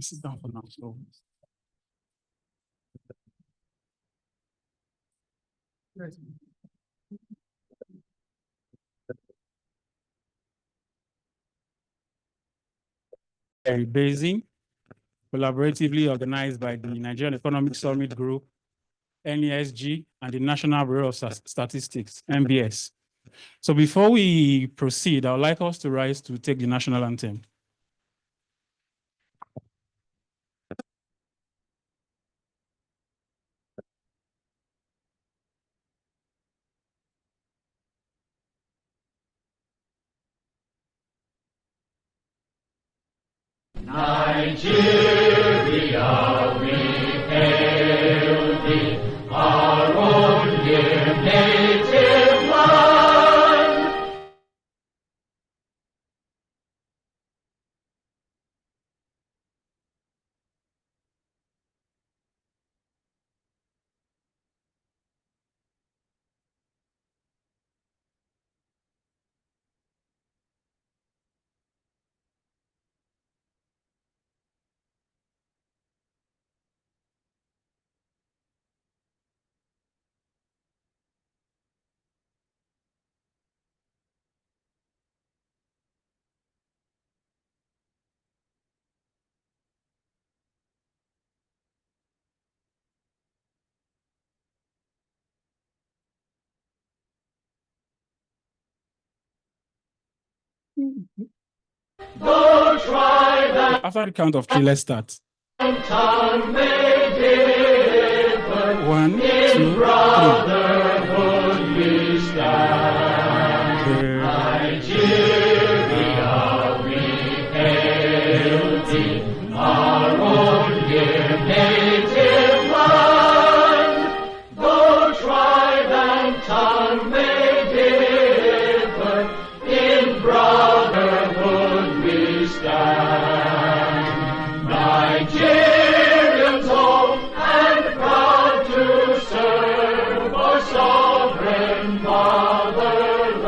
Sit down for now. So. Rebasing, collaboratively organized by the Nigerian Economic Summit Group, NESG, and the National Bureau of Statistics, NBS. So before we proceed, I would like us to rise to take the national anthem. Nigeria, we hail thee, our own dear native land. Go try that. After the count of three, let's start. Tongue may differ. 1, 2, 3. Brotherhood we stand. Nigeria, we hail thee, our own dear native land. Though tribe and tongue may differ, in brotherhood we stand. Nigerians old and proud to serve our sovereign motherland.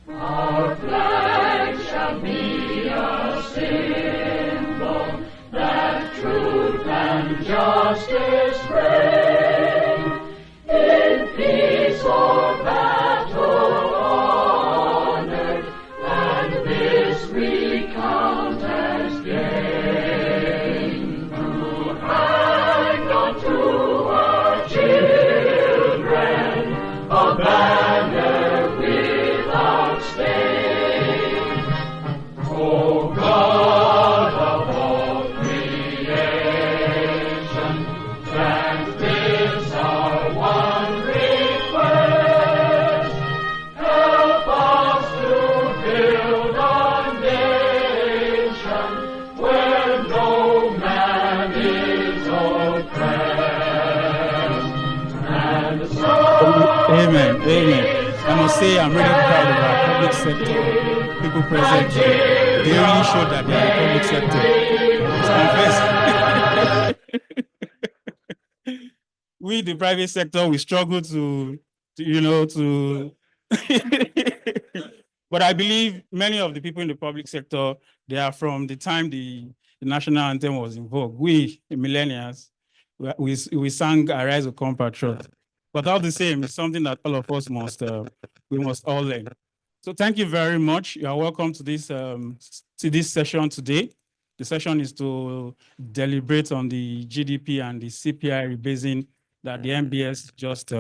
Our flag shall be a symbol that truth and justice reign. In peace or battle honored, and this we count as gain. To hang on to our children a banner without stain. Oh God of all creation, grant this our one request. Help us to build a nation where no man is oppressed. And so Amen. Amen. I must say I'm really proud of our public sector. People present here, they really show that they are the public sector. We, the private sector, we struggle to but I believe many of the people in the public sector, they are from the time the national anthem was in vogue. We, the millennials, we sang Arise, O Come Patriot. But all the same, it's something that all of us must all learn. So thank you very much. You are welcome to this session today. The session is to deliberate on the GDP and the CPI rebasing that the NBS just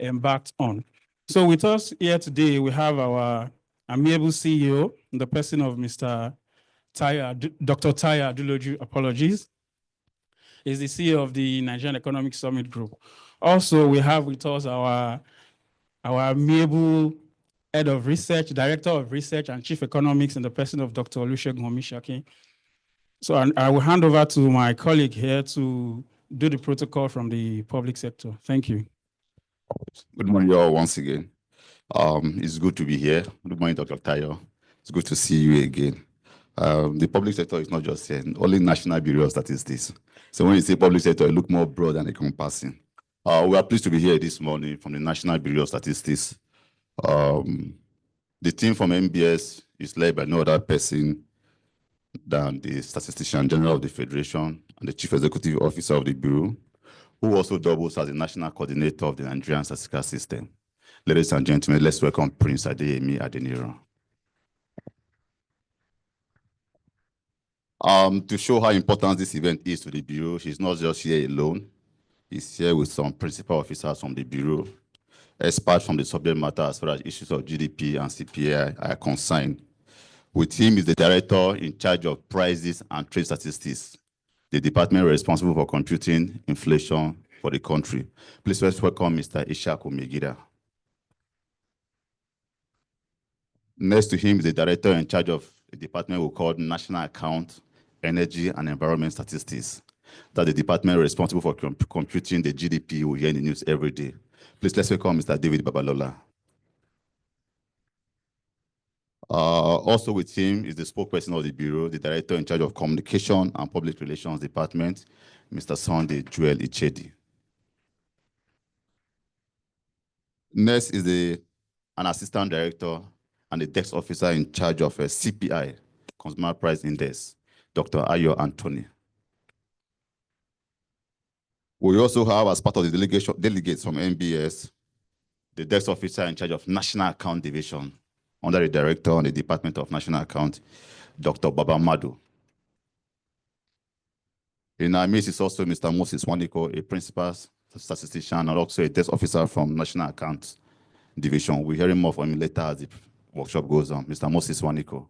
embarked on. So with us here today, we have our amiable CEO, in the person of Mr. Dr. Tayo Adeloju, apologies, is the CEO of the Nigerian Economic Summit Group. Also, we have with us our amiable Head of Research, Director of Research and Chief Economics in the person of Dr. Olusegun Omishaki. So I will hand over to my colleague here to do the protocol from the public sector. Thank you. Good morning, y'all, once again. It's good to be here. Good morning, Dr. Tayo. It's good to see you again. The public sector is not just here, only National Bureau of Statistics. So when you say public sector, it looks more broad and encompassing. We are pleased to be here this morning from the National Bureau of Statistics. The team from NBS is led by no other person than the Statistician General of the Federation and the Chief Executive Officer of the Bureau, who also doubles as the National Coordinator of the Nigerian Statistical System. Ladies and gentlemen, let's welcome Prince Adeyemi Adeniro. To show how important this event is to the Bureau, he's not just here alone. He's here with some principal officers from the Bureau, experts from the subject matter as far as issues of GDP and CPI are concerned. With him is the director in charge of prices and trade statistics, the department responsible for computing inflation for the country. Please let's welcome Mr. Ishaku Megida. Next to him is the director in charge of a department we call National Account, Energy and Environment Statistics. That's the department responsible for computing the GDP we hear in the news every day. Please let's welcome Mr. David Babalola. Also with him is the spokesperson of the Bureau, the director in charge of Communication and Public Relations Department, Mr. Sunday Joel Ichedi. Next is an assistant director and the desk officer in charge of a CPI, Consumer Price Index, Dr. Ayo Anthony. We also have, as part of the delegates from NBS, the desk officer in charge of National Account Division, under the director on the Department of National Account, Dr. Baba Madu. In our midst is also Mr. Moses Waniko, a principal statistician and also a desk officer from National Account Division. We'll hear more from him later as the workshop goes on. Mr. Moses Waniko.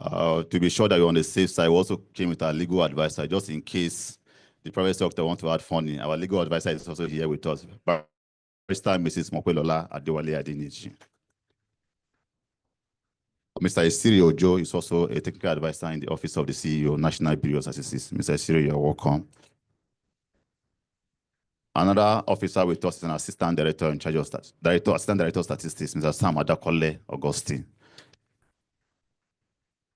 To be sure that you're on the safe side, we also came with our legal advisor, just in case the private sector wants to add funny. Our legal advisor is also here with us. Barrister Mrs. Mokwelola Adewale Adenichi. Mr. Isiri Ojo is also a technical advisor in the office of the CEO, National Bureau of Statistics. Mr. Isiri, you're welcome. Another officer with us is an assistant director in charge of assistant director of statistics, Mr. Sam Adakole Augustine.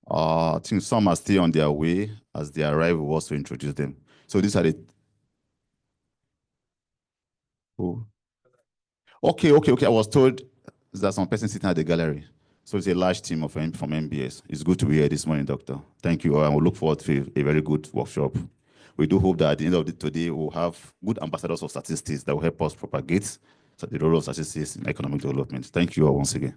I think some are still on their way. As they arrive, we'll also introduce them. So these are the... Oh. Okay. I was told there's some person sitting at the gallery. So it's a large team from NBS. It's good to be here this morning, Doctor. Thank you, and we look forward to a very good workshop. We do hope that at the end of today, we'll have good ambassadors of statistics that will help us propagate the role of statistics in economic development. Thank you all once again.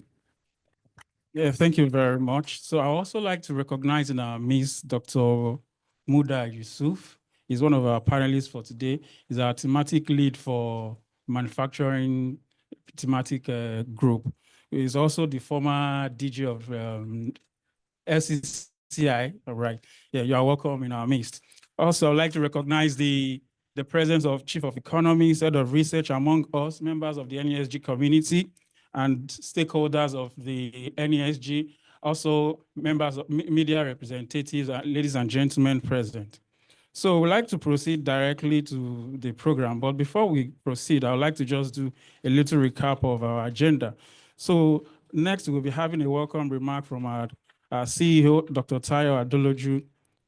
Yeah, thank you very much. So I also like to recognize in our midst Dr. Muda Yusuf. He's one of our panelists for today. He's our thematic lead for manufacturing thematic group. He's also the former DG of SCCI. All right. Yeah, you are welcome in our midst. Also, I'd like to recognize the presence of Chief of Economics, Head of Research among us, members of the NESG community, and stakeholders of the NESG, also members of media representatives, ladies and gentlemen present. So we'd like to proceed directly to the program, but before we proceed, I would like to just do a little recap of our agenda. So next, we'll be having a welcome remark from our CEO, Dr. Tayo Adoloju,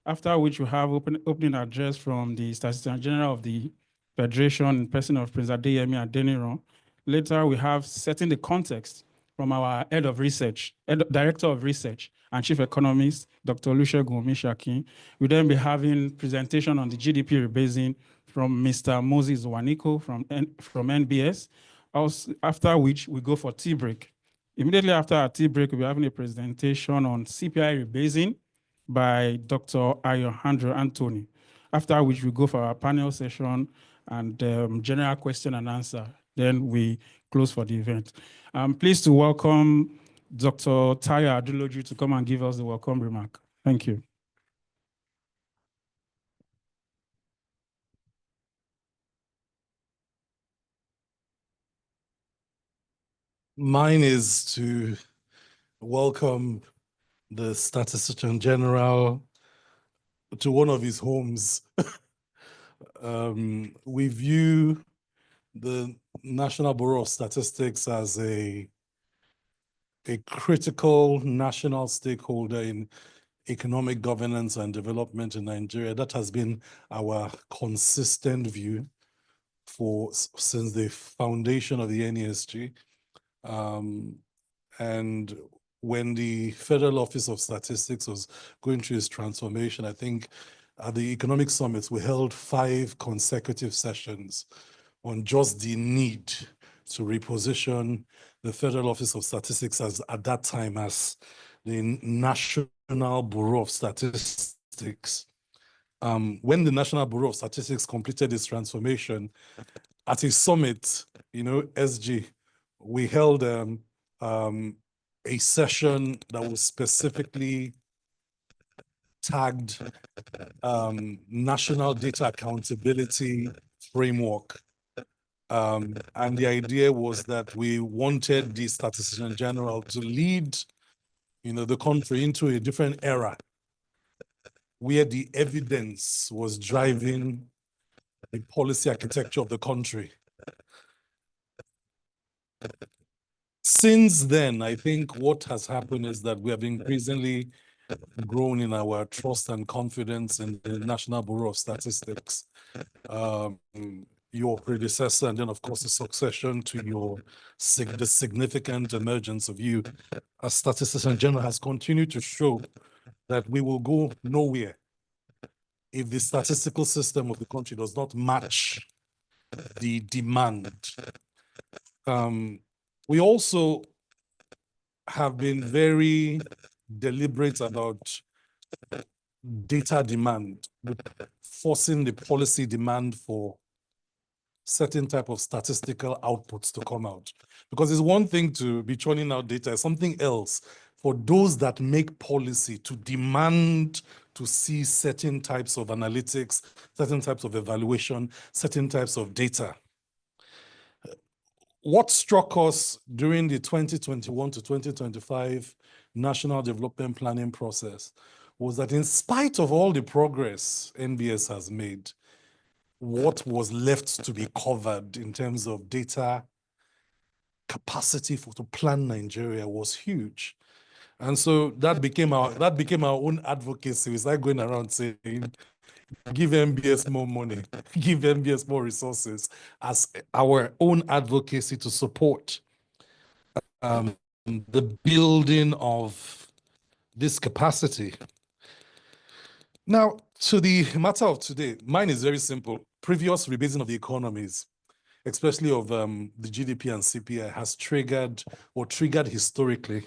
after which we'll have opening address from the Statistician General of the Federation in person of Prince Adeyemi Adeniro. Later, we have setting the context from our Director of Research and Chief Economist, Dr. Olusegun Omishakin. We'll then be having presentation on the GDP rebasing from Mr. Moses Waniko from NBS, also, after which we go for tea break. Immediately after our tea break, we'll be having a presentation on CPI rebasing by Dr. Ayo Anthony, after which we go for our panel session and general question and answer. Then we close for the event. I'm pleased to welcome Dr. Tayo Adoloju to come and give us the welcome remark. Thank you. Mine is to welcome the Statistician General to one of his homes. We view the National Bureau of Statistics as a a critical national stakeholder in economic governance and development in Nigeria. That has been our consistent view since the foundation of the NESG. And when the Federal Office of Statistics was going through its transformation, I think at the economic summits, we held 5 consecutive sessions on just the need to reposition the Federal Office of Statistics at that time as the National Bureau of Statistics. When the National Bureau of Statistics completed its transformation, at a summit, SG, we held a session that was specifically tagged National Data Accountability Framework. And the idea was that we wanted the Statistician General to lead the country into a different era where the evidence was driving the policy architecture of the country. Since then, I think what has happened is that we have increasingly grown in our trust and confidence in the National Bureau of Statistics. Your predecessor, and then of course the succession to the significant emergence of you as Statistician General has continued to show that we will go nowhere if the statistical system of the country does not match the demand. We also have been very deliberate about data demand, forcing the policy demand for certain type of statistical outputs to come out. Because it's one thing to be churning out data, it's something else for those that make policy to demand to see certain types of analytics, certain types of evaluation, certain types of data. What struck us during the 2021 to 2025 National Development Planning process was that in spite of all the progress NBS has made, what was left to be covered in terms of data capacity to plan Nigeria was huge. And so that became our own advocacy. It's like going around saying, give MBS more money, give MBS more resources as our own advocacy to support the building of this capacity. Now, to the matter of today, mine is very simple. Previous rebasing of the economies, especially of the GDP and CPI, has triggered historically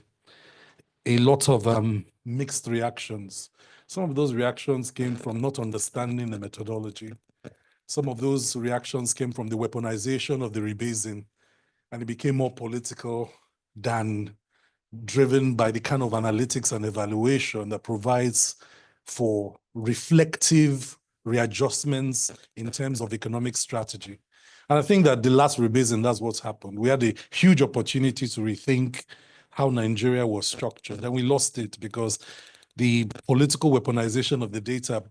a lot of mixed reactions. Some of those reactions came from not understanding the methodology. Some of those reactions came from the weaponization of the rebasing, and it became more political than driven by the kind of analytics and evaluation that provides for reflective readjustments in terms of economic strategy. And I think that the last rebasing, that's what's happened. We had a huge opportunity to rethink how Nigeria was structured, and we lost it because the political weaponization of the data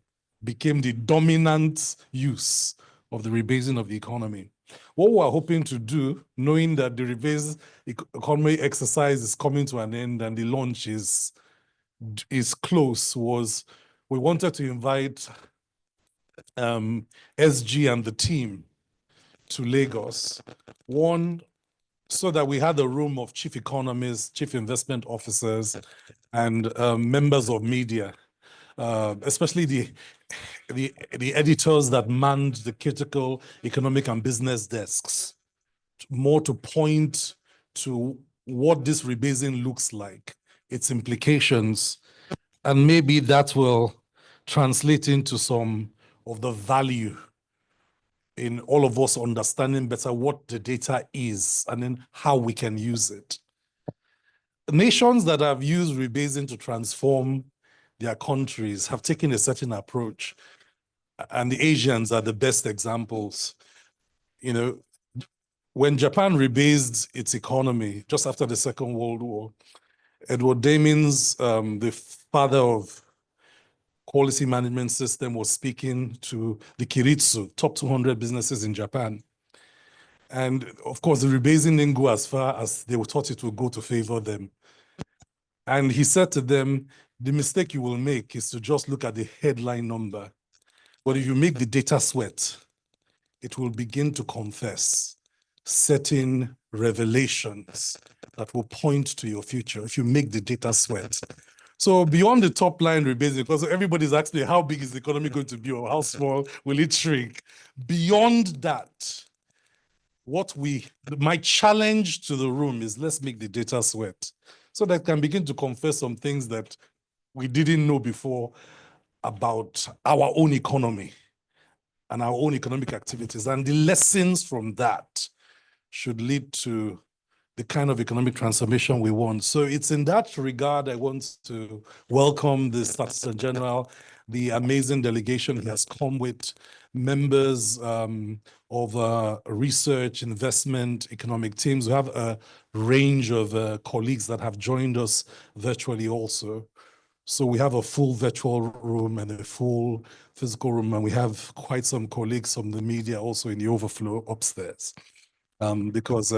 became the dominant use of the rebasing of the economy. What we're hoping to do, knowing that the rebased economy exercise is coming to an end and the launch is close, was we wanted to invite SG and the team to Lagos. One, so that we had a room of chief economists, chief investment officers, and members of media, especially the editors that manned the critical economic and business desks, more to point to what this rebasing looks like, its implications, and maybe that will translate into some of the value in all of us understanding better what the data is and then how we can use it. Nations that have used rebasing to transform their countries have taken a certain approach, and the Asians are the best examples. When Japan rebased its economy just after the Second World War, Edward Demings, the father of quality management system, was speaking to the Kiritsu, top 200 businesses in Japan. And of course, the rebasing didn't go as far as they thought it would go to favor them. And he said to them, the mistake you will make is to just look at the headline number. But if you make the data sweat, it will begin to confess certain revelations that will point to your future if you make the data sweat. So beyond the top line rebasing, because everybody's asking how big is the economy going to be or how small will it shrink? Beyond that, my challenge to the room is let's make the data sweat so that can begin to confess some things that we didn't know before about our own economy and our own economic activities. And the lessons from that should lead to the kind of economic transformation we want. So it's in that regard, I want to welcome the Statistician General, the amazing delegation he has come with, members of research, investment, economic teams. We have a range of colleagues that have joined us virtually also. So we have a full virtual room and a full physical room, and we have quite some colleagues from the media also in the overflow upstairs. Because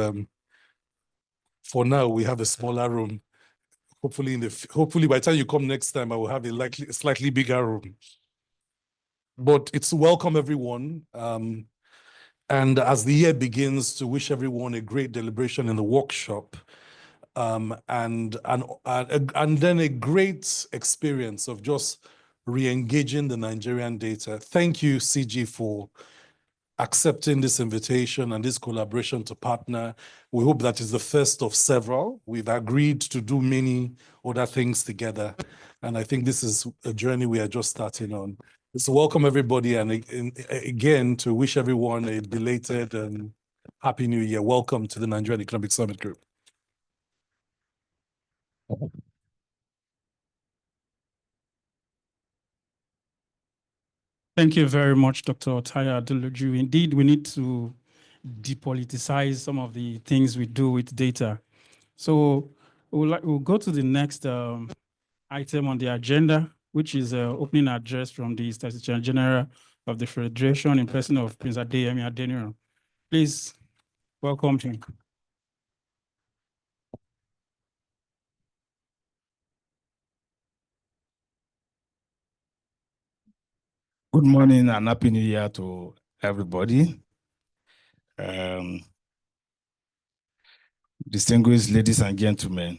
for now, we have a smaller room. Hopefully by the time you come next time, I will have a slightly bigger room. But it's to welcome everyone. And as the year begins, to wish everyone a great deliberation in the workshop. And then a great experience of just re-engaging the Nigerian data. Thank you, CG, for accepting this invitation and this collaboration to partner. We hope that is the first of several. We've agreed to do many other things together. And I think this is a journey we are just starting on. So welcome everybody, and again, to wish everyone a belated and happy new year. Welcome to the Nigerian Economic Summit Group. Thank you very much, Dr. Otaya Adeloju. Indeed, we need to depoliticize some of the things we do with data. So we'll go to the next item on the agenda, which is opening address from the Statistician General of the Federation in person of Prince Adeyemi Adeniran. Please welcome him. Good morning and happy new year to everybody. Distinguished ladies and gentlemen,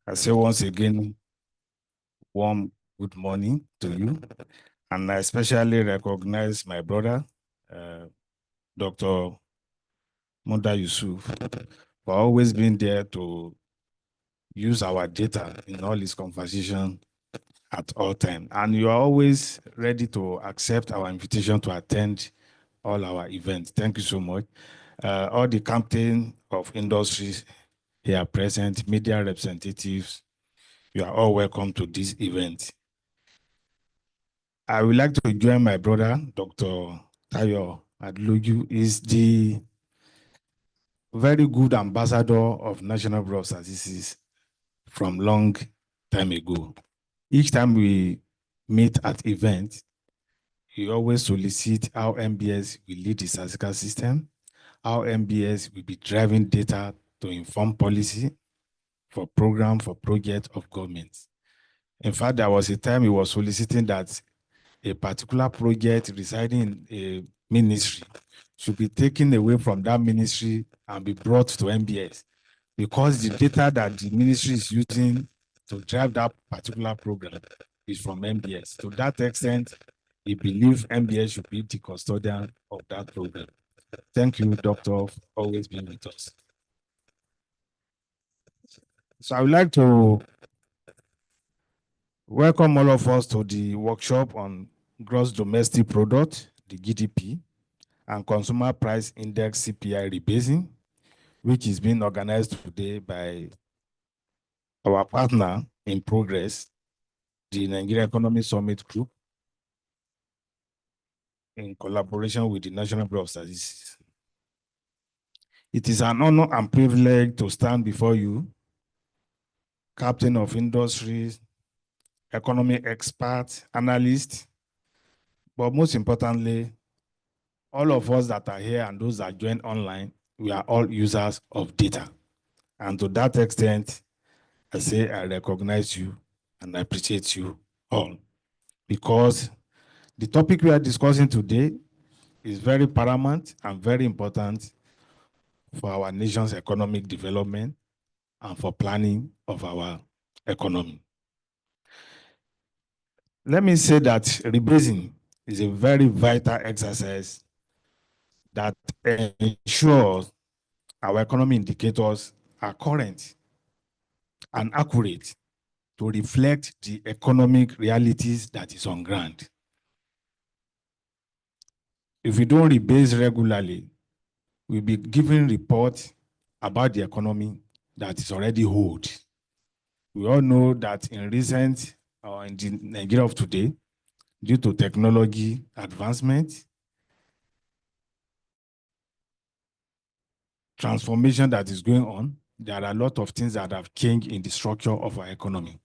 I say once again, warm good morning to you. And I especially recognize my brother, Dr. Munda Yusuf, for always being there to use our data in all his conversation at all times. And you are always ready to accept our invitation to attend all our events. Thank you so much. All the captain of industries here present, media representatives, you are all welcome to this event. I would like to join my brother, Dr. Tayo Adeloju, is the very good ambassador of National Bureau of Statistics from long time ago. Each time we meet at events, he always solicit how NBS will lead the statistical system, how NBS will be driving data to inform policy for program, for project of government. In fact, there was a time he was soliciting that a particular project residing in a ministry should be taken away from that ministry and be brought to NBS, because the data that the ministry is using to drive that particular program is from NBS. To that extent, he believes NBS should be the custodian of that program. Thank you, Doctor, for always being with us. So I would like to welcome all of us to the workshop on gross domestic product, the GDP, and consumer price index CPI rebasing, which is being organized today by our partner in progress, the Nigerian Economic Summit Group, in collaboration with the National Bureau of Statistics. It is an honor and privilege to stand before you, captain of industries, economic expert, analyst, but most importantly, all of us that are here and those that join online, we are all users of data. And to that extent, I say I recognize you and I appreciate you all, because the topic we are discussing today is very paramount and very important for our nation's economic development and for planning of our economy. Let me say that rebasing is a very vital exercise that ensures our economy indicators are current and accurate to reflect the economic realities that is on ground. If we don't rebase regularly, we'll be giving reports about the economy that is already old. We all know that in recent, or in the Nigeria of today, due to technology advancement, transformation that is going on, there are a lot of things that have changed in the structure of our economy.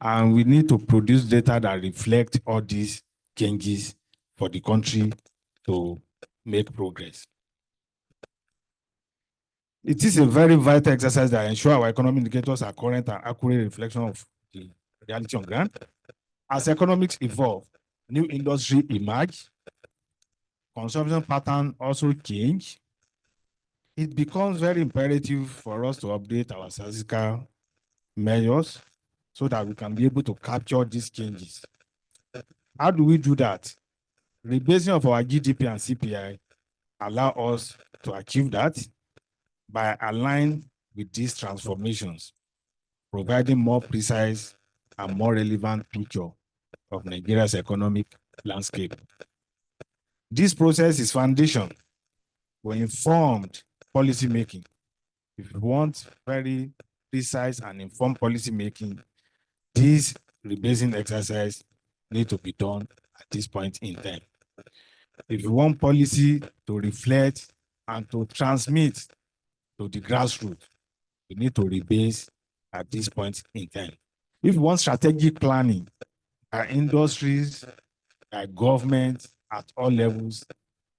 And we need to produce data that reflect all these changes for the country to make progress. It is a very vital exercise that ensures our economic indicators are current and accurate reflection of the reality on ground. As economics evolve, new industry emerge, consumption pattern also change. It becomes very imperative for us to update our statistical measures so that we can be able to capture these changes. How do we do that? Rebasing of our GDP and CPI allow us to achieve that by aligning with these transformations, providing more precise and more relevant picture of Nigeria's economic landscape. This process is foundation for informed policy making. If you want very precise and informed policy making, this rebasing exercise need to be done at this point in time. If you want policy to reflect and to transmit to the grassroots, we need to rebase at this point in time. If you want strategic planning by industries, by government at all levels,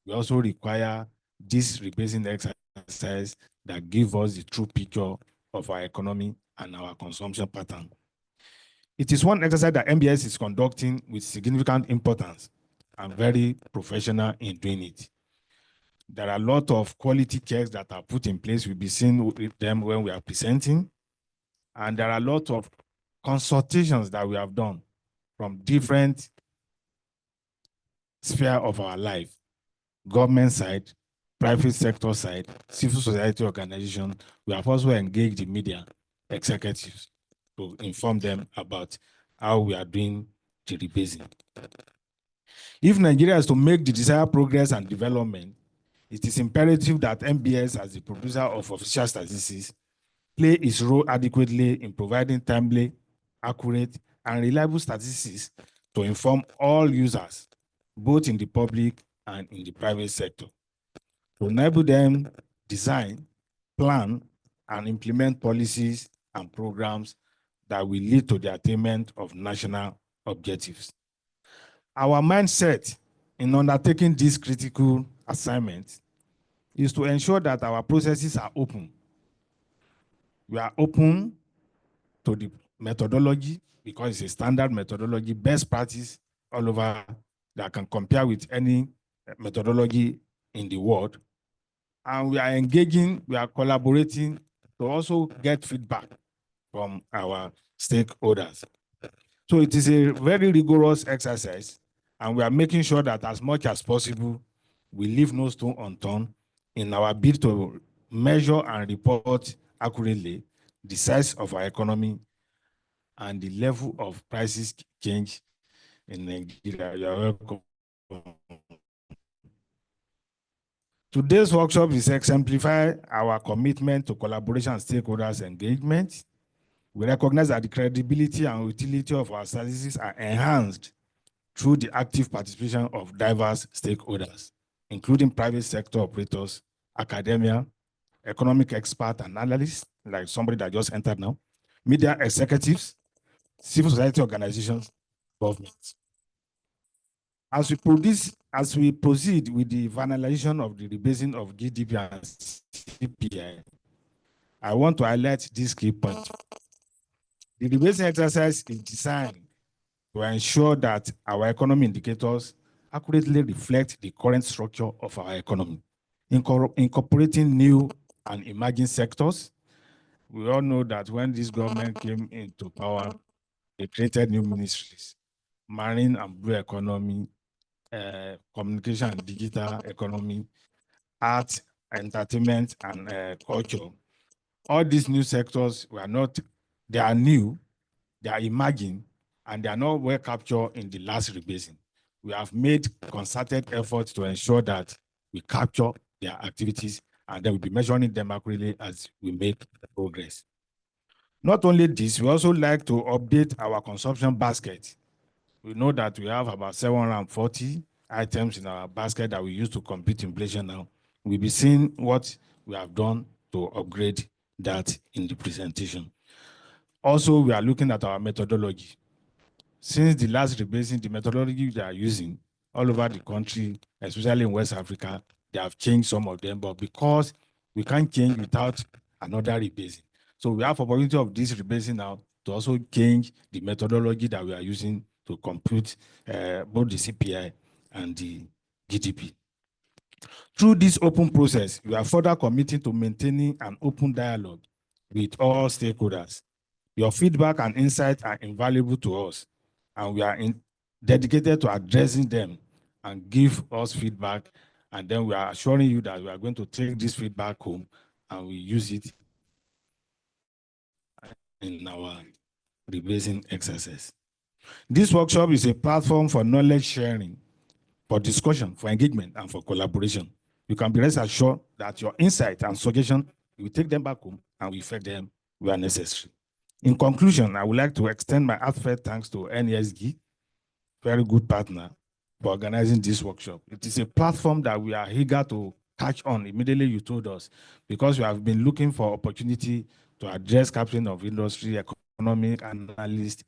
we also require this rebasing exercise that gives us the true picture of our economy and our consumption pattern. It is one exercise that NBS is conducting with significant importance and very professional in doing it. There are a lot of quality checks that are put in place. We'll be seeing with them when we are presenting. And there are a lot of consultations that we have done from different spheres of our life, government side, private sector side, civil society organization. We have also engaged the media executives to inform them about how we are doing the rebasing. If Nigeria is to make the desired progress and development, it is imperative that NBS, as the producer of official statistics, play its role adequately in providing timely, accurate, and reliable statistics to inform all users, both in the public and in the private sector, to enable them design, plan, and implement policies and programs that will lead to the attainment of national objectives. Our mindset in undertaking this critical assignment is to ensure that our processes are open. We are open to the methodology because it's a standard methodology, best practice all over that can compare with any methodology in the world. And we are engaging, we are collaborating to also get feedback from our stakeholders. So it is a very rigorous exercise, and we are making sure that as much as possible, we leave no stone unturned in our bid to measure and report accurately the size of our economy and the level of prices change in Nigeria. You are welcome. Today's workshop is exemplify our commitment to collaboration and stakeholders engagement. We recognize that the credibility and utility of our services are enhanced through the active participation of diverse stakeholders, including private sector operators, academia, economic expert and analysts, like somebody that just entered now, media executives, civil society organizations, governments. As we proceed with the finalization of the rebasing of GDP and CPI, I want to highlight this key point. The rebasing exercise is designed to ensure that our economy indicators accurately reflect the current structure of our economy, incorporating new and emerging sectors. We all know that when this government came into power, they created new ministries, marine and blue economy, communication and digital economy, art, entertainment, and culture. All these new sectors they are new, they are emerging, and they are not well captured in the last rebasing. We have made concerted efforts to ensure that we capture their activities, and then we'll be measuring them accurately as we make progress. Not only this, we also like to update our consumption basket. We know that we have about 740 items in our basket that we use to compete inflation now. We'll be seeing what we have done to upgrade that in the presentation. Also, we are looking at our methodology. Since the last rebasing, the methodology they are using all over the country, especially in West Africa, they have changed some of them, but because we can't change without another rebasing. So we have opportunity of this rebasing now to also change the methodology that we are using to compute both the CPI and the GDP. Through this open process, we are further committing to maintaining an open dialogue with all stakeholders. Your feedback and insights are invaluable to us, and we are dedicated to addressing them and give us feedback. And then we are assuring you that we are going to take this feedback home and we use it in our rebasing exercise. This workshop is a platform for knowledge sharing, for discussion, for engagement, and for collaboration. You can be rest assured that your insight and suggestion, we take them back home and we effect them where necessary. In conclusion, I would like to extend my heartfelt thanks to NESG, very good partner, for organizing this workshop. It is a platform that we are eager to catch on. Immediately you told us, because we have been looking for opportunity to address captain of industry, economic analysts,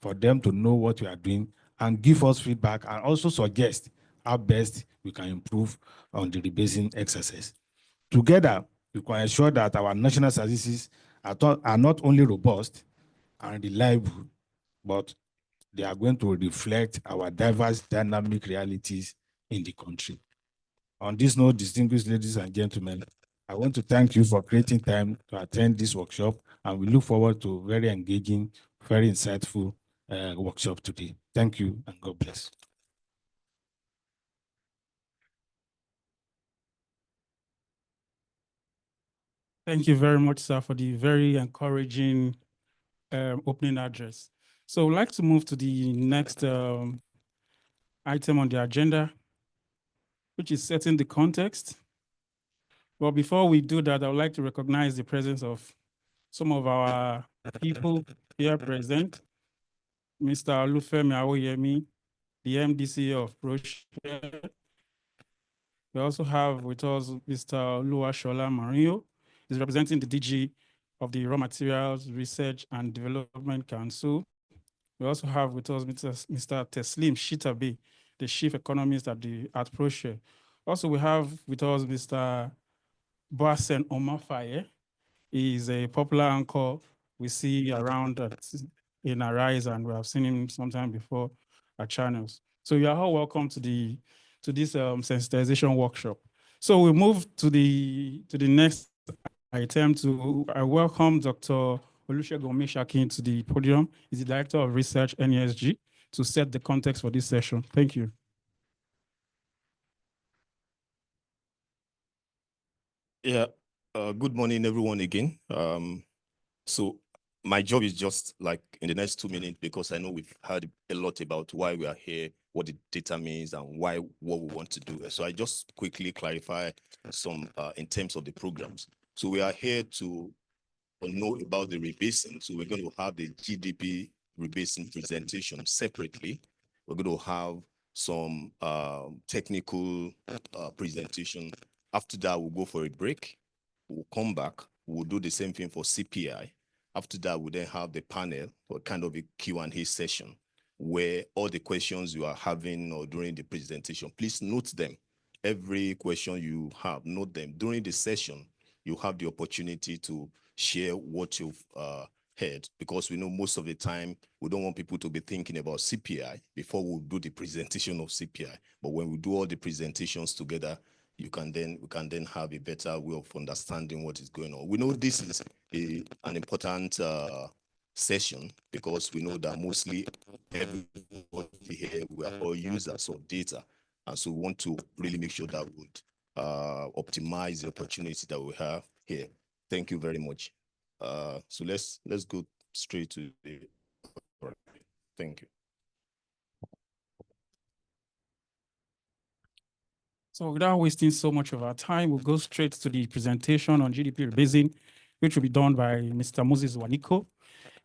for them to know what we are doing and give us feedback and also suggest how best we can improve on the rebasing exercise. Together, we can ensure that our national statistics are not only robust and reliable, but they are going to reflect our diverse dynamic realities in the country. On this note, distinguished ladies and gentlemen, I want to thank you for creating time to attend this workshop, and we look forward to very engaging, very insightful workshop today. Thank you, and God bless. Thank you very much, sir, for the very encouraging opening address. So I'd like to move to the next item on the agenda, which is setting the context. But before we do that, I would like to recognize the presence of some of our people here present. Mr. Olufemi Awoyemi, the MDC of ProShare. We also have with us Mr. Oluwashola Mario. He's representing the DG of the Raw Materials Research and Development Council. We also have with us Mr. Teslim Shitabe, the Chief Economist at ProShare. Also, we have with us Mr. Boasen Omafaye. He is a popular anchor we see around in Arise, and we have seen him sometime before our channels. So you are all welcome to this sensitization workshop. So we move to the next item. I welcome Dr. Olusegun Omishakin to the podium. He's the Director of Research, NESG, to set the context for this session. Thank you. Yeah, good morning, everyone, again. So my job is just like in the next 2 minutes, because I know we've heard a lot about why we are here, what the data means, and what we want to do. So I just quickly clarify some in terms of the programs. So we are here to know about the rebasing. So we're going to have the GDP rebasing presentation separately. We're going to have some technical presentation. After that, we'll go for a break. We'll come back. We'll do the same thing for CPI. After that, we'll then have the panel, or kind of a Q&A session. where all the questions you are having or during the presentation, please note them. Every question you have, note them. During the session, you have the opportunity to share what you've heard, because we know most of the time we don't want people to be thinking about CPI before we do the presentation of CPI. But when we do all the presentations together, we can then have a better way of understanding what is going on. We know this is an important session, because we know that mostly everybody here, we are all users of data. And so we want to really make sure that we would optimize the opportunity that we have here. Thank you very much. So let's go straight to the. Thank you. So without wasting so much of our time, we'll go straight to the presentation on GDP rebasing, which will be done by Mr. Moses Waniko.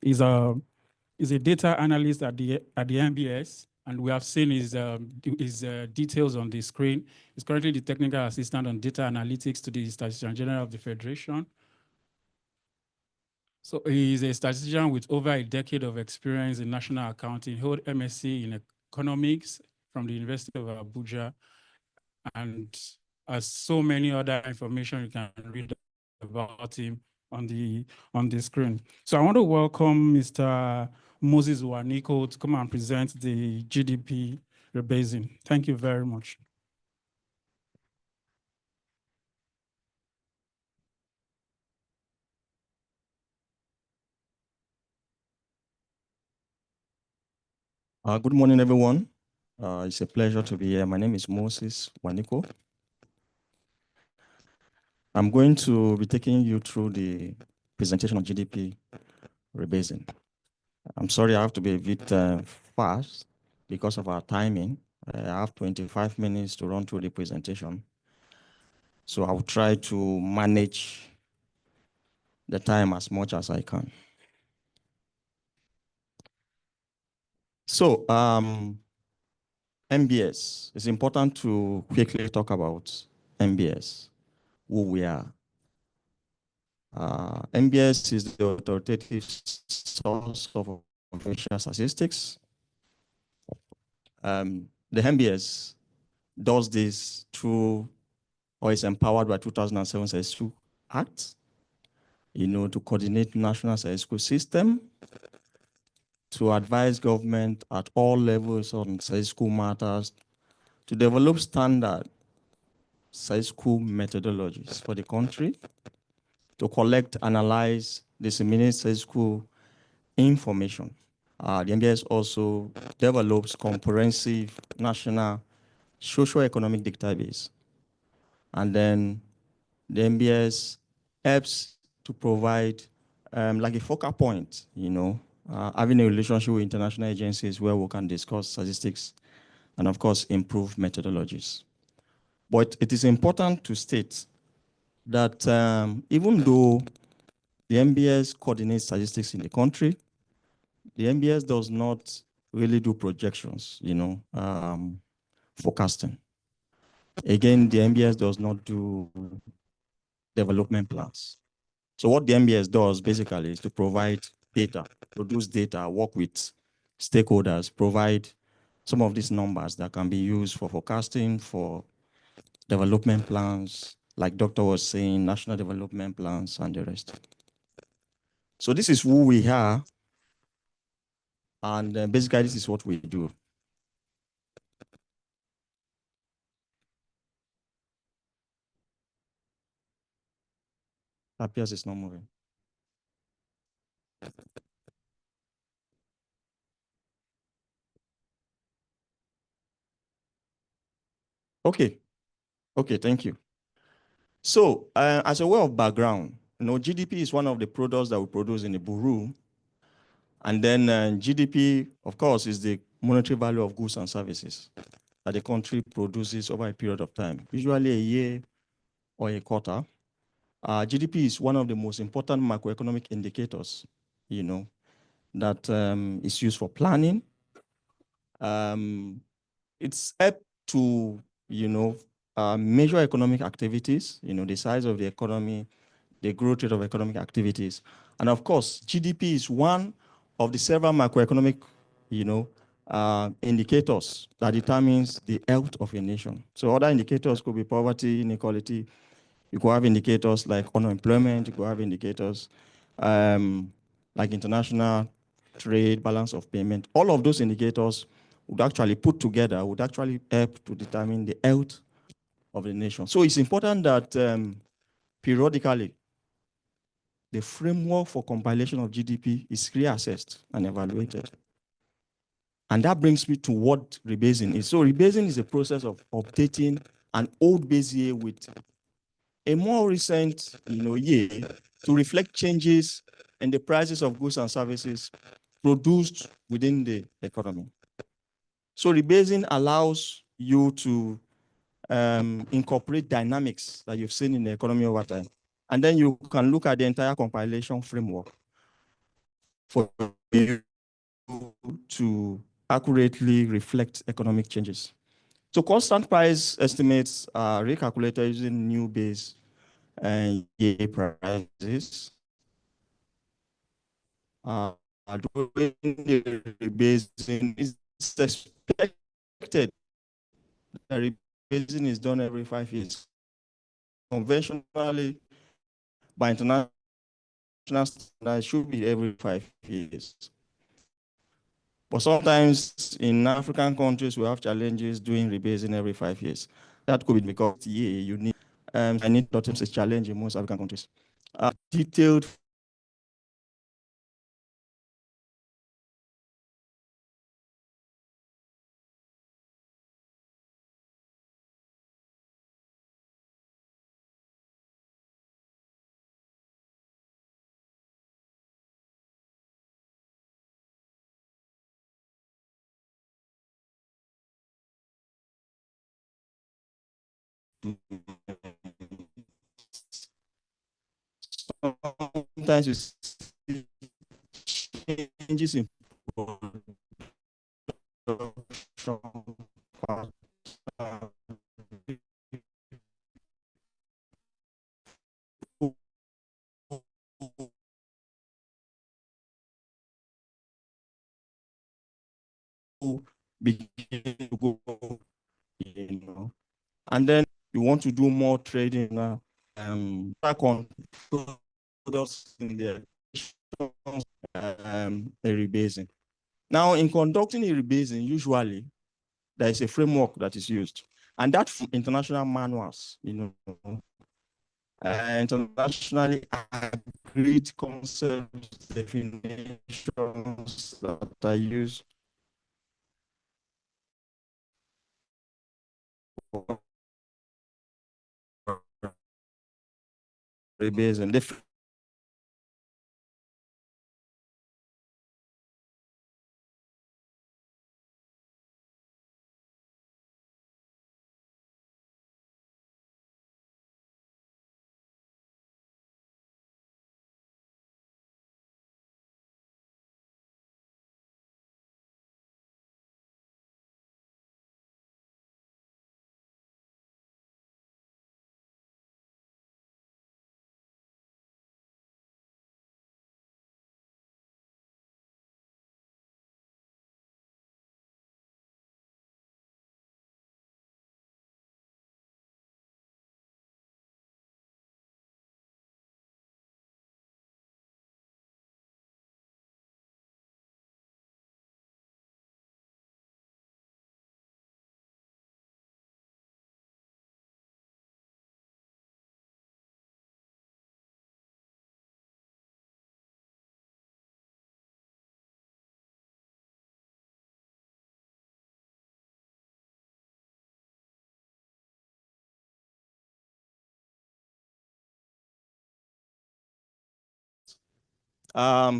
He's a data analyst at the NBS, and we have seen his details on the screen. He's currently the technical assistant on data analytics to the Statistician General of the Federation. So he's a statistician with over a decade of experience in national accounting. He holds MSc in economics from the University of Abuja, and as so many other information you can read about him on the screen. So I want to welcome Mr. Moses Waniko to come and present the GDP rebasing. Thank you very much. Good morning, everyone. It's a pleasure to be here. My name is Moses Waniko. I'm going to be taking you through the presentation of GDP rebasing. I'm sorry I have to be a bit fast because of our timing. I have 25 minutes to run through the presentation. So I'll try to manage the time as much as I can. So NBS, it's important to quickly talk about NBS, who we are. NBS is the authoritative source of official statistics. The NBS does this through, or is empowered by 2007 Statistical Act, to coordinate national statistical system, to advise government at all levels on statistical matters, to develop standard statistical methodologies for the country, to collect, analyze, disseminate statistical information. The NBS also develops comprehensive national socio-economic database. And then the NBS helps to provide like a focal point, having a relationship with international agencies where we can discuss statistics and, of course, improve methodologies. But it is important to state that even though the NBS coordinates statistics in the country, the NBS does not really do projections, forecasting. Again, the NBS does not do development plans. So what the NBS does basically is to provide data, produce data, work with stakeholders, provide some of these numbers that can be used for forecasting, for development plans, like Doctor was saying, national development plans and the rest. So this is who we are. And basically, this is what we do. Appears it's not moving. Okay, thank you. So as a way of background, GDP is one of the products that we produce in the bureau. And then GDP, of course, is the monetary value of goods and services that the country produces over a period of time, usually a year or a quarter. GDP is one of the most important macroeconomic indicators, that is used for planning. It's helped to, measure economic activities, the size of the economy, the growth rate of economic activities. And of course, GDP is one of the several macroeconomic, indicators that determines the health of a nation. So other indicators could be poverty, inequality. You could have indicators like unemployment. You could have indicators like international trade, balance of payment. All of those indicators would actually put together, would actually help to determine the health of the nation. So it's important that periodically, the framework for compilation of GDP is reassessed and evaluated. And that brings me to what rebasing is. So rebasing is a process of updating an old base year with a more recent year to reflect changes in the prices of goods and services produced within the economy. So rebasing allows you to incorporate dynamics that you've seen in the economy over time. And then you can look at the entire compilation framework for you to accurately reflect economic changes. So constant price estimates are recalculated using new base and year prices. During the rebasing, it's expected that rebasing is done every 5 years. Conventionally, by international standards, should be every 5 years. But sometimes in African countries, we have challenges doing rebasing every 5 years. That could be because you need, I need to a challenge in most African countries. Detailed sometimes you see changes in production begin to go, and then you want to do more trading now. Products in the a rebasing. Now, in conducting a rebasing, usually there is a framework that is used, and that's from international manuals, internationally agreed concepts, definitions that are used for rebasing.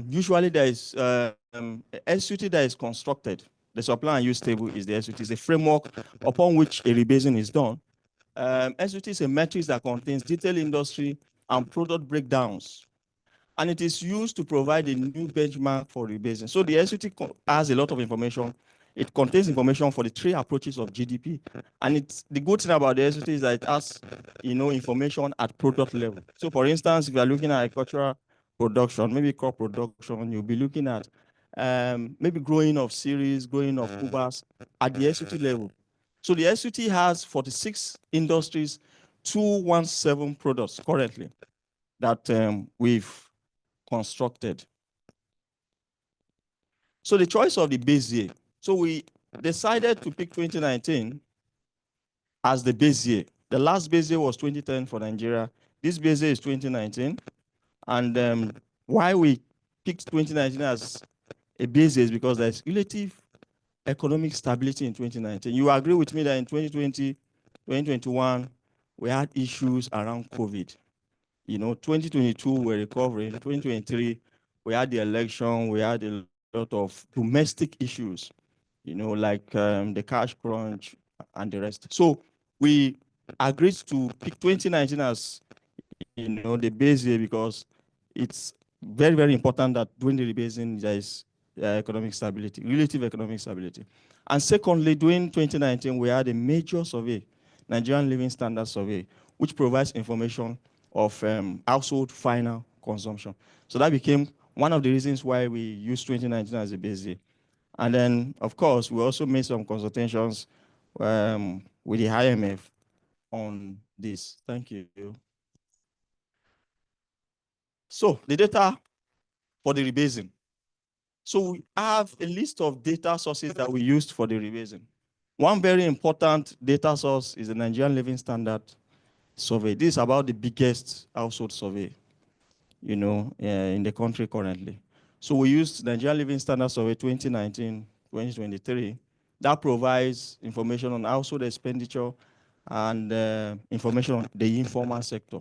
Usually there is SUT that is constructed. The supply and use table is the SUT, is the framework upon which a rebasing is done. SUT is a matrix that contains detailed industry and product breakdowns, and it is used to provide a new benchmark for rebasing. So the SUT has a lot of information. It contains information for the three approaches of GDP. And the good thing about the SUT is that it has, information at product level. So for instance, if you are looking at agricultural production, maybe crop production, you'll be looking at maybe growing of series, growing of Ubers at the SUT level. So the SUT has 46 industries, 217 products currently that we've constructed. So the choice of the base year. So we decided to pick 2019 as the base year. The last base year was 2010 for Nigeria. This base year is 2019. And why we picked 2019 as a base year is because there's relative economic stability in 2019. You agree with me that in 2020, 2021, we had issues around COVID. 2022, we're recovering. 2023, we had the election, we had a lot of domestic issues, like the cash crunch and the rest. So we agreed to pick 2019 as, the base year because it's very, very important that during the rebasing, there is economic stability, relative economic stability. And secondly, during 2019, we had a major survey, Nigerian Living Standard Survey, which provides information of household final consumption. So that became one of the reasons why we used 2019 as a base year. And then, of course, we also made some consultations with the IMF on this. Thank you. So the data for the rebasing. So we have a list of data sources that we used for the rebasing. One very important data source is the Nigerian Living Standard Survey. This is about the biggest household survey, in the country currently. So we used Nigerian Living Standard Survey 2019-2023. That provides information on household expenditure and information on the informal sector.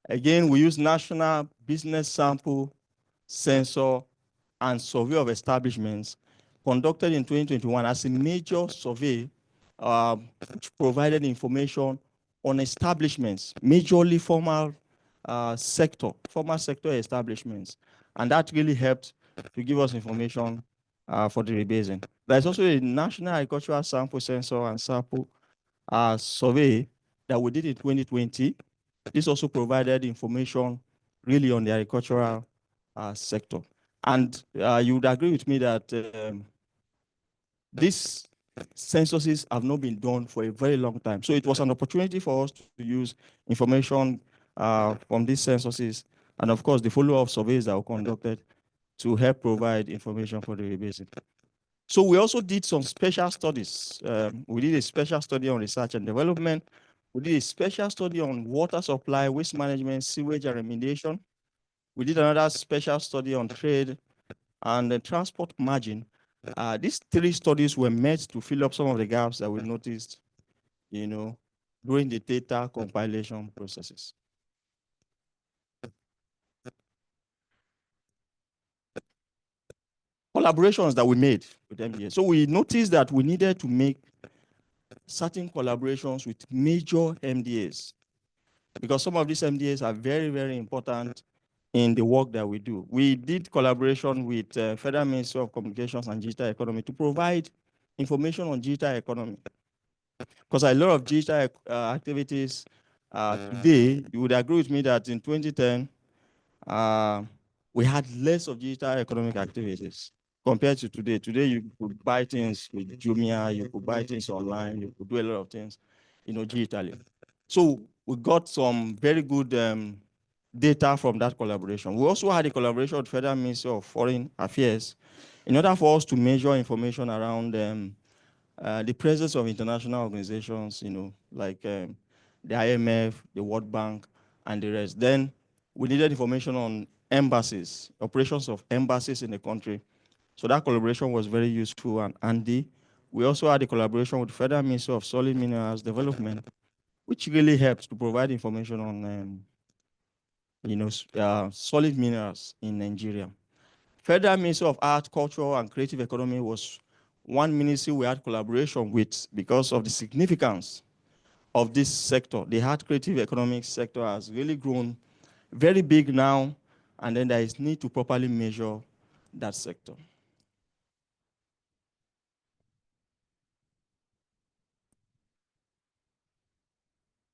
Again, we use National Business Sample Sensor and Survey of Establishments conducted in 2021 as a major survey which provided information on establishments, majorly formal sector establishments. And that really helped to give us information for the rebasing. There's also a National Agricultural Sample Sensor and Sample Survey that we did in 2020. This also provided information really on the agricultural sector. And you would agree with me that these censuses have not been done for a very long time. So it was an opportunity for us to use information from these censuses and, of course, the follow-up surveys that were conducted to help provide information for the rebasing. So we also did some special studies. We did a special study on research and development. We did a special study on water supply, waste management, sewage and remediation. We did another special study on trade and the transport margin. These three studies were meant to fill up some of the gaps that we noticed, during the data compilation processes. Collaborations that we made with NBS. So we noticed that we needed to make certain collaborations with major MDAs because some of these MDAs are very, very important in the work that we do. We did collaboration with Federal Ministry of Communications and Digital Economy to provide information on digital economy. Because a lot of digital activities today, you would agree with me that in 2010, we had less of digital economic activities compared to today. Today, you could buy things with Jumia, you could buy things online, you could do a lot of things, digitally. So we got some very good data from that collaboration. We also had a collaboration with Federal Ministry of Foreign Affairs in order for us to measure information around the presence of international organizations, like the IMF, the World Bank, and the rest. Then we needed information on embassies, operations of embassies in the country. So that collaboration was very useful and handy. We also had a collaboration with Federal Ministry of Solid Minerals Development, which really helps to provide information on solid minerals in Nigeria. Federal Ministry of Art, Culture, and Creative Economy was one ministry we had collaboration with because of the significance of this sector. The art creative economic sector has really grown very big now, and then there is need to properly measure that sector.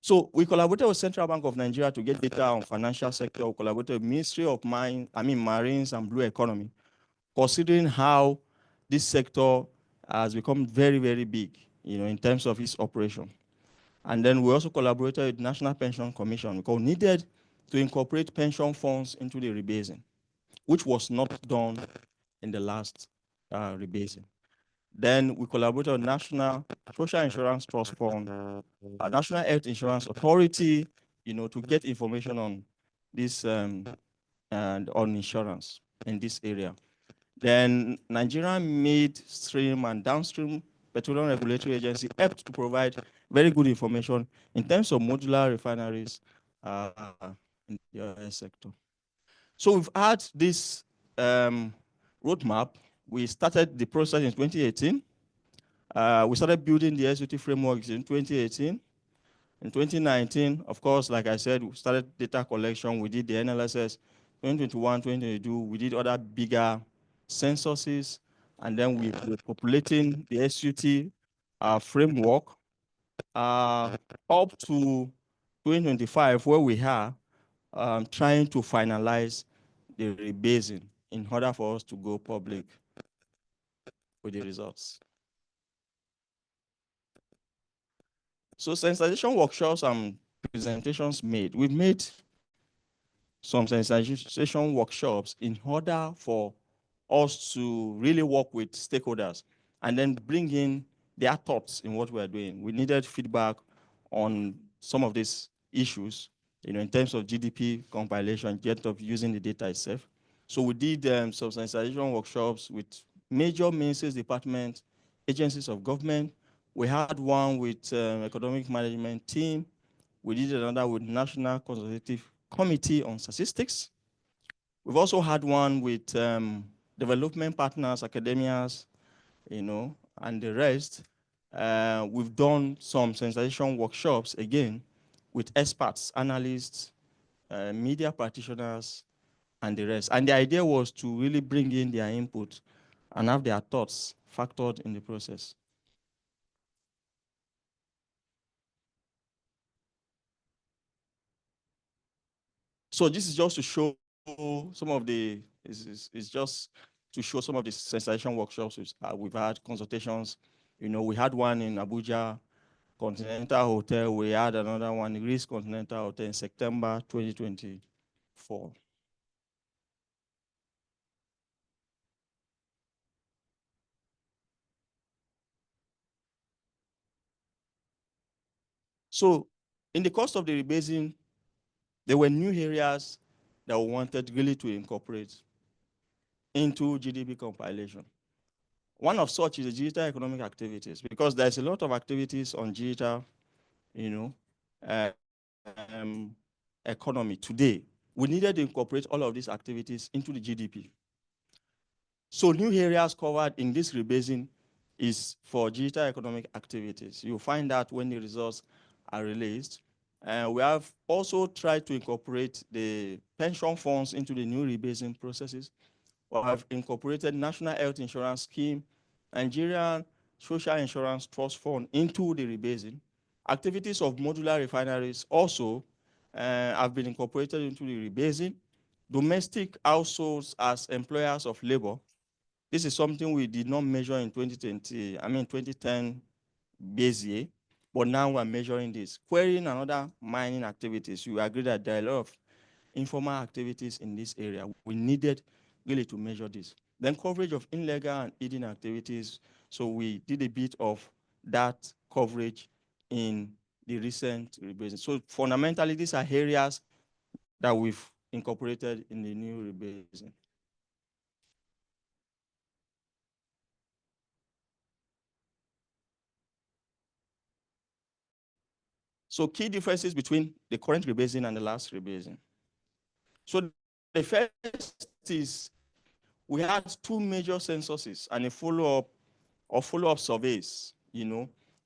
So we collaborated with Central Bank of Nigeria to get data on financial sector. We collaborated with Ministry of Marines and Blue Economy considering how this sector has become very, very big, in terms of its operation. And then we also collaborated with National Pension Commission because we needed to incorporate pension funds into the rebasing, which was not done in the last rebasing. Then we collaborated with National Social Insurance Trust Fund, National Health Insurance Authority, to get information on this and on insurance in this area. Then Nigerian midstream and downstream petroleum regulatory agency helped to provide very good information in terms of modular refineries in the oil sector. So we've had this roadmap. We started the process in 2018. We started building the SUT frameworks in 2018. In 2019, of course, like I said, we started data collection. We did the NLSS. 2021, 2022, we did other bigger censuses, and then we were populating the SUT framework up to 2025, where we are trying to finalize the rebasing in order for us to go public with the results. So sensitization workshops and presentations made. We've made some sensitization workshops in order for us to really work with stakeholders and then bring in their thoughts in what we're doing. We needed feedback on some of these issues, in terms of GDP compilation, yet of using the data itself. So we did some sensitization workshops with major ministries, departments, agencies of government. We had one with economic management team. We did another with National Consultative Committee on Statistics. We've also had one with development partners, academias, and the rest. We've done some sensitization workshops, again, with experts, analysts, media practitioners, and the rest. And the idea was to really bring in their input and have their thoughts factored in the process. So this is just to show some of the, it's just to show some of the sensitization workshops we've had, consultations. We had one in Abuja, Continental Hotel. We had another one in Greece Continental Hotel in September 2024. So in the course of the rebasing, there were new areas that we wanted really to incorporate into GDP compilation. One of such is the digital economic activities, because there's a lot of activities on digital, economy today. We needed to incorporate all of these activities into the GDP. So new areas covered in this rebasing is for digital economic activities. You'll find that when the results are released. We have also tried to incorporate the pension funds into the new rebasing processes. We have incorporated National Health Insurance Scheme, Nigerian Social Insurance Trust Fund into the rebasing. Activities of modular refineries also have been incorporated into the rebasing. Domestic households as employers of labor. This is something we did not measure in 2010 base year, but now we're measuring this. Quarrying and other mining activities, you agree that there are a lot of informal activities in this area. We needed really to measure this. Then coverage of illegal and hidden activities. So we did a bit of that coverage in the recent rebasing. So fundamentally, these are areas that we've incorporated in the new rebasing. So key differences between the current rebasing and the last rebasing. So the first is we had two major censuses and a follow-up or follow-up surveys,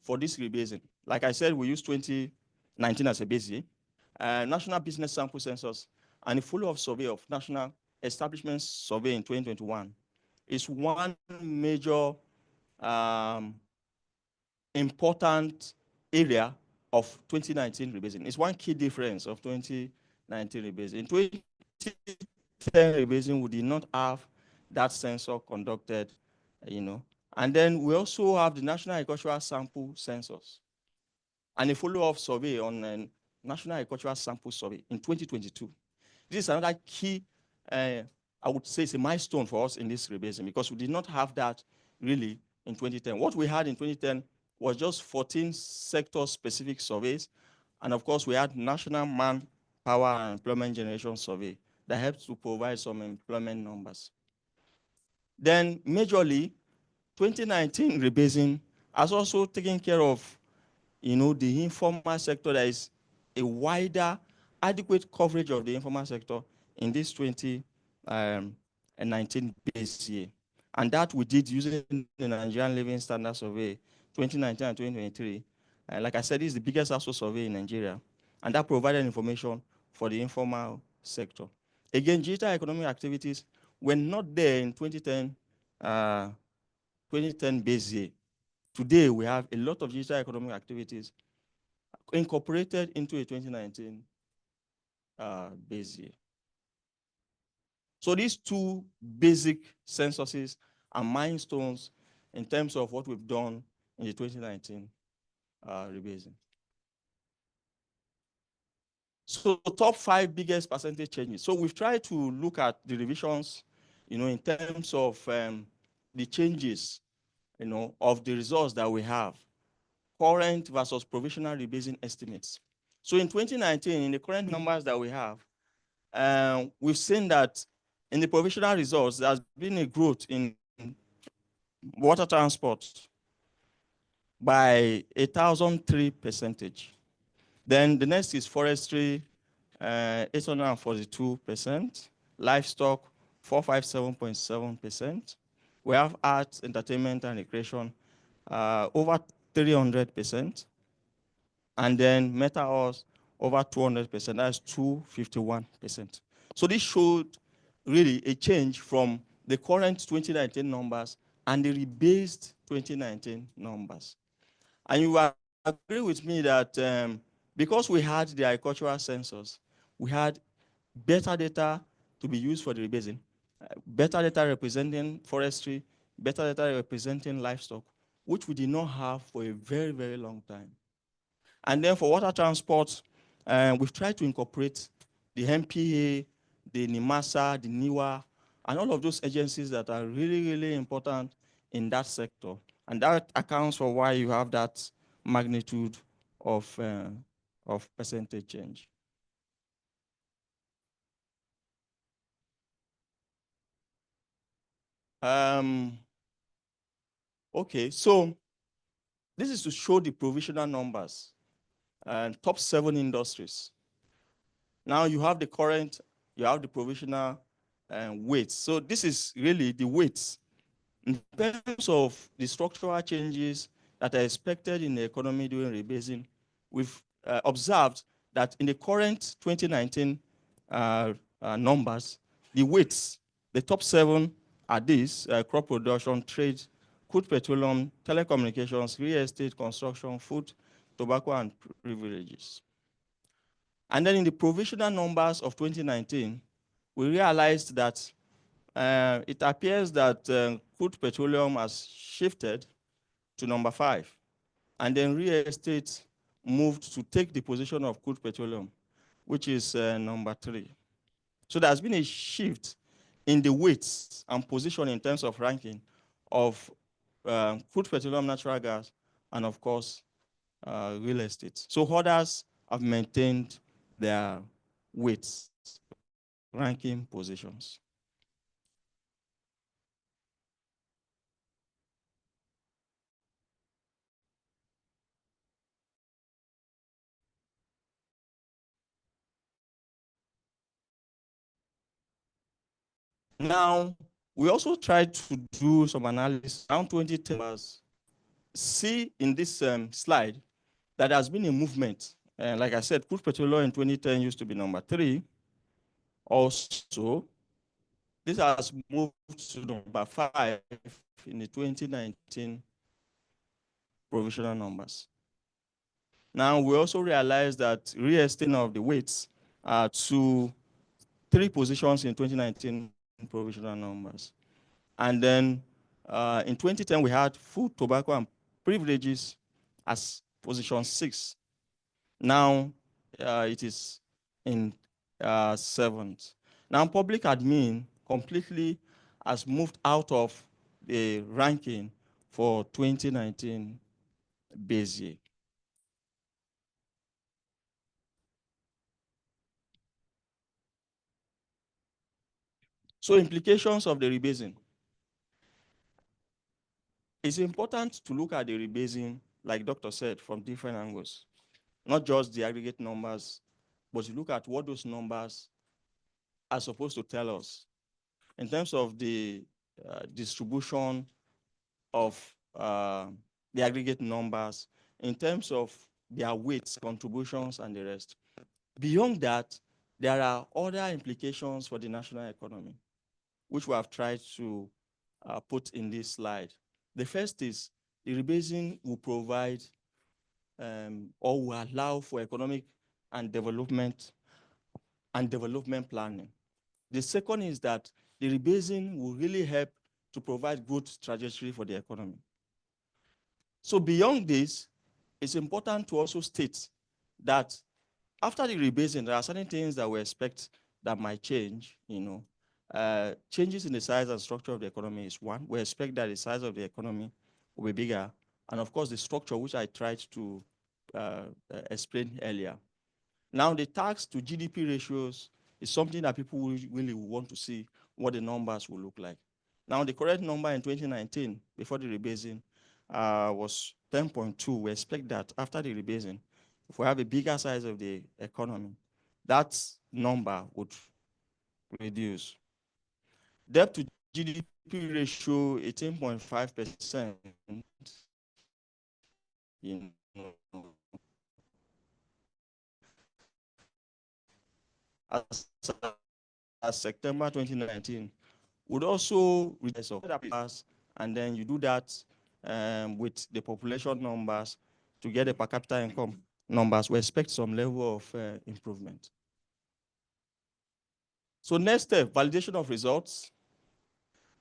for this rebasing. Like I said, we used 2019 as a base year, National Business Sample Census, and a follow-up survey of National Establishment Survey in 2021 is one major important area of 2019 rebasing. It's one key difference of 2019 rebasing. In 2010 rebasing, we did not have that sensor conducted, And then we also have the National Agricultural Sample Census and a follow-up survey on the National Agricultural Sample Survey in 2022. This is another key, I would say it's a milestone for us in this rebasing because we did not have that really in 2010. What we had in 2010 was just 14 sector-specific surveys. And of course, we had National Manpower and Employment Generation Survey that helped to provide some employment numbers. Then majorly, 2019 rebasing has also taken care of the informal sector. There is a wider, adequate coverage of the informal sector in this 2019 base year. And that we did using the Nigerian Living Standard Survey 2019 and 2023. Like I said, this is the biggest household survey in Nigeria. And that provided information for the informal sector. Again, digital economic activities were not there in 2010 base year. Today, we have a lot of digital economic activities incorporated into a 2019 base year. So these two basic censuses are milestones in terms of what we've done in the 2019 rebasing. So top 5 biggest percentage changes. So we've tried to look at the revisions, in terms of the changes, of the results that we have, current versus provisional rebasing estimates. So in 2019, in the current numbers that we have, we've seen that in the provisional results, there's been a growth in water transport by 1,003%. Then the next is forestry, 842%, livestock, 457.7%. We have arts, entertainment, and recreation, over 300%. And then metal over 200%, that's 251%. So this showed really a change from the current 2019 numbers and the rebased 2019 numbers. And you will agree with me that because we had the agricultural census, we had better data to be used for the rebasing, better data representing forestry, better data representing livestock, which we did not have for a very, very long time. And then for water transport, we've tried to incorporate the MPA, the NIMASA, the NIWA, and all of those agencies that are really, really important in that sector. And that accounts for why you have that magnitude of percentage change. Okay, so this is to show the provisional numbers and top 7 industries. Now you have the current, you have the provisional weights. So this is really the weights in terms of the structural changes that are expected in the economy during rebasing. We've observed that in the current 2019 numbers, the weights, the top 7 are these: crop production, trade, crude petroleum, telecommunications, real estate, construction, food, tobacco, and privileges. And then in the provisional numbers of 2019, we realized that it appears that crude petroleum has shifted to number 5. And then real estate moved to take the position of crude petroleum, which is number 3. So there's been a shift in the weights and position in terms of ranking of crude petroleum, natural gas, and of course, real estate. So others have maintained their weights, ranking positions. Now, we also tried to do some analysis around 2010. See in this slide that there's been a movement. And like I said, crude petroleum in 2010 used to be number 3. Also, this has moved to number 5 in the 2019 provisional numbers. Now, we also realized that real estate of the weights to 3 positions in 2019 provisional numbers. And then in 2010, we had food, tobacco, and privileges as position 6. Now it is in 7th. Now public admin completely has moved out of the ranking for 2019 base year. So implications of the rebasing. It's important to look at the rebasing, like Doctor said, from different angles. Not just the aggregate numbers, but to look at what those numbers are supposed to tell us in terms of the distribution of the aggregate numbers, in terms of their weights, contributions, and the rest. Beyond that, there are other implications for the national economy, which we have tried to put in this slide. The first is the rebasing will provide or will allow for economic and development planning. The second is that the rebasing will really help to provide growth trajectory for the economy. So beyond this, it's important to also state that after the rebasing, there are certain things that we expect that might change. Changes in the size and structure of the economy is one. We expect that the size of the economy will be bigger. And of course, the structure, which I tried to explain earlier. Now, the tax to GDP ratios is something that people really want to see what the numbers will look like. Now, the correct number in 2019, before the rebasing, was 10.2. We expect that after the rebasing, if we have a bigger size of the economy, that number would reduce. Debt to GDP ratio, 18.5%. As September 2019, would also reduce of that, and then you do that with the population numbers to get the per capita income numbers. We expect some level of improvement. So next step, validation of results.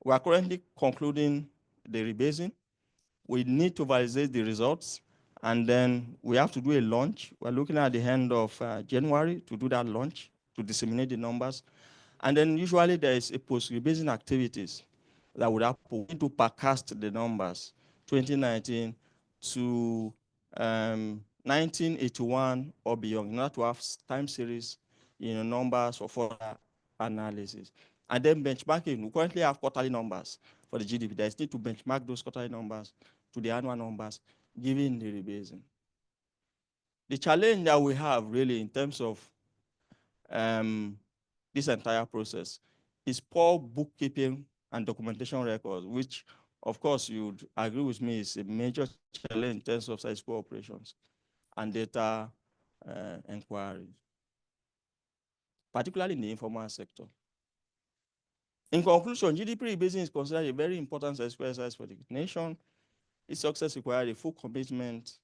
We are currently concluding the rebasing. We need to validate the results, and then we have to do a launch. We're looking at the end of January to do that launch, to disseminate the numbers. And then usually there is a post-rebasing activities that would happen to percast the numbers, 2019 to 1981 or beyond, in order to have time series, numbers for further analysis. And then benchmarking, we currently have quarterly numbers for the GDP. There's need to benchmark those quarterly numbers to the annual numbers, given the rebasing. The challenge that we have really in terms of this entire process is poor bookkeeping and documentation records, which, of course, you'd agree with me is a major challenge in terms of statistical operations and data inquiry, particularly in the informal sector. In conclusion, GDP rebasing is considered a very important exercise for the nation. Its success requires a full commitment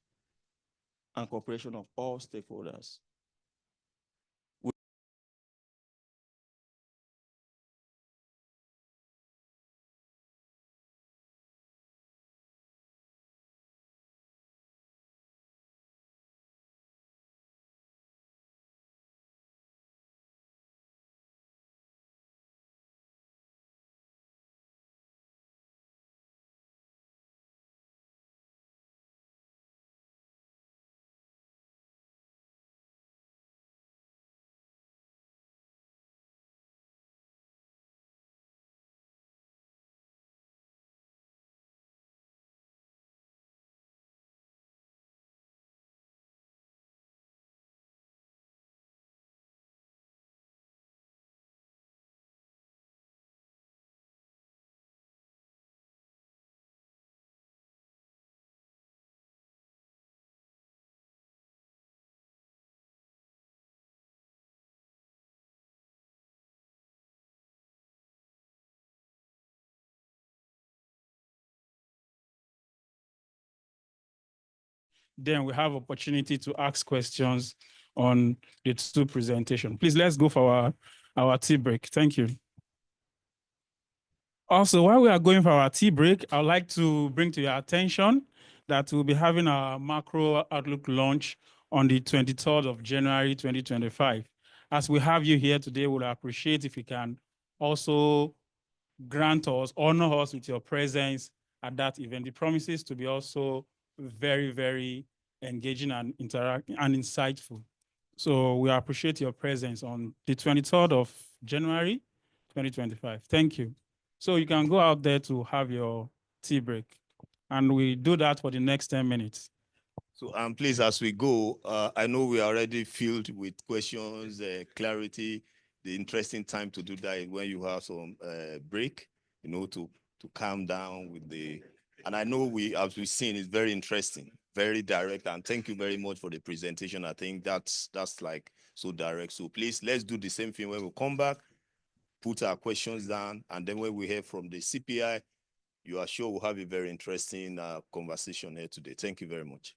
and cooperation of all stakeholders. Then we have opportunity to ask questions on the two presentations. Please, let's go for our tea break. Thank you. Also, while we are going for our tea break, I'd like to bring to your attention that we'll be having our macro outlook launch on the 23rd of January 2025. As we have you here today, we'll appreciate if you can also grant us, honor us with your presence at that event. It promises to be also very, very engaging and interactive and insightful. So we appreciate your presence on the 23rd of January 2025. Thank you. So you can go out there to have your tea break. And we do that for the next 10 minutes. So please, as we go, I know we are already filled with questions, clarity. The interesting time to do that is when you have some break, to calm down with the. And I know as we've seen, it's very interesting, very direct. And thank you very much for the presentation. I think that's like so direct. So please, let's do the same thing when we come back, put our questions down, and then when we hear from the CPI, you are sure we'll have a very interesting conversation here today. Thank you very much.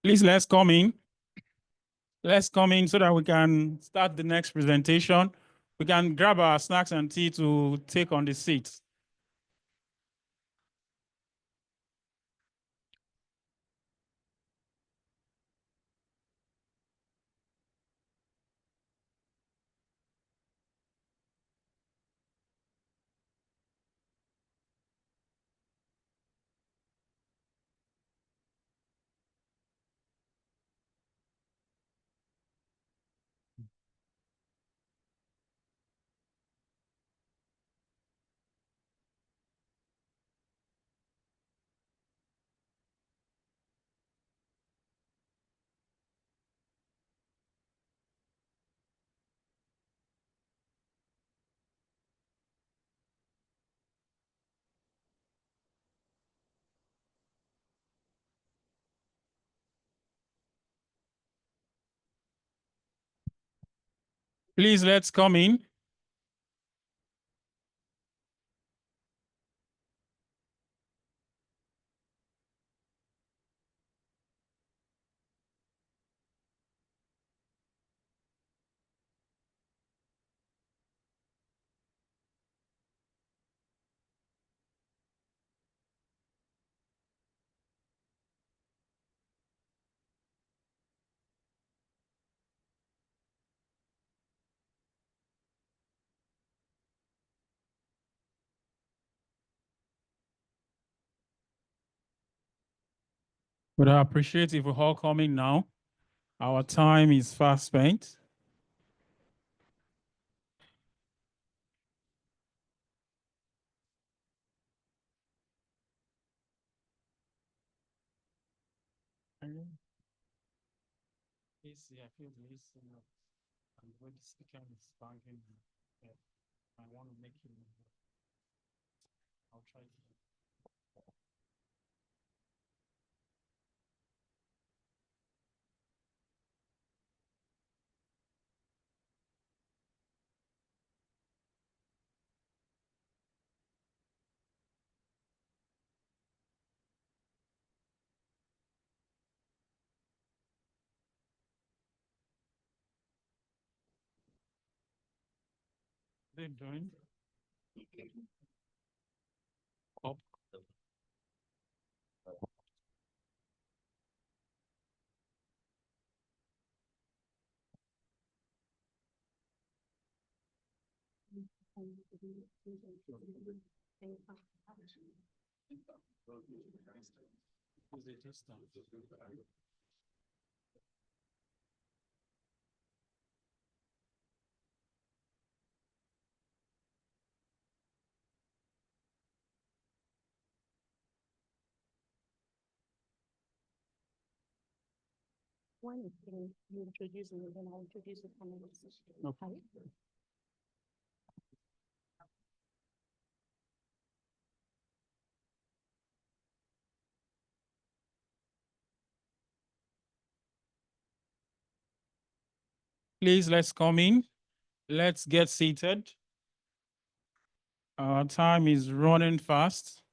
Please, let's come in. Let's come in so that we can start the next presentation. We can grab our snacks and tea to take on the seats. Please, let's come in. But I appreciate if we're all coming now. Our time is fast spent. I feel the listener and when the speaker is banging, I want to make him. I'll try to. they doing? Up. When it's finished, you introduce me, then I'll introduce the panelists. Okay. Please, let's come in. Let's get seated. Our time is running fast.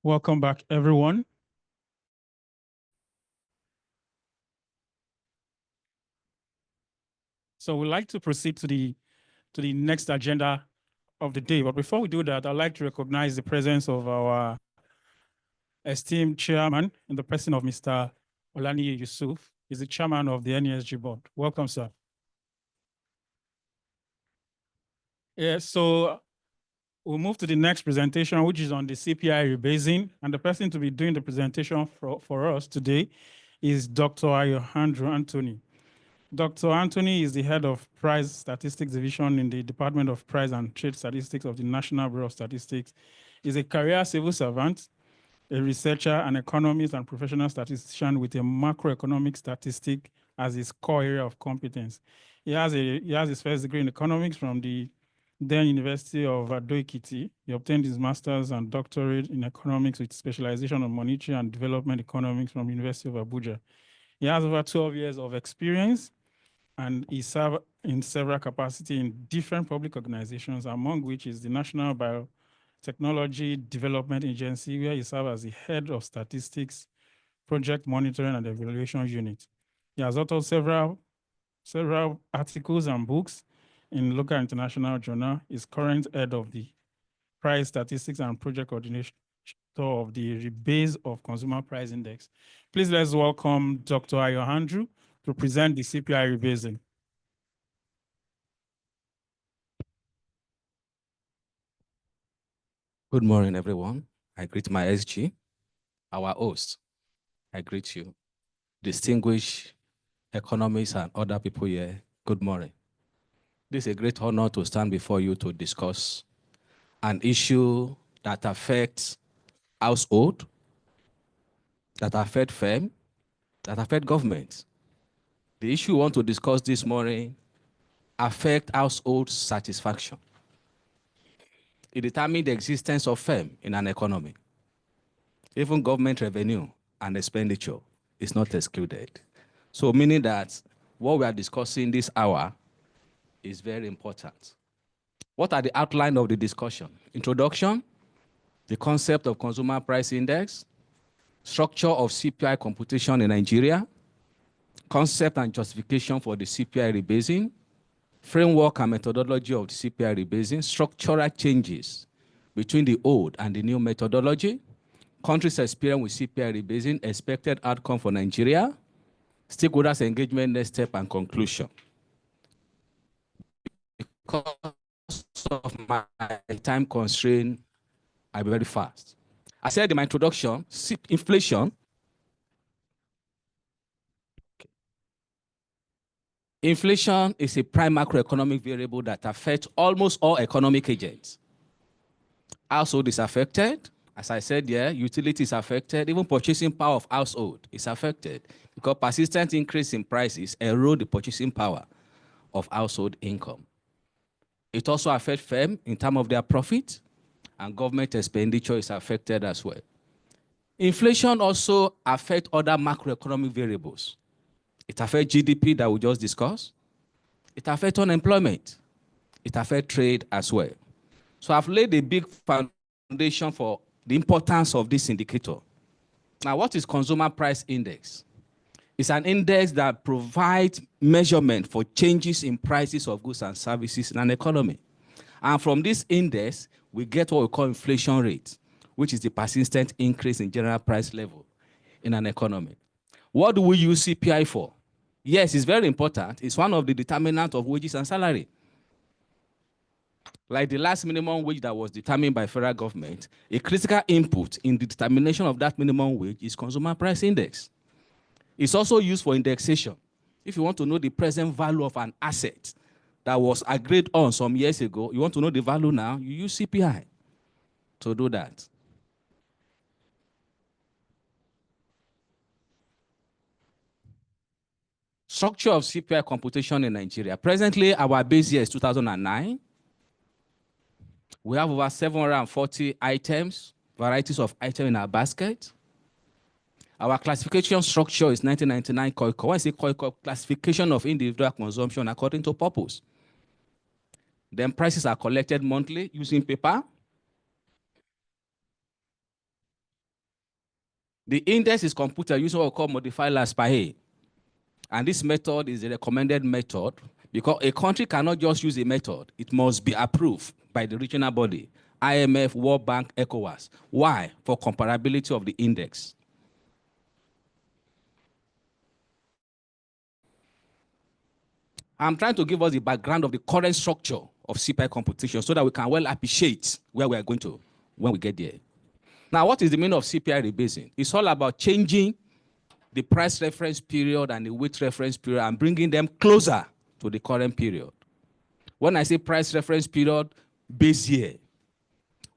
Welcome back, everyone. So we'd like to proceed to the next agenda of the day. But before we do that, I'd like to recognize the presence of our esteemed chairman in the person of Mr. Olaniyi Yusuf. He's the chairman of the NESG board. Welcome, sir. Yeah, so we'll move to the next presentation, which is on the CPI rebasing. And the person to be doing the presentation for us today is Dr. Alejandro Anthony. Dr. Anthony is the head of Price Statistics Division in the Department of Price and Trade Statistics of the National Bureau of Statistics. He's a career civil servant, a researcher, an economist, and professional statistician with a macroeconomic statistic as his core area of competence. He has his first degree in economics from the then University of Ado-Ekiti. He obtained his master's and doctorate in economics with specialization on monetary and development economics from University of Abuja. He has over 12 years of experience, and he served in several capacities in different public organizations, among which is the National Technology Development Agency, where he served as the head of statistics, project monitoring, and evaluation unit. He has authored several articles and books in local and international journal. He's current head of the price statistics and project coordinator of the rebase of consumer price index. Please let's welcome Dr. Ayo Andrew to present the CPI rebasing. Good morning, everyone. I greet my SG, our host. I greet you. Distinguished economists and other people here, good morning. This is a great honor to stand before you to discuss an issue that affects household, that affects firm, that affects government. The issue we want to discuss this morning affects household satisfaction. It determines the existence of firm in an economy. Even government revenue and expenditure is not excluded. So meaning that what we are discussing this hour is very important. What are the outline of the discussion? Introduction, the concept of consumer price index, structure of CPI computation in Nigeria, concept and justification for the CPI rebasing, framework and methodology of the CPI rebasing, structural changes between the old and the new methodology, countries' experience with CPI rebasing, expected outcome for Nigeria, stakeholders' engagement, next step, and conclusion. Because of my time constraint, I'll be very fast. I said in my introduction, inflation. Okay. Inflation is a prime macroeconomic variable that affects almost all economic agents. Household is affected. As I said, yeah, utility is affected. Even purchasing power of household is affected because persistent increase in prices erode the purchasing power of household income. It also affects firm in terms of their profit, and government expenditure is affected as well. Inflation also affects other macroeconomic variables. It affects GDP that we just discussed. It affects unemployment. It affects trade as well. So I've laid a big foundation for the importance of this indicator. Now, what is consumer price index? It's an index that provides measurement for changes in prices of goods and services in an economy. And from this index, we get what we call inflation rate, which is the persistent increase in general price level in an economy. What do we use CPI for? Yes, it's very important. It's one of the determinants of wages and salary. Like the last minimum wage that was determined by federal government, a critical input in the determination of that minimum wage is consumer price index. It's also used for indexation. If you want to know the present value of an asset that was agreed on some years ago, you want to know the value now, you use CPI to do that. Structure of CPI computation in Nigeria. Presently, our base year is 2009. We have over 740 items, varieties of items in our basket. Our classification structure is 1999 COICO. When I say COICO, classification of individual consumption according to purpose. Then prices are collected monthly using paper. The index is computed using what we call modified last per A. And this method is a recommended method because a country cannot just use a method. It must be approved by the regional body, IMF, World Bank, ECOWAS. Why? For comparability of the index. I'm trying to give us the background of the current structure of CPI computation so that we can well appreciate where we are going to when we get there. Now, what is the meaning of CPI rebasing? It's all about changing the price reference period and the weight reference period and bringing them closer to the current period. When I say price reference period, base year.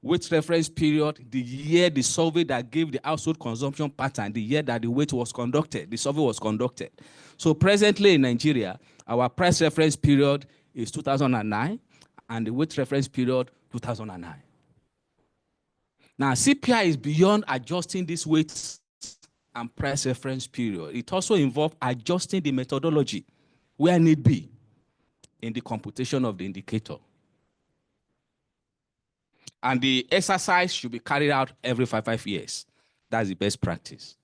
Weight reference period, the year the survey that gave the household consumption pattern, the year that the weight was conducted, the survey was conducted. So presently in Nigeria, our price reference period is 2009 and the weight reference period 2009. Now CPI is beyond adjusting this weight and price reference period. It also involves adjusting the methodology where need be in the computation of the indicator. And the exercise should be carried out every 5 years. That's the best practice.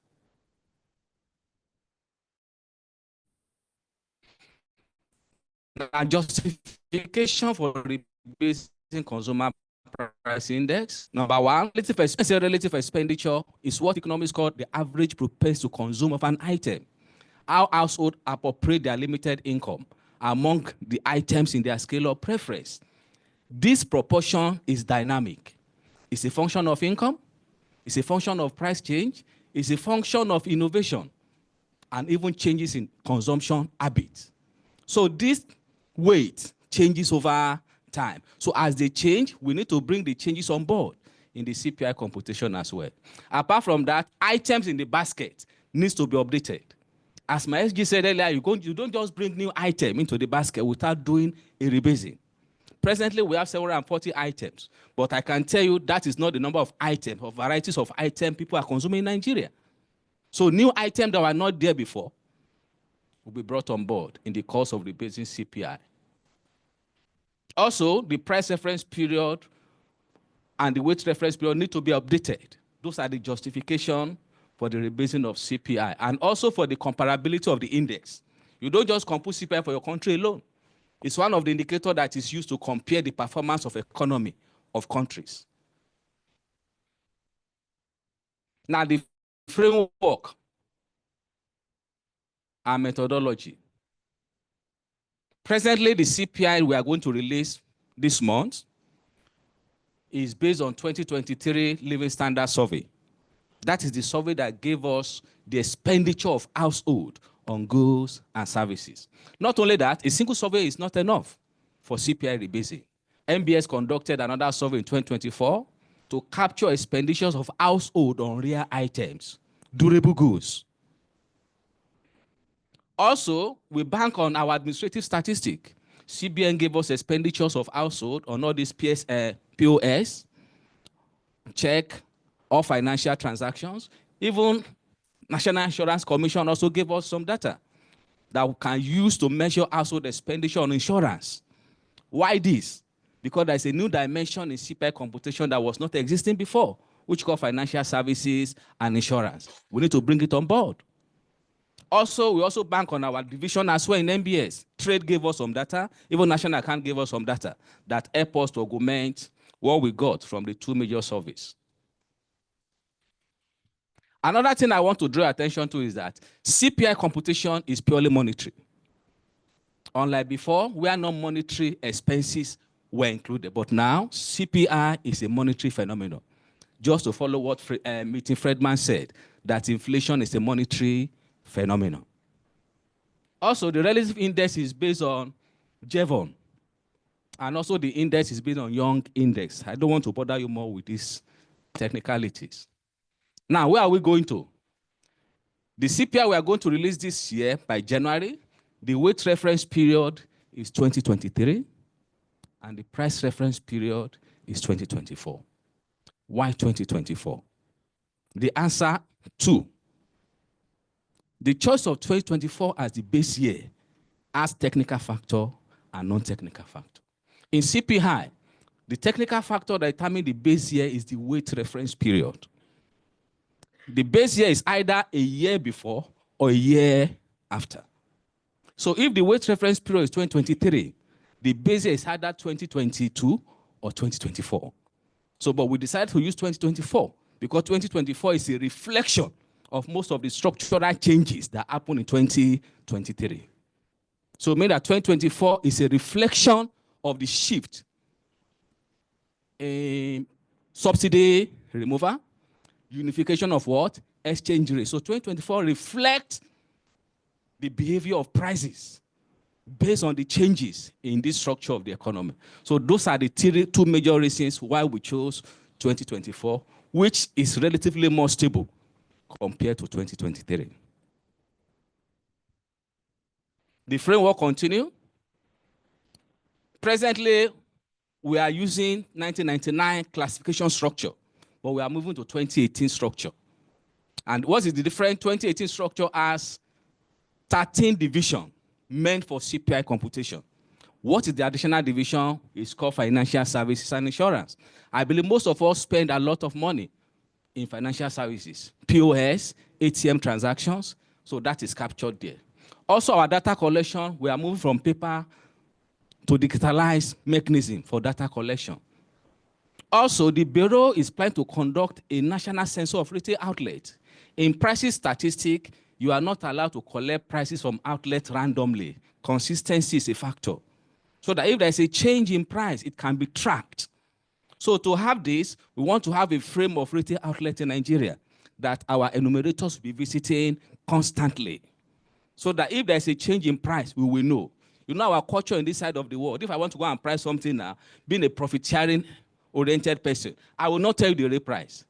Now, justification for rebasing consumer price index. Number one, relative expenditure is what economists call the average propensity to consume of an item. How households appropriate their limited income among the items in their scale of preference. This proportion is dynamic. It's a function of income, it's a function of price change, it's a function of innovation, and even changes in consumption habits. So this weight changes over time. So as they change, we need to bring the changes on board in the CPI computation as well. Apart from that, items in the basket needs to be updated. As my SG said earlier, you don't just bring new item into the basket without doing a rebasing. Presently, we have 740 items, but I can tell you that is not the number of items or varieties of items people are consuming in Nigeria. So new items that were not there before will be brought on board in the course of rebasing CPI. Also, the price reference period and the weight reference period need to be updated. Those are the justification for the rebasing of CPI and also for the comparability of the index. You don't just compute CPI for your country alone. It's one of the indicators that is used to compare the performance of economy of countries. Now, the framework and methodology. Presently, the CPI we are going to release this month is based on 2023 Living Standard Survey. That is the survey that gave us the expenditure of household on goods and services. Not only that, a single survey is not enough for CPI rebasing. NBS conducted another survey in 2024 to capture expenditures of household on rare items, durable goods. Also, we bank on our administrative statistic. CBN gave us expenditures of household on all these POS, check, all financial transactions. Even National Insurance Commission also gave us some data that we can use to measure household expenditure on insurance. Why this? Because there's a new dimension in CPI computation that was not existing before, which called financial services and insurance. We need to bring it on board. Also, we also bank on our division as well in NBS. Trade gave us some data, even National Account gave us some data that help us to augment what we got from the two major surveys. Another thing I want to draw attention to is that CPI computation is purely monetary. Unlike before, where non-monetary expenses were included, but now CPI is a monetary phenomenon. Just to follow what Milton Friedman said, that inflation is a monetary phenomenon. Also, the relative index is based on Jevon, and also the index is based on Young Index. I don't want to bother you more with these technicalities. Now, where are we going to? The CPI we are going to release this year by January. The weight reference period is 2023, and the price reference period is 2024. Why 2024? The answer, 2. The choice of 2024 as the base year has technical factor and non-technical factor. In CPI, the technical factor that determines the base year is the weight reference period. The base year is either a year before or a year after. So if the weight reference period is 2023, the base year is either 2022 or 2024. So, but we decided to use 2024 because 2024 is a reflection of most of the structural changes that happened in 2023. So it means that 2024 is a reflection of the shift in subsidy removal, unification of what? Exchange rate. So 2024 reflects the behavior of prices based on the changes in this structure of the economy. So those are the two major reasons why we chose 2024, which is relatively more stable compared to 2023. The framework continue. Presently, we are using 1999 classification structure, but we are moving to 2018 structure. And what is the difference? 2018 structure has 13 divisions meant for CPI computation, What is the additional division? It's called financial services and insurance. I believe most of us spend a lot of money in financial services, POS, ATM transactions, so that is captured there. Also, our data collection, we are moving from paper to digitalized mechanism for data collection. Also, the Bureau is planning to conduct a national census of retail outlets. In prices statistic, you are not allowed to collect prices from outlets randomly. Consistency is a factor. So that if there's a change in price, it can be tracked. So to have this, we want to have a frame of retail outlets in Nigeria that our enumerators will be visiting constantly. So that if there's a change in price, we will know. You know our culture in this side of the world. If I want to go and price something now, being a profit-sharing oriented person, I will not tell you the real price.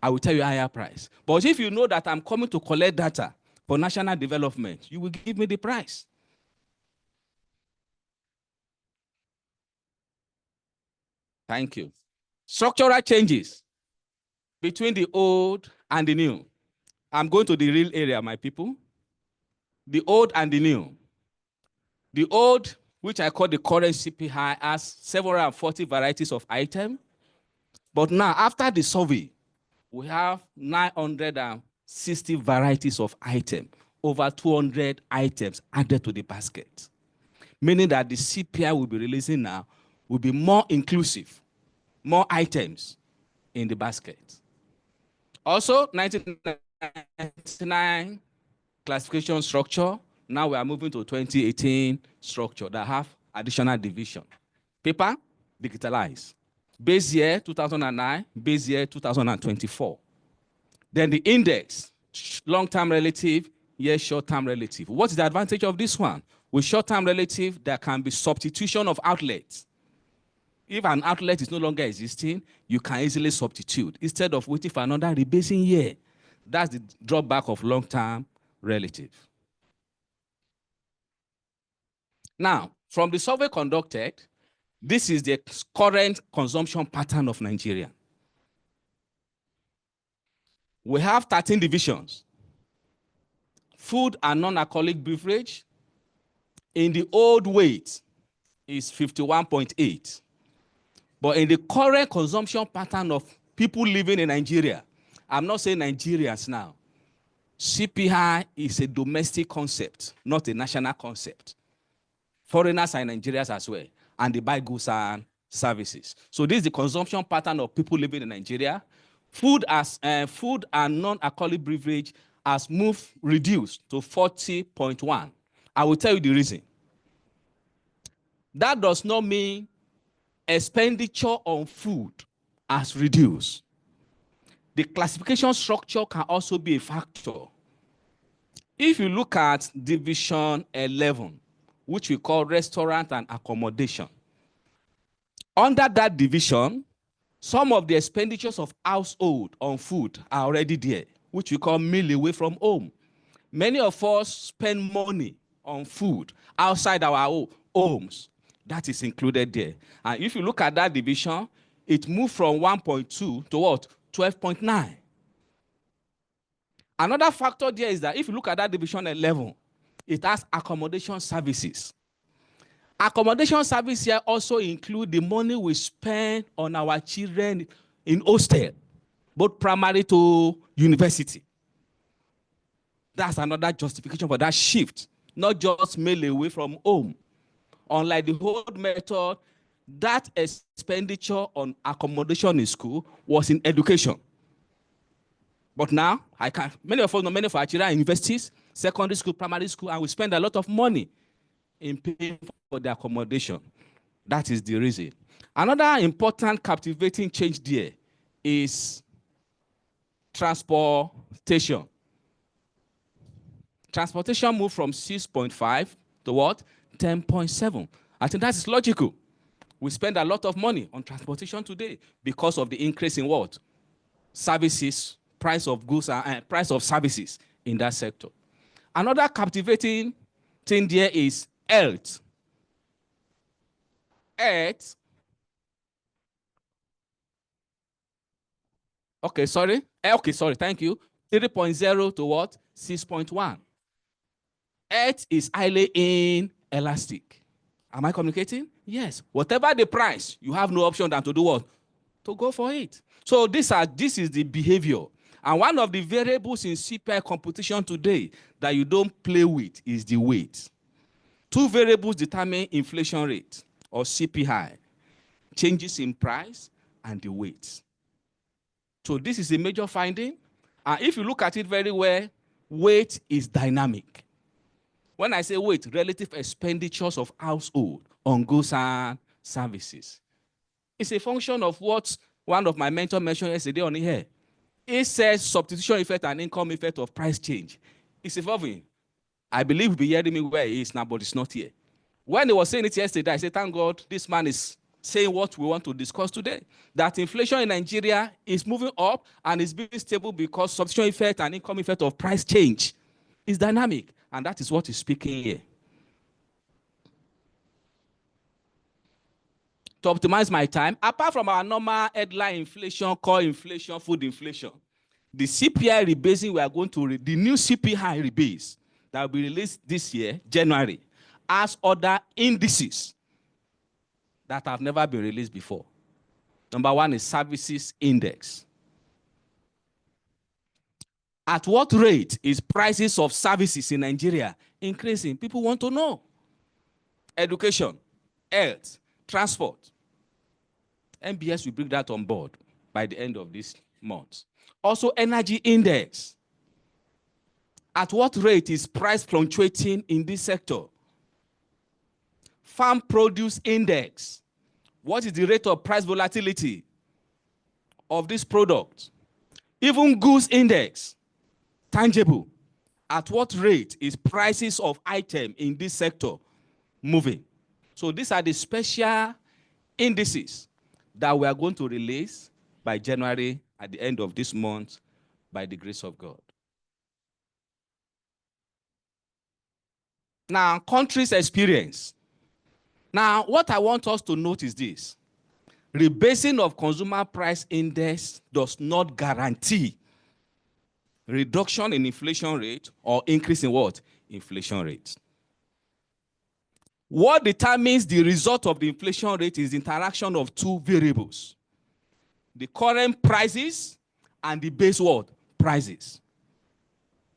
I will tell you a higher price. But if you know that I'm coming to collect data for national development, you will give me the price. Thank you. Structural changes between the old and the new. I'm going to the real area, my people. The old and the new. The old, which I call the current CPI, has 740 varieties of items. But now, after the survey, we have 960 varieties of items, over 200 items added to the basket. Meaning that the CPI we'll be releasing now will be more inclusive, more items in the basket. Also, 1999 classification structure. Now we are moving to 2018 structure that have additional division. Paper, digitalized. Base year 2009, base year 2024. Then the index, long-term relative, yes, short-term relative. What is the advantage of this one? With short-term relative, there can be substitution of outlets. If an outlet is no longer existing, you can easily substitute instead of waiting for another rebasing year. That's the drawback of long-term relative. Now, from the survey conducted, this is the current consumption pattern of Nigeria. We have 13 divisions. Food and non-alcoholic beverage, in the old weight, is 51.8. But in the current consumption pattern of people living in Nigeria, I'm not saying Nigerians now, CPI is a domestic concept, not a national concept. Foreigners are Nigerians as well, and they buy goods and services. So this is the consumption pattern of people living in Nigeria. Food and non-alcoholic beverage has reduced to 40.1. I will tell you the reason. That does not mean expenditure on food has reduced. The classification structure can also be a factor. If you look at division 11, which we call restaurant and accommodation, under that division, some of the expenditures of household on food are already there, which we call meal away from home. Many of us spend money on food outside our homes. That is included there. And if you look at that division, it moved from 1.2 to what? 12.9. Another factor there is that if you look at that division 11, it has accommodation services. Accommodation services here also include the money we spend on our children in hostel, both primary to university. That's another justification for that shift, not just meal away from home. Unlike the old method, that expenditure on accommodation in school was in education. But now, many of us know many of our children in universities, secondary school, primary school, and we spend a lot of money in paying for the accommodation. That is the reason. Another important captivating change there is transportation. Transportation moved from 6.5 to what? 10.7. I think that is logical. We spend a lot of money on transportation today because of the increase in what? Services, price of goods and price of services in that sector. Another captivating thing there is health. Health. Okay, sorry. Okay, sorry, thank you. 3.0 to what? 6.1. Health is highly inelastic. Am I communicating? Yes. Whatever the price, you have no option than to do what? To go for it. So this is the behavior. And one of the variables in CPI competition today that you don't play with is the weight. Two variables determine inflation rate or CPI, changes in price and the weight. So this is a major finding. And if you look at it very well, weight is dynamic. When I say weight, relative expenditures of household on goods and services. It's a function of what one of my mentors mentioned yesterday on here. It says substitution effect and income effect of price change. It's evolving. I believe you'll be hearing me where it is now, but it's not here. When he was saying it yesterday, I said, thank God, this man is saying what we want to discuss today. That inflation in Nigeria is moving up and is being stable because substitution effect and income effect of price change is dynamic. And that is what he's speaking here. To optimize my time, apart from our normal headline inflation, core inflation, food inflation, the CPI rebasing, we are going to the new CPI rebase that will be released this year, January, as other indices that have never been released before. Number one is services index. At what rate is prices of services in Nigeria increasing? People want to know. Education, health, transport. NBS will bring that on board by the end of this month. Also, energy index. At what rate is price fluctuating in this sector? Farm produce index. What is the rate of price volatility of this product? Even goods index, tangible. At what rate is prices of item in this sector moving? So these are the special indices that we are going to release by January at the end of this month by the grace of God. Now, countries' experience. Now, what I want us to note is this. Rebasing of consumer price index does not guarantee reduction in inflation rate or increase in what? Inflation rate. What determines the result of the inflation rate is the interaction of two variables. The current prices and the base what? Prices.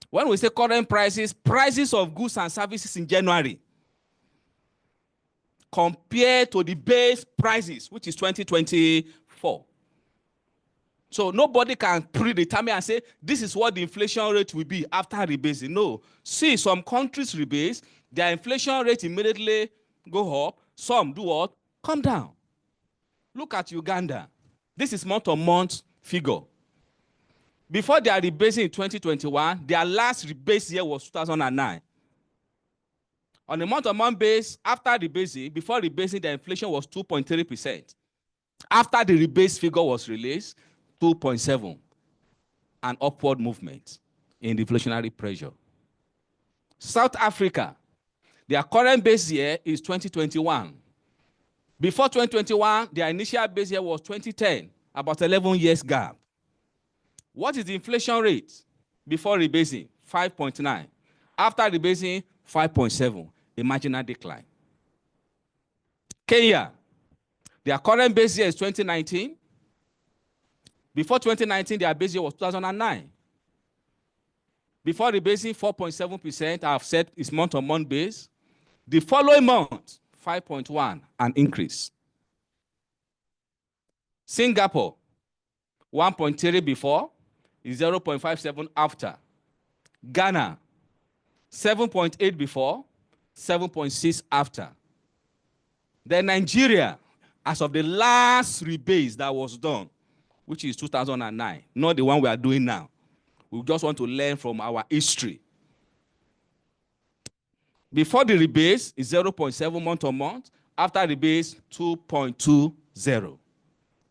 When we say current prices, prices of goods and services in January compared to the base prices, which is 2024. So nobody can predetermine and say, this is what the inflation rate will be after rebasing. No. See, some countries rebase, their inflation rate immediately go up. Some do what? Come down. Look at Uganda. This is month-on-month figure. Before their rebasing in 2021, their last rebase year was 2009. On a month-on-month base, after rebasing, before rebasing, the inflation was 2.3%. After the rebase figure was released, 2.7%. An upward movement in the inflationary pressure. South Africa, their current base year is 2021. Before 2021, their initial base year was 2010, about 11 years gap. What is the inflation rate before rebasing? 5.9. After rebasing, 5.7. A marginal decline. Kenya, their current base year is 2019. Before 2019, their base year was 2009. Before rebasing, 4.7%. I've said it's month-on-month base. The following month, 5.1, an increase. Singapore, 1.3 before, is 0.57 after. Ghana, 7.8 before, 7.6 after. Then Nigeria, as of the last rebase that was done, which is 2009, not the one we are doing now. We just want to learn from our history. Before the rebase is 0.7 month on month. After rebase, 2.20,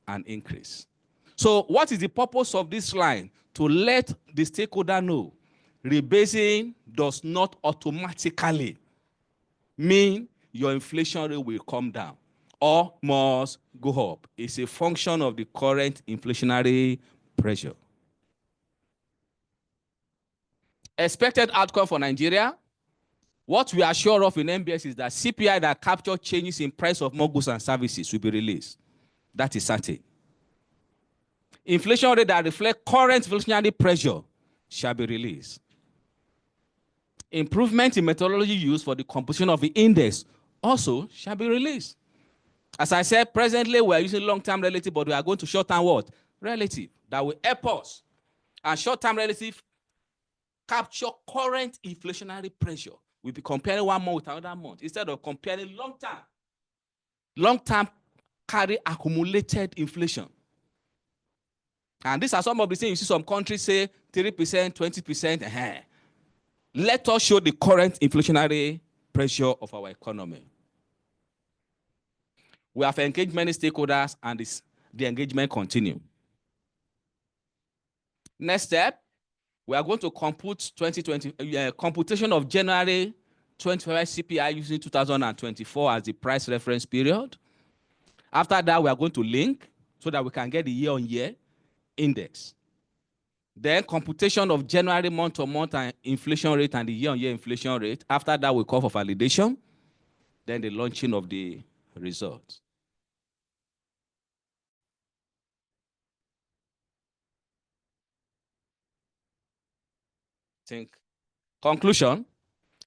an increase. So what is the purpose of this line? To let the stakeholder know rebasing does not automatically mean your inflation rate will come down or must go up. It's a function of the current inflationary pressure. Expected outcome for Nigeria, What we are sure of in NBS is that CPI that capture changes in price of moguls and services will be released. That is certain. Inflation rate that reflect current inflationary pressure shall be released. Improvement in methodology used for the composition of the index also shall be released. As I said, presently we are using long-term relative, but we are going to short-term what? Relative. That will help us. And short-term relative capture current inflationary pressure. We'll be comparing one month with another month instead of comparing long-term. Long-term carry accumulated inflation. And these are some of the things you see some countries say 3%, 20%. Let us show the current inflationary pressure of our economy. We have engaged many stakeholders and the engagement continue. Next step, we are going to compute computation of January 25 CPI using 2024 as the price reference period. After that, we are going to link so that we can get the year-on-year index. Then computation of January month-to-month and inflation rate and the year-on-year inflation rate. After that, we call for validation. Then the launching of the results. Conclusion,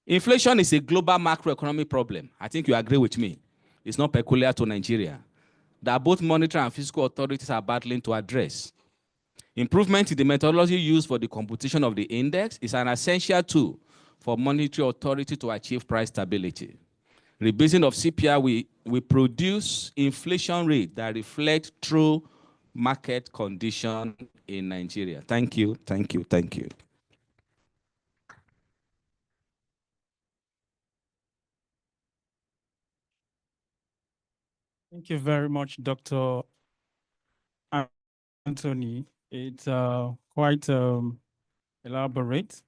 inflation is a global macroeconomic problem. I think you agree with me. It's not peculiar to Nigeria. That both monetary and fiscal authorities are battling to address. Improvement in the methodology used for the computation of the index is an essential tool for monetary authority to achieve price stability. Rebasing of CPI will produce inflation rate that reflect true market condition in Nigeria. Thank you, thank you, thank you. Thank you very much, Dr. Anthony. It's quite elaborate.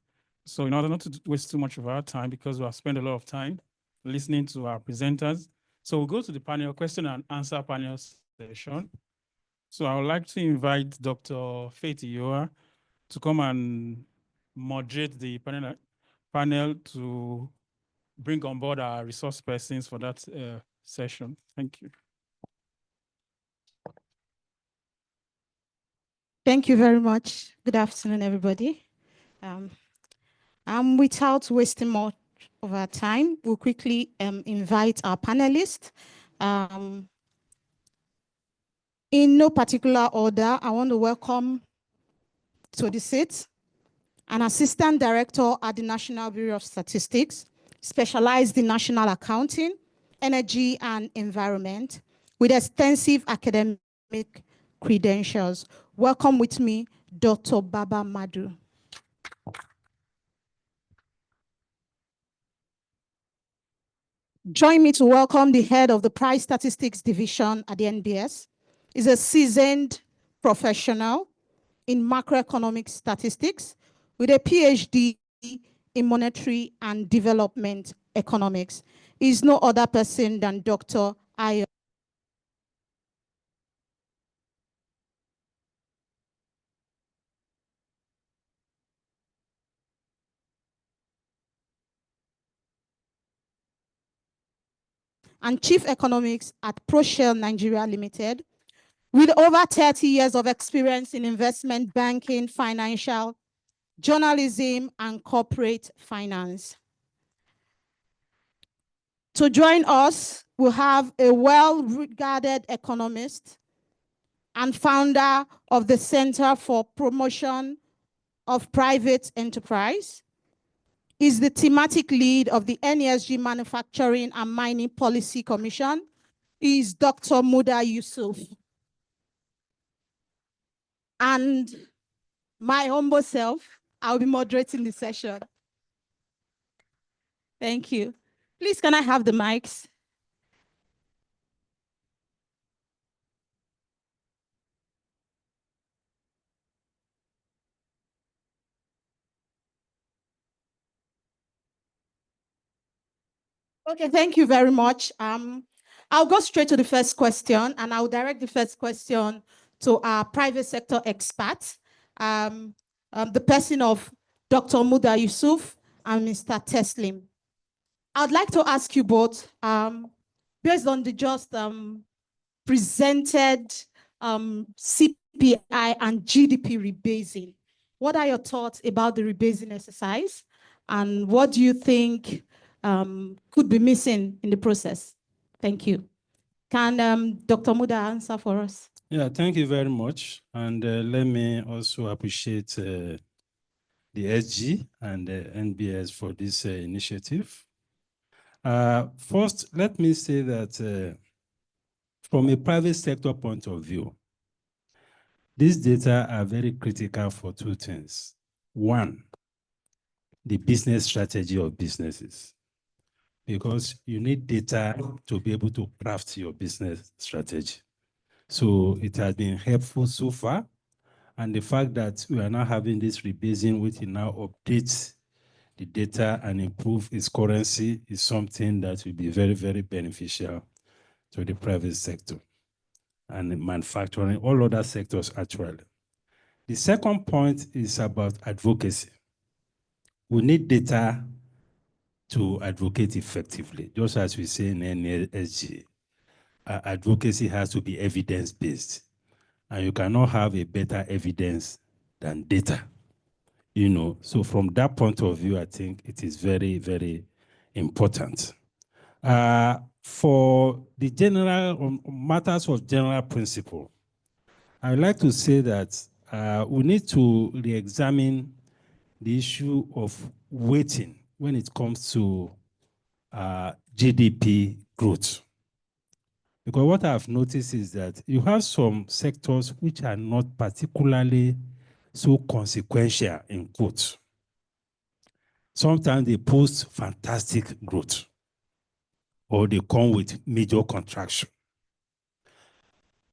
So in order not to waste too much of our time, because we have spent a lot of time listening to our presenters, so we'll go to the panel question and answer panel session. So I would like to invite Dr. Faith Iowa to come and moderate the panel to bring on board our resource persons for that session. Thank you. Thank you very much. Good afternoon, everybody. Without wasting much of our time, we'll quickly invite our panelists. In no particular order, I want to welcome to the seat an Assistant Director at the National Bureau of Statistics, specialized in national accounting, energy, and environment, with extensive academic credentials. Welcome with me, Dr. Baba Madu. Join me to welcome the head of the Price Statistics Division at the NBS. He's a seasoned professional in macroeconomic statistics with a PhD in monetary and development economics. He's no other person than Dr. Ayo. And Chief Economics at ProShell Nigeria Limited, with over 30 years of experience in investment banking, financial, journalism, and corporate finance. To join us, we have a well-regarded economist and founder of the Center for Promotion of Private Enterprise. Is the thematic lead of the NESG Manufacturing and Mining Policy Commission. Is Dr. Muda Yusuf. And my humble self, I'll be moderating the session. Thank you. Please, can I have the mics? Okay, thank you very much. I'll go straight to the first question, and I'll direct the first question to our private sector expert, the person of Dr. Muda Yusuf and Mr. Teslim. I'd like to ask you both, based on the just presented CPI and GDP rebasing, what are your thoughts about the rebasing exercise? And what do you think could be missing in the process? Thank you. Can Dr. Muda answer for us? Yeah, thank you very much. And let me also appreciate the SG and NBS for this initiative. First, let me say that from a private sector point of view, these data are very critical for two things. One, the business strategy of businesses, because you need data to be able to craft your business strategy. So it has been helpful so far. And the fact that we are now having this rebasing, which now updates the data and improve its currency, is something that will be very, very beneficial to the private sector and manufacturing, all other sectors actually. The second point is about advocacy. We need data to advocate effectively, just as we say in NESG. Advocacy has to be evidence-based, and you cannot have a better evidence than data. You know, so from that point of view, I think it is very, very important. For the general matters of general principle, I would like to say that we need to re-examine the issue of weighting when it comes to GDP growth. Because what I've noticed is that you have some sectors which are not particularly so consequential in quotes. Sometimes they post fantastic growth, or they come with major contraction.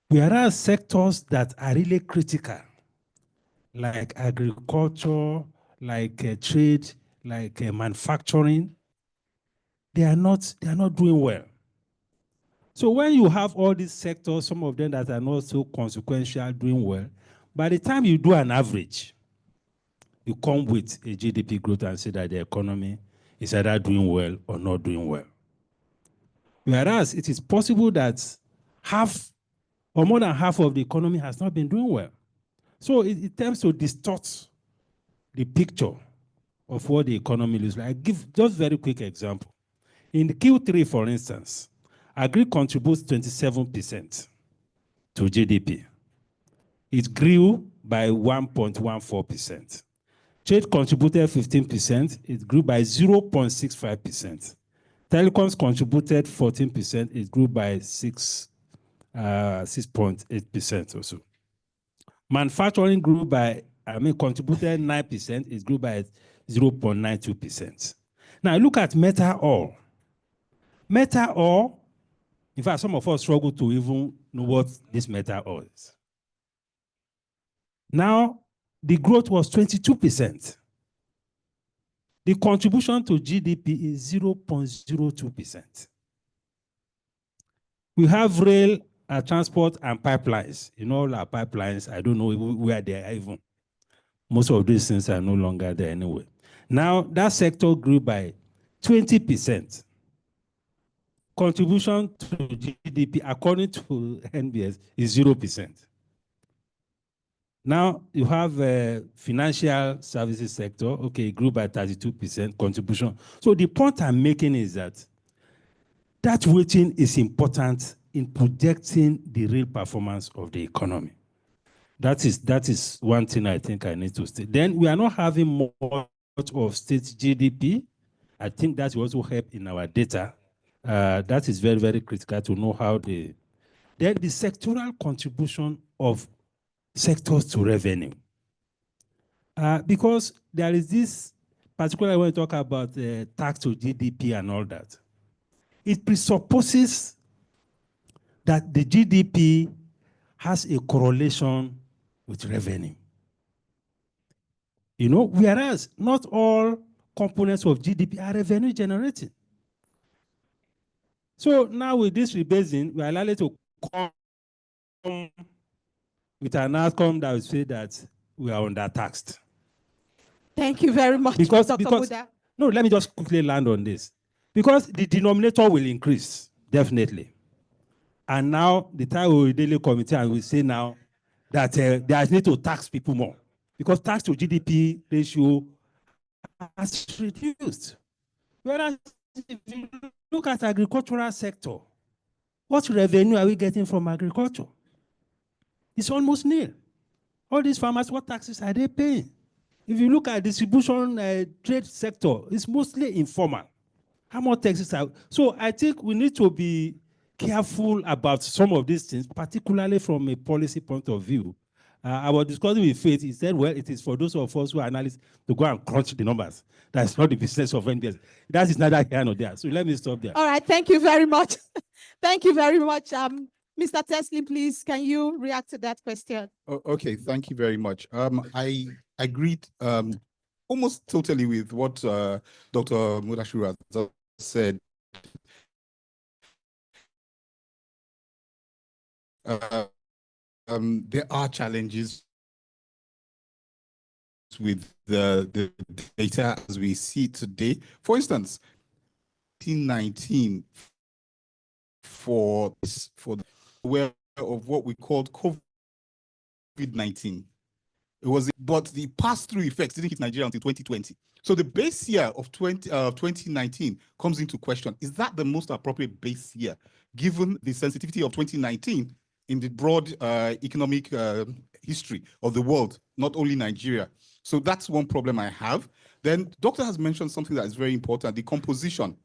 Whereas sectors that are really critical, like agriculture, like trade, like manufacturing, they are not doing well. So when you have all these sectors, some of them that are not so consequential doing well, by the time you do an average, you come with a GDP growth and say that the economy is either doing well or not doing well. Whereas it is possible that half or more than half of the economy has not been doing well. So it tends to distort the picture of what the economy looks like. I give just very quick example. In the Q3, for instance, agri contributes 27% to GDP. It grew by 1.14%. Trade contributed 15%, it grew by 0.65%. Telecoms contributed 14%, it grew by 6.8% or so. Manufacturing grew by, contributed 9%, it grew by 0.92%. Now look at metal ore. Metal ore, in fact, some of us struggle to even know what this metal ore is. Now, the growth was 22%. The contribution to GDP is 0.02%. We have rail, transport, and pipelines. You know, all our pipelines, I don't know where they are even. Most of these things are no longer there anyway. Now, that sector grew by 20%. Contribution to GDP, according to NBS, is 0%. Now, you have a financial services sector, okay, it grew by 32% contribution. So the point I'm making is that weighting is important in projecting the real performance of the economy. That is one thing I think I need to state. Then we are not having much of state GDP. I think that will also help in our data. That is very, very critical to know how then the sectoral contribution of sectors to revenue. Because there is this, particularly when we talk about tax to GDP and all that, it presupposes that the GDP has a correlation with revenue. You know, whereas not all components of GDP are revenue generating. So now with this rebasing, we are likely to come with an outcome that will say that we are undertaxed. Thank you very much, Because Dr. Muda. no, let me just quickly land on this. Because the denominator will increase, definitely. And now the Taiwo Daily Committee and we say now that there is need to tax people more because tax to GDP ratio has reduced. Whereas if you look at agricultural sector, what revenue are we getting from agriculture? It's almost nil. All these farmers, what taxes are they paying? If you look at distribution trade sector, it's mostly informal. How much taxes are? So I think we need to be careful about some of these things, particularly from a policy point of view. I was discussing with Faith. He said, well, it is for those of us who are analysts to go and crunch the numbers. That's not the business of NBS. That is neither here nor there. So let me stop there. All right, thank you very much. Thank you very much. Mr. Tesley, please, can you react to that question? Okay, thank you very much. I agreed almost totally with what Dr. Mudashiru has said. There are challenges with the data as we see today. For instance, 2019 for the aware of what we called COVID-19. But the pass-through effects didn't hit Nigeria until 2020. So the base year of 2019 comes into question. Is that the most appropriate base year, given the sensitivity of 2019 in the broad economic history of the world, not only Nigeria? So that's one problem I have. Then Doctor has mentioned something that is very important, the composition.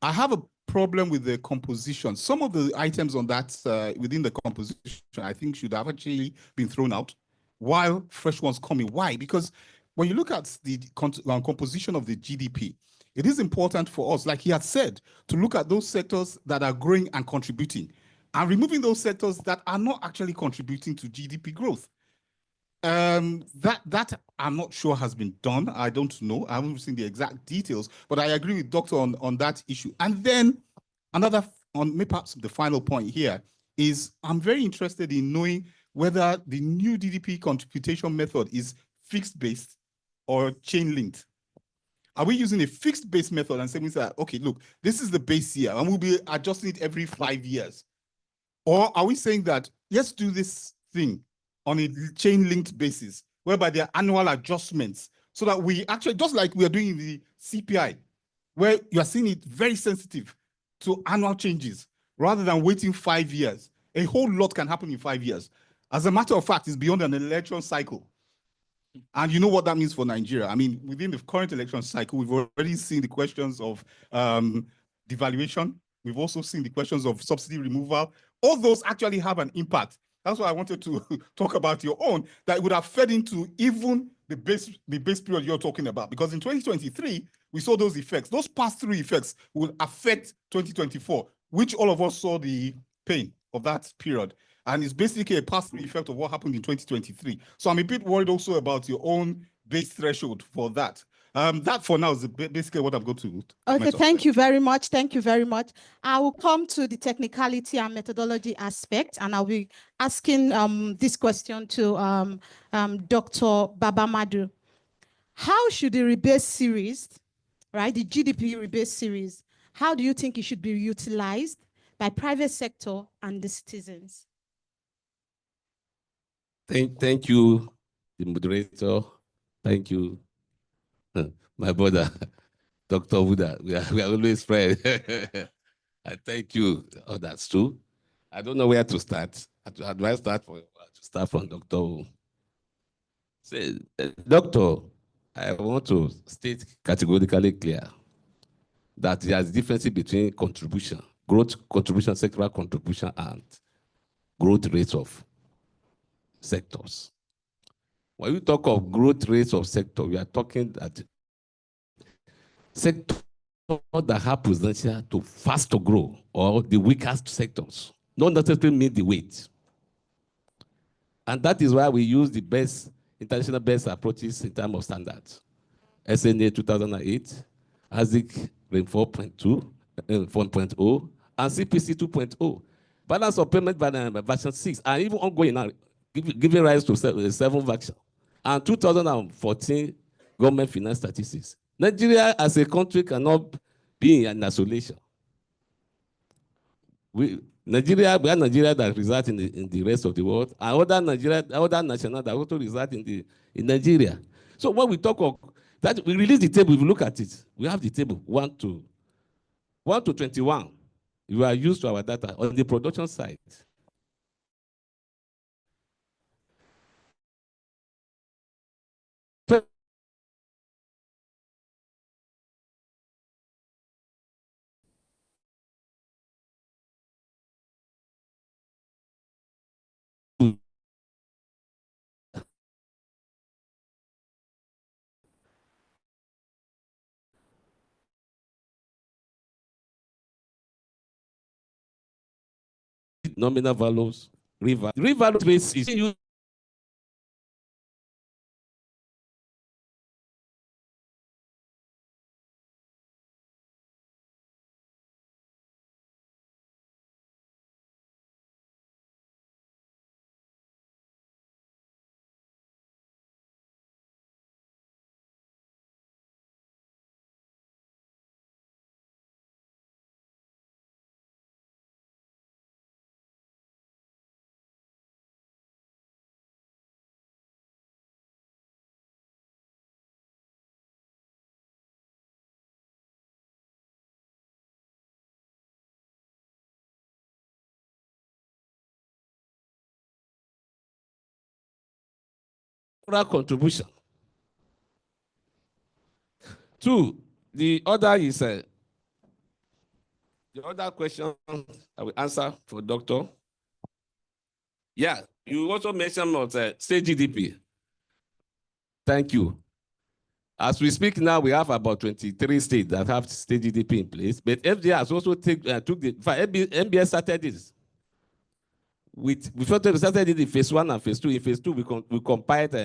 I have a problem with the composition. Some of the items on that within the composition, I think should have actually been thrown out while fresh ones coming. Why? Because when you look at the composition of the GDP, it is important for us, like he had said, to look at those sectors that are growing and contributing and removing those sectors that are not actually contributing to GDP growth. That I'm not sure has been done. I don't know. I haven't seen the exact details, but I agree with Doctor on that issue. And then another, on perhaps the final point here, is I'm very interested in knowing whether the new GDP computation method is fixed based or chain linked. Are we using a fixed base method and saying that, okay, look, this is the base year and we'll be adjusting it every 5 years? Or are we saying that let's do this thing on a chain linked basis, whereby there are annual adjustments, so that we actually, just like we are doing in the CPI, where you are seeing it very sensitive to annual changes, rather than waiting 5 years. A whole lot can happen in 5 years. As a matter of fact, it's beyond an election cycle. And you know what that means for Nigeria. I mean, within the current election cycle, we've already seen the questions of devaluation. We've also seen the questions of subsidy removal. All those actually have an impact. That's why I wanted to talk about your own, that would have fed into even the base period you're talking about. Because in 2023, we saw those effects. Those pass-through effects will affect 2024, which all of us saw the pain of that period. And it's basically a pass-through effect of what happened in 2023. So I'm a bit worried also about your own base threshold for that. That for now is basically what I've got to. Okay, thank you very much. Thank you very much. I will come to the technicality and methodology aspect, and I'll be asking this question to Dr. Babamadu. How should the rebase series, right, the GDP rebase series, how do you think it should be utilized by private sector and the citizens? Thank you, the moderator. Thank you, my brother, Dr. Buddha. We are always friends. I thank you. Oh, that's true. I don't know where to start. How do I start? To start from Dr. Say, Doctor, I want to state categorically clear that there's a difference between contribution, growth contribution, sectoral contribution, and growth rates of sectors. When we talk of growth rates of sector, we are talking that sector that have potential to fast to grow, or the weakest sectors, not necessarily mean the weight. And that is why we use the best, international best approaches in terms of standards. SNA 2008, ASIC 4.2, 4.0, and CPC 2.0. Balance of payment version 6, and even ongoing now, giving rise to 7 version. And 2014 government finance statistics. Nigeria as a country cannot being in isolation. We are Nigeria that reside in the rest of the world, and other nationals that also reside in Nigeria. So when we talk of that, we release the table. If you look at it, we have the table 1 to 21. You are used to our data on the production side. Nominal values, revalue base is used. Contribution. 2, the other is the other question I will answer for Doctor. Yeah, you also mentioned about state GDP. Thank you. As we speak now, we have about 23 states that have state GDP in place, but FDI has also took the NBS started this. We started it in phase 1 and phase 2. In phase 2, we compiled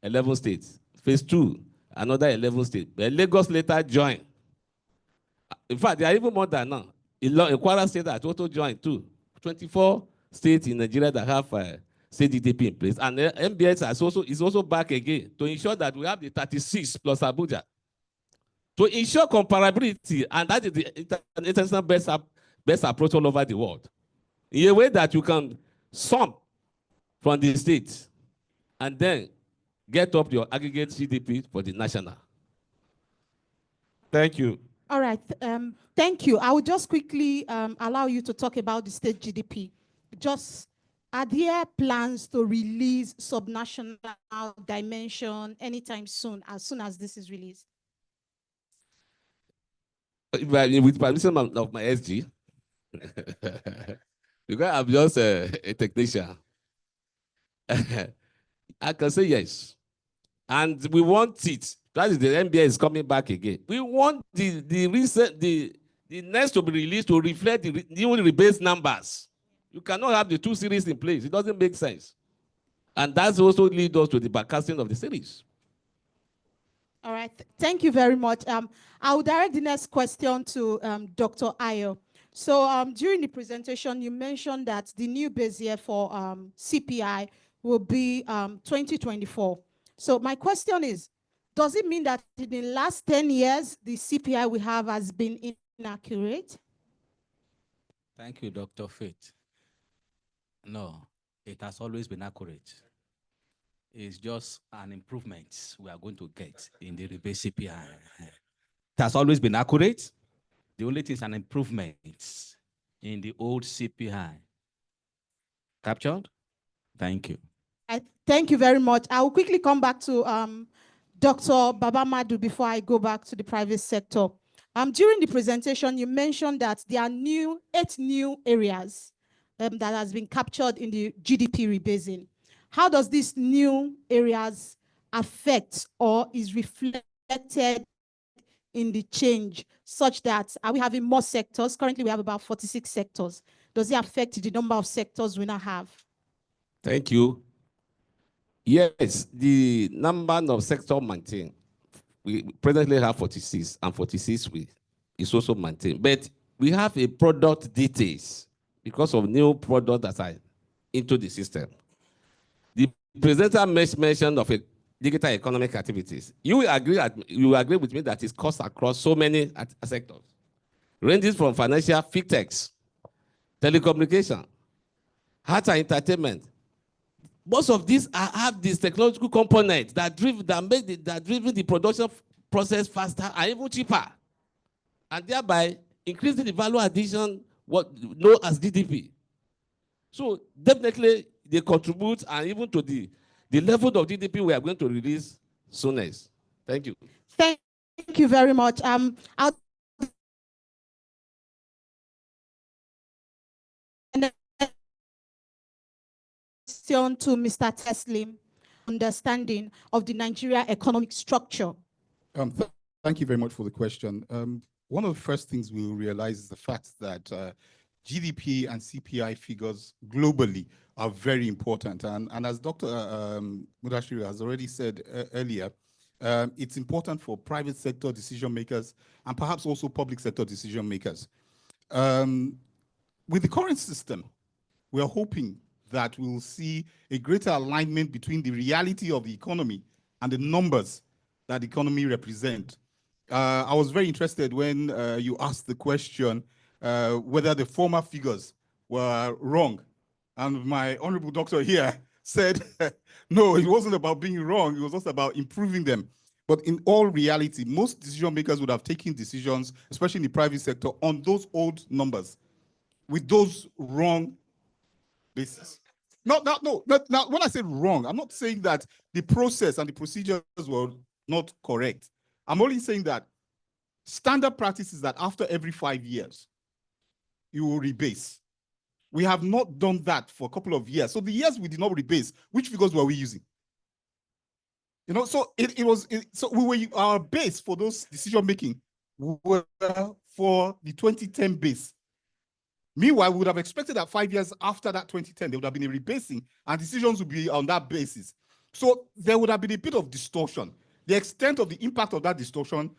11 states. Phase 2, another 11 states. But Lagos later joined. In fact, there are even more than now. In Kwara State that also joined too. 24 states in Nigeria that have state GDP in place. And NBS is also back again to ensure that we have the 36 plus Abuja. To ensure comparability, and that is the international best approach all over the world. In a way that you can sum from the states and then get up your aggregate GDP for the national. Thank you. All right, thank you. I will just quickly allow you to talk about the state GDP. Just, are there plans to release subnational dimension anytime soon as this is released? With permission of my SG, because I'm just a technician, I can say yes. And we want it. That is the NBS is coming back again. We want the next to be released to reflect the new rebased numbers. You cannot have the 2 series in place. It doesn't make sense. And that's also lead us to the backcasting of the series. All right, thank you very much. I will direct the next question to Dr. Ayo. So during the presentation, you mentioned that the new base year for CPI will be 2024. So my question is, does it mean that in the last 10 years, the CPI we have has been inaccurate? Thank you, Dr. Faith. No, it has always been accurate. It's just an improvement we are going to get in the rebase CPI. It has always been accurate. The only thing is an improvement in the old CPI. Captured? Thank you. Thank you very much. I will quickly come back to Dr. Babamadu before I go back to the private sector. During the presentation, you mentioned that there are 8 new areas that has been captured in the GDP rebasing. How does these new areas affect or is reflected in the change such that are we having more sectors? Currently, we have about 46 sectors. Does it affect the number of sectors we now have? Thank you. Yes, the number of sectors maintained. We presently have 46, and 46 is also maintained. But we have a product details because of new product that are into the system. The presenter mentioned of a digital economic activities. You agree with me that it's cost across so many sectors. ranges from financial fintechs, telecommunication, arts and entertainment. Most of these have this technological component that driven the production process faster and even cheaper, and thereby increasing the value addition, what known as GDP. So definitely they contribute, and even to the level of GDP we are going to release soonest. Thank you. Thank you very much. I'll to Mr. Teslim, understanding of the Nigeria economic structure. Thank you very much for the question. One of the first things we'll realize is the fact that GDP and CPI figures globally are very important. And as Dr. Mudashiri has already said earlier, it's important for private sector decision makers and perhaps also public sector decision makers. With the current system, we are hoping that we will see a greater alignment between the reality of the economy and the numbers that the economy represent. I was very interested when you asked the question whether the former figures were wrong. And my honorable doctor here said, no, it wasn't about being wrong. It was just about improving them. But in all reality, most decision makers would have taken decisions, especially in the private sector, on those old numbers with those wrong basis. No, when I said wrong, I'm not saying that the process and the procedures were not correct. I'm only saying that standard practice is that after every 5 years, you will rebase. We have not done that for a couple of years. So the years we did not rebase, which figures were we using? You know, so our base for those decision making were for the 2010 base. Meanwhile, we would have expected that 5 years after that 2010, there would have been a rebasing and decisions would be on that basis. So there would have been a bit of distortion. The extent of the impact of that distortion,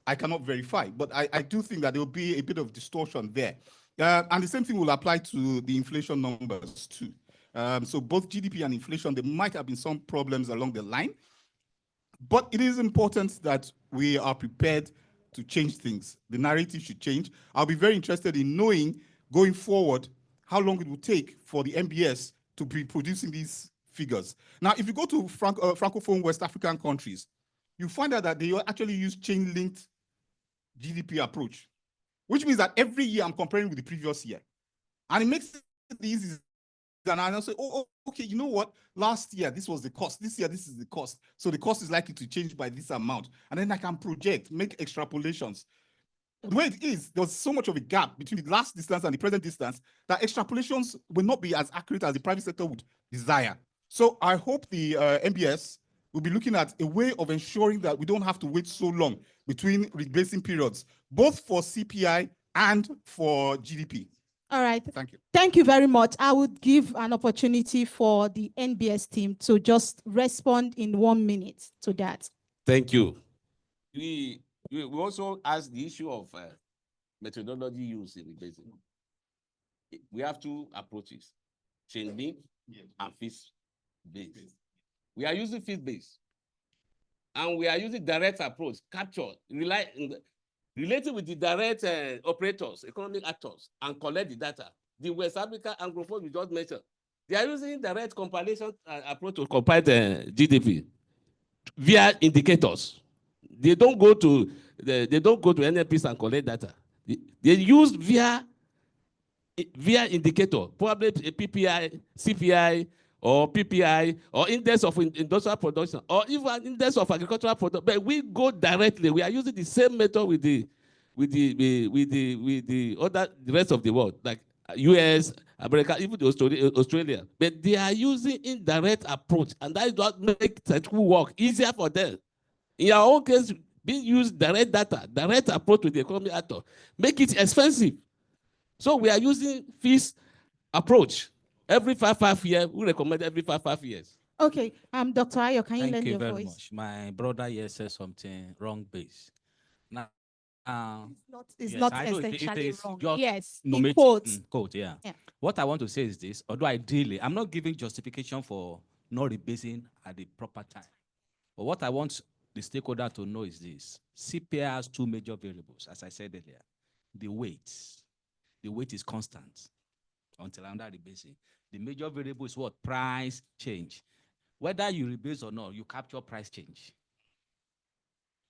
I cannot verify, but I do think that there will be a bit of distortion there. And the same thing will apply to the inflation numbers too. So both GDP and inflation, there might have been some problems along the line, but it is important that we are prepared to change things. The narrative should change. I'll be very interested in knowing going forward how long it will take for the NBS to be producing these figures. Now, if you go to Francophone West African countries, you find out that they actually use chain-linked GDP approach, which means that every year I'm comparing with the previous year. And it makes it easy. And I say, oh, okay, you know what? Last year, this was the cost. This year, this is the cost. So the cost is likely to change by this amount. And then I can project, make extrapolations. The way it is, there's so much of a gap between the last distance and the present distance that extrapolations will not be as accurate as the private sector would desire. So I hope the NBS will be looking at a way of ensuring that we don't have to wait so long between rebasing periods, both for CPI and for GDP. All right. Thank you. Thank you very much. I would give an opportunity for the NBS team to just respond in 1 minute to that. Thank you. We also asked the issue of methodology use in rebasing. We have two approaches, chain link and fee-based. We are using fee-based, and we are using direct approach, capture, related with the direct operators, economic actors, and collect the data. The West Africa Anglophone we just mentioned, they are using direct compilation approach to compile the GDP via indicators. They don't go to NLPs and collect data. They use via indicator, probably a PPI, CPI, or PPI, or index of industrial production, or even index of agricultural production. But we go directly. We are using the same method with the rest of the world, like US, America, even Australia. But they are using indirect approach, and that is what makes statistical work easier for them. In our own case, being used direct data, direct approach to the economic actor, make it expensive. So we are using fees approach. Every 5 years, we recommend every 5 years. Okay, Dr. Ayo, can you lend your voice? Thank you very much. My brother here said something wrong base. Now, it's yes, not I know essentially wrong. just Yes, in quotes. Quote, yeah. What I want to say is this, although ideally, I'm not giving justification for not rebasing at the proper time. But what I want the stakeholder to know is this. CPI has two major variables, as I said earlier. the weight. The weight is constant until under rebasing. The major variable is what? Price change. Whether you rebase or not, you capture price change.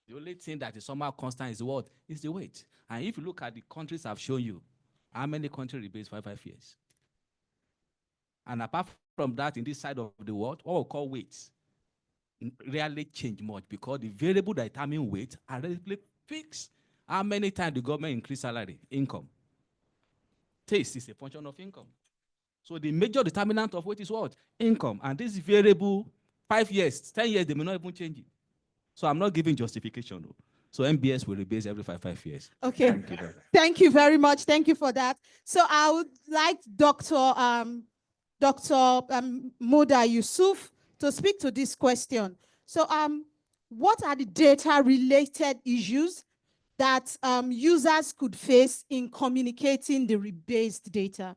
The only thing that is somehow constant is what? Is the weight. And if you look at the countries I've shown you, how many countries rebase for 5 years? And apart from that, in this side of the world, what we call weights rarely change much because the variable that determine weight are relatively fixed. How many times the government increase salary, income? Taste is a function of income. So the major determinant of weight is what? Income. And this variable, 5 years, 10 years, they may not even change it. So I'm not giving justification. Though. So NBS will rebase every 5 years. Okay. Thank you very much. Thank you for that. So I would like Dr. Moda Yusuf to speak to this question. So what are the data-related issues that users could face in communicating the rebased data?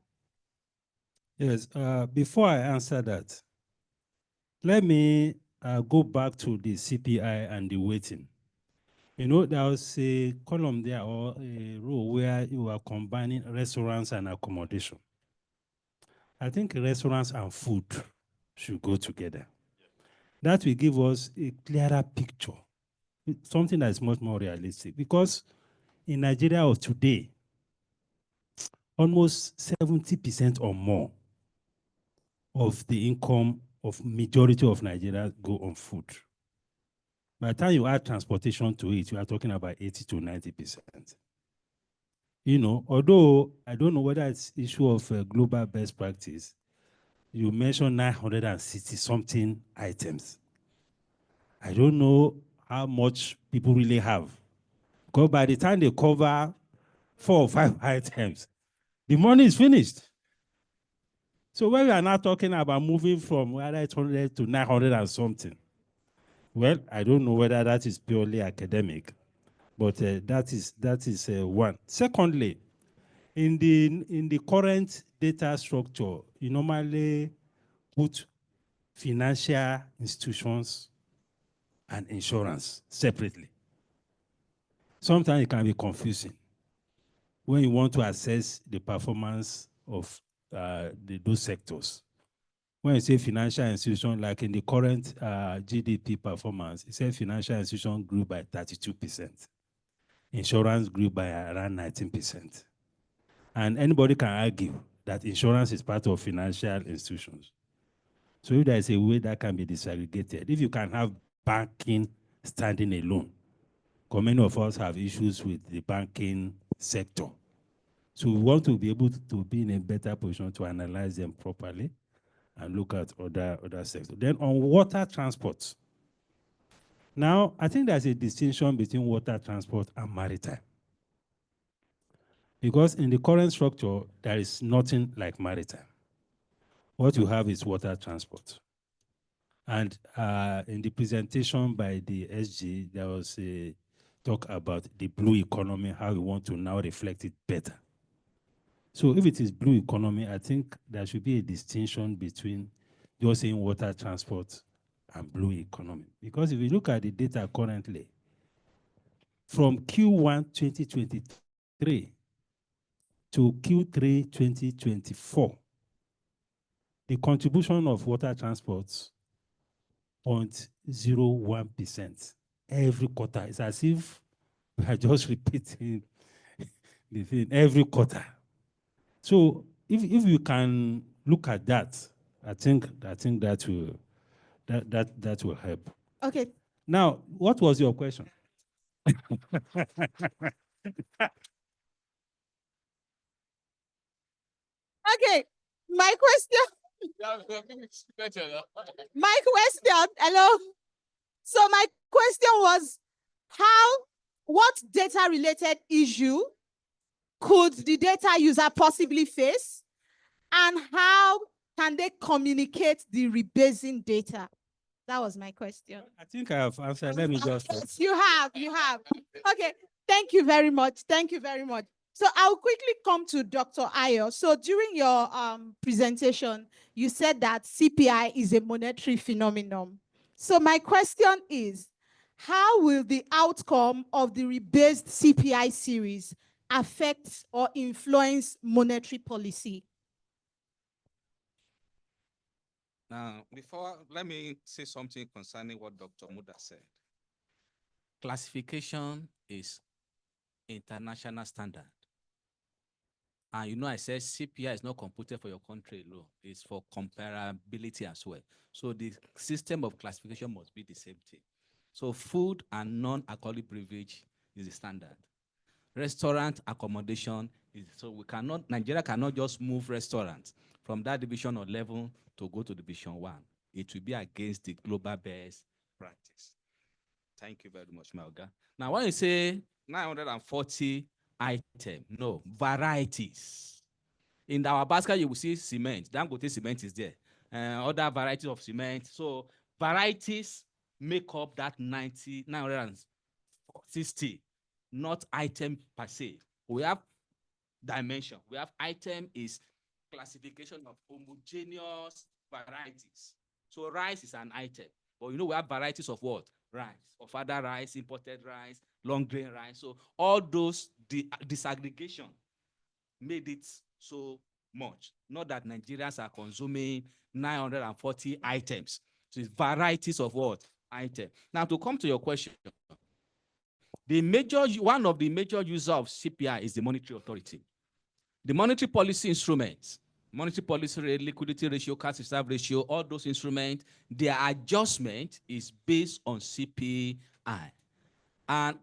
Yes, before I answer that, let me go back to the CPI and the weighting. You know, there was a column there or a row where you are combining restaurants and accommodation. I think restaurants and food should go together. That will give us a clearer picture, something that is much more realistic. Because in Nigeria of today, almost 70% or more of the income of majority of Nigeria go on food. By the time you add transportation to it, you are talking about 80 to 90%. You know, although I don't know whether it's issue of global best practice, you mentioned 960 something items. I don't know how much people really have. Because by the time they cover 4 or 5 items, the money is finished. So when we are now talking about moving from whether 800 to 900 and something, well, I don't know whether that is purely academic, but that is one. Secondly, in the current data structure, you normally put financial institutions and insurance separately. Sometimes it can be confusing when you want to assess the performance of those sectors. When you say financial institution, like in the current GDP performance, it says financial institution grew by 32%. Insurance grew by around 19%. And anybody can argue that insurance is part of financial institutions. So if there is a way that can be disaggregated, if you can have banking standing alone, because many of us have issues with the banking sector. So we want to be able to be in a better position to analyze them properly and look at other sectors. Then on water transport. Now, I think there's a distinction between water transport and maritime. Because in the current structure, there is nothing like maritime. What you have is water transport. And in the presentation by the SG, there was a talk about the blue economy, how we want to now reflect it better. So if it is blue economy, I think there should be a distinction between just saying water transport and blue economy. Because if you look at the data currently, from Q1 2023 to Q3 2024, the contribution of water transports 0.01% every quarter. It's as if we are just repeating the thing every quarter. So if you can look at that, I think that will help. Okay. Now, what was your question? Okay, my question. Hello. So my question was, what data-related issue could the data user possibly face, and how can they communicate the rebasing data? That was my question. I think I have answered. Let me just. Yes, you have. Okay, thank you very much. Thank you very much. So I'll quickly come to Dr. Ayo. So during your presentation, you said that CPI is a monetary phenomenon. So my question is, how will the outcome of the rebased CPI series affect or influence monetary policy? Now, let me say something concerning what Dr. Muda said. Classification is international standard. And you know, I said CPI is not computed for your country alone. It's for comparability as well. So the system of classification must be the same thing. So food and non-alcoholic beverage is the standard. Restaurant accommodation is, so Nigeria cannot just move restaurants from that division or level to go to division 1. It will be against the global best practice. Thank you very much, Melga. Now, when you say 940 items, no, varieties. In our basket, you will see cement. Dangote cement is there. Other varieties of cement. So varieties make up that 960, not item per se. We have dimension. We have item is classification of homogeneous varieties. So rice is an item. But you know, we have varieties of what? Rice, of other rice, imported rice, long grain rice. So all those disaggregation made it so much. Not that Nigerians are consuming 940 items. So it's varieties of what? Item. Now to come to your question, one of the major users of CPI is the monetary authority. The monetary policy instruments, monetary policy rate, liquidity ratio, cash reserve ratio, all those instruments, their adjustment is based on CPI. And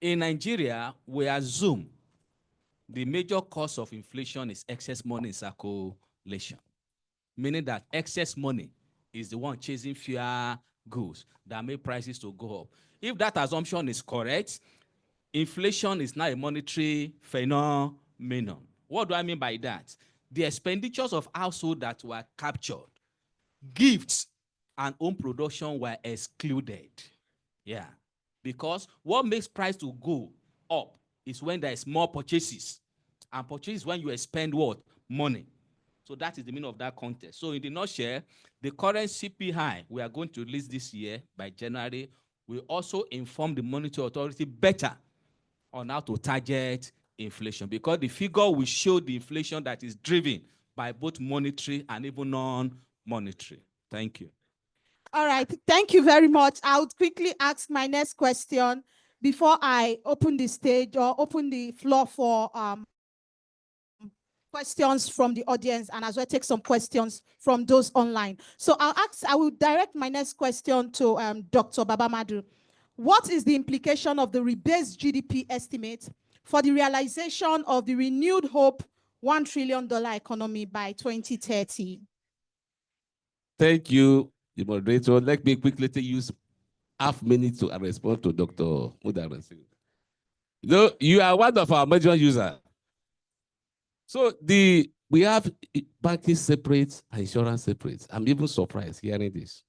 in Nigeria, we assume the major cause of inflation is excess money in circulation, meaning that excess money is the one chasing fewer goods that make prices to go up. If that assumption is correct, inflation is now a monetary phenomenon. What do I mean by that? The expenditures of households that were captured, gifts and home production were excluded. Yeah, because what makes price to go up is when there is more purchases, and purchase is when you spend what? Money. So that is the meaning of that context. So in the nutshell, the current CPI we are going to release this year by January will also inform the monetary authority better on how to target inflation, because the figure will show the inflation that is driven by both monetary and even non-monetary. Thank you. All right, thank you very much. I would quickly ask my next question before I open the stage or open the floor for questions from the audience, and as well take some questions from those online. So I will direct my next question to Dr. Babamadu. What is the implication of the rebased GDP estimate for the realization of the renewed hope $1 trillion economy by 2030? Thank you, the moderator. Let me quickly use half minute to respond to Dr. Muda. You are one of our major users. So we have banking separate, insurance separate. I'm even surprised hearing this.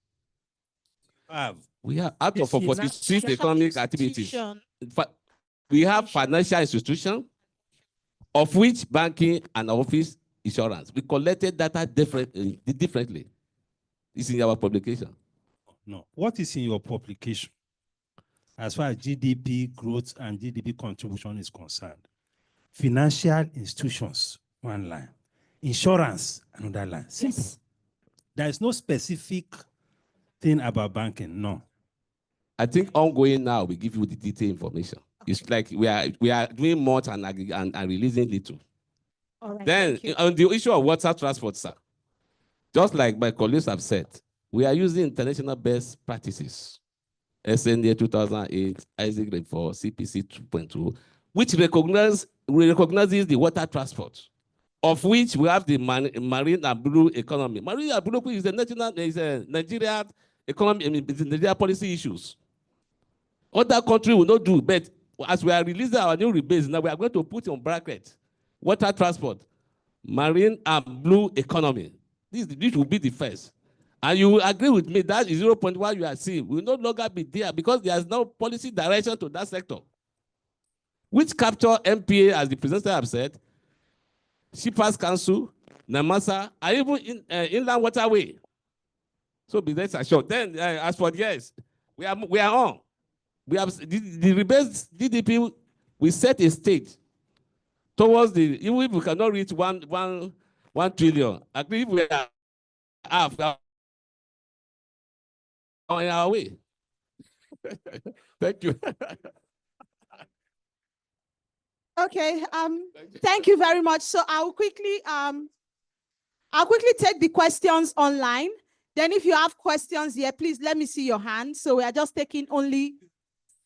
We have out of 46 economic activities. We have financial institutions, of which banking and office insurance. We collected data differently. It's in our publication. No. What is in your publication as far as GDP growth and GDP contribution is concerned? Financial institutions, one line. Insurance, another line. Simple. Yes. There is no specific thing about banking, no. I think ongoing now, we give you the detailed information. Okay. It's like we are doing much and releasing little. All right, then, on the issue of water transport, sir, just like my colleagues have said, we are using international best practices. SNA 2008, Isaac for CPC 2.2, which recognizes the water transport, of which we have the marine and blue economy. Marine and blue is a Nigeria economy, Nigeria policy issues. Other countries will not do, but as we are releasing our new rebase, now we are going to put on bracket water transport, marine and blue economy. This will be the first. And you will agree with me that 0.1 you are seeing will no longer be there because there is no policy direction to that sector, which capture MPA, as the presenter have said, Shippers Council, Namasa, and even Inland Waterway. So be rest assured. Then, as for yes, we are on. We have the rebased GDP. We set a stage towards the, even if we cannot reach 1 trillion, at least we are half on our way. Thank you. Okay, thank you very much. So I'll quickly take the questions online. Then if you have questions here, please let me see your hand. So we are just taking only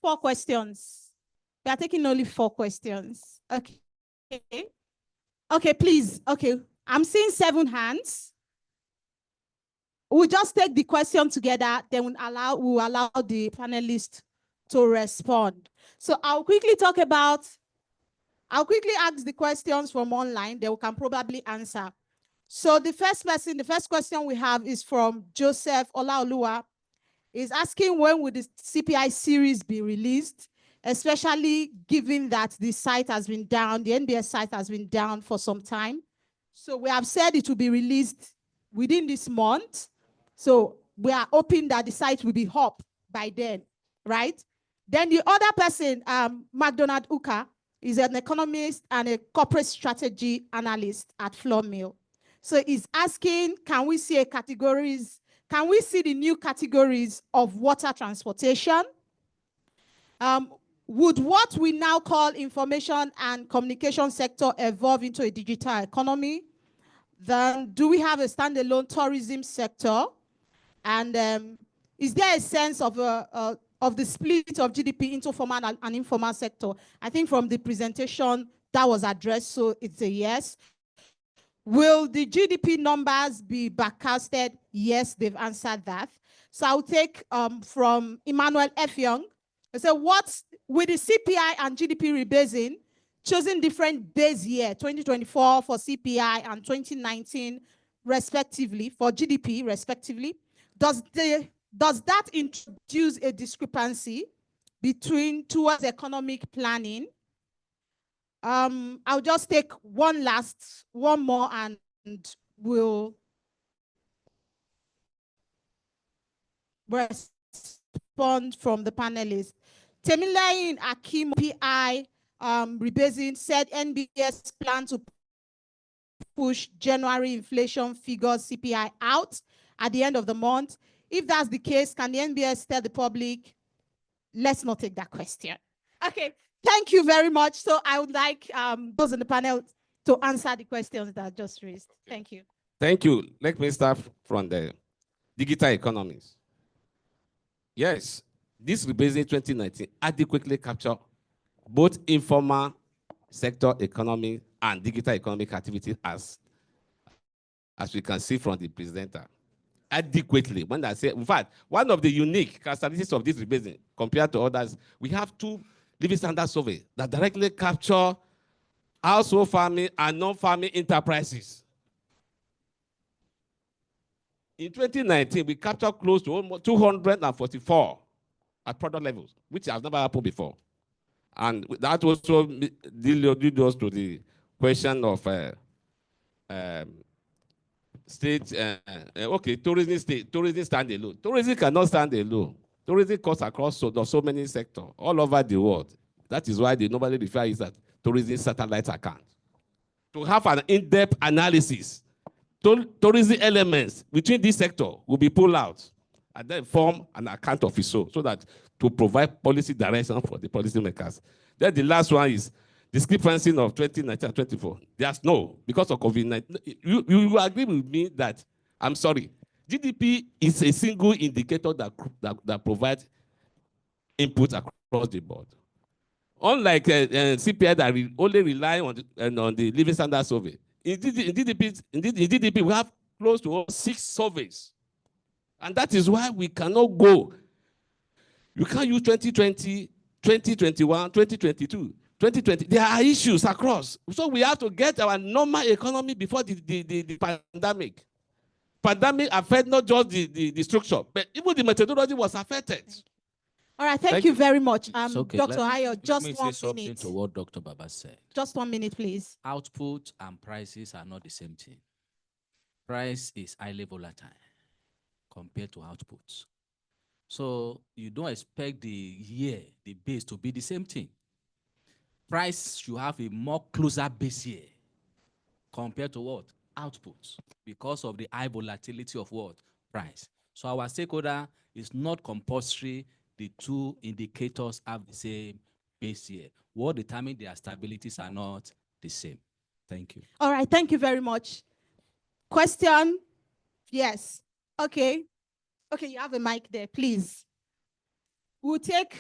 4 questions. We are taking only 4 questions. Okay. Okay, please. Okay, I'm seeing 7 hands. We'll just take the question together, then we'll allow the panelists to respond. So I'll quickly ask the questions from online, then we can probably answer. So the first question we have is from Joseph Olaoluwa. Is asking when will the CPI series be released, especially given that the site has been down, the NBS site has been down for some time. So we have said it will be released within this month. So we are hoping that the site will be up by then, right? Then the other person, McDonald Uka, is an economist and a corporate strategy analyst at Floor Mill. So he's asking, can we see the new categories of water transportation? Would what we now call information and communication sector evolve into a digital economy? Then do we have a standalone tourism sector? And is there a sense of the split of GDP into formal and informal sector? I think from the presentation that was addressed, so it's a yes. Will the GDP numbers be backcasted? Yes, they've answered that. So I'll take from Emmanuel F. Young. I said, what's with the CPI and GDP rebasing, choosing different base year, 2024 for CPI and 2019 respectively, for GDP respectively, does that introduce a discrepancy towards economic planning? I'll just take one more, and we'll respond from the panelists. Temilayin Akim PI rebasing said NBS plan to push January inflation figures CPI out at the end of the month. If that's the case, can the NBS tell the public? Let's not take that question. Okay. Thank you very much. So I would like those in the panel to answer the questions that I just raised. Thank you. Thank you. Let me start from the digital economies. Yes, this rebasing 2019 adequately captured both informal sector economy and digital economic activity as we can see from the presenter. Adequately, when I say, in fact, one of the unique characteristics of this rebasing compared to others, we have 2 living standard survey that directly capture household farming and non-farming enterprises. In 2019, we captured close to almost 244 at product levels, which has never happened before. And that also leads us to the question of tourism stand alone. Tourism cannot stand alone. Tourism cuts across so many sectors all over the world. That is why they normally refer it as tourism satellite account. To have an in-depth analysis, tourism elements between this sector will be pulled out and then form an account of its own so that to provide policy direction for the policymakers. Then the last one is discrepancy of 2019 and 24. There's no, because of COVID-19. You agree with me that, I'm sorry, GDP is a single indicator that provides input across the board. Unlike CPI that only rely on the living standard survey. In GDP, we have close to 6 surveys. And that is why we cannot go. You can't use 2020, 2021, 2022, 2020. There are issues across. So we have to get our normal economy before the pandemic. Pandemic affected not just the structure, but even the methodology was affected. All right, thank you very much. Okay. Dr. Ayo, just let me 1 say something minute. to what Dr. Baba said. Just 1 minute, please. Output and prices are not the same thing. Price is highly volatile compared to outputs. So you don't expect the base to be the same thing. price should have a more closer base year compared to what? Outputs, because of the high volatility of what? Price. So our stakeholder is not compulsory the two indicators have the same base year. What determines their stabilities are not the same. Thank you. All right, thank you very much. Question? Yes. Okay. Okay, you have a mic there, please. We'll take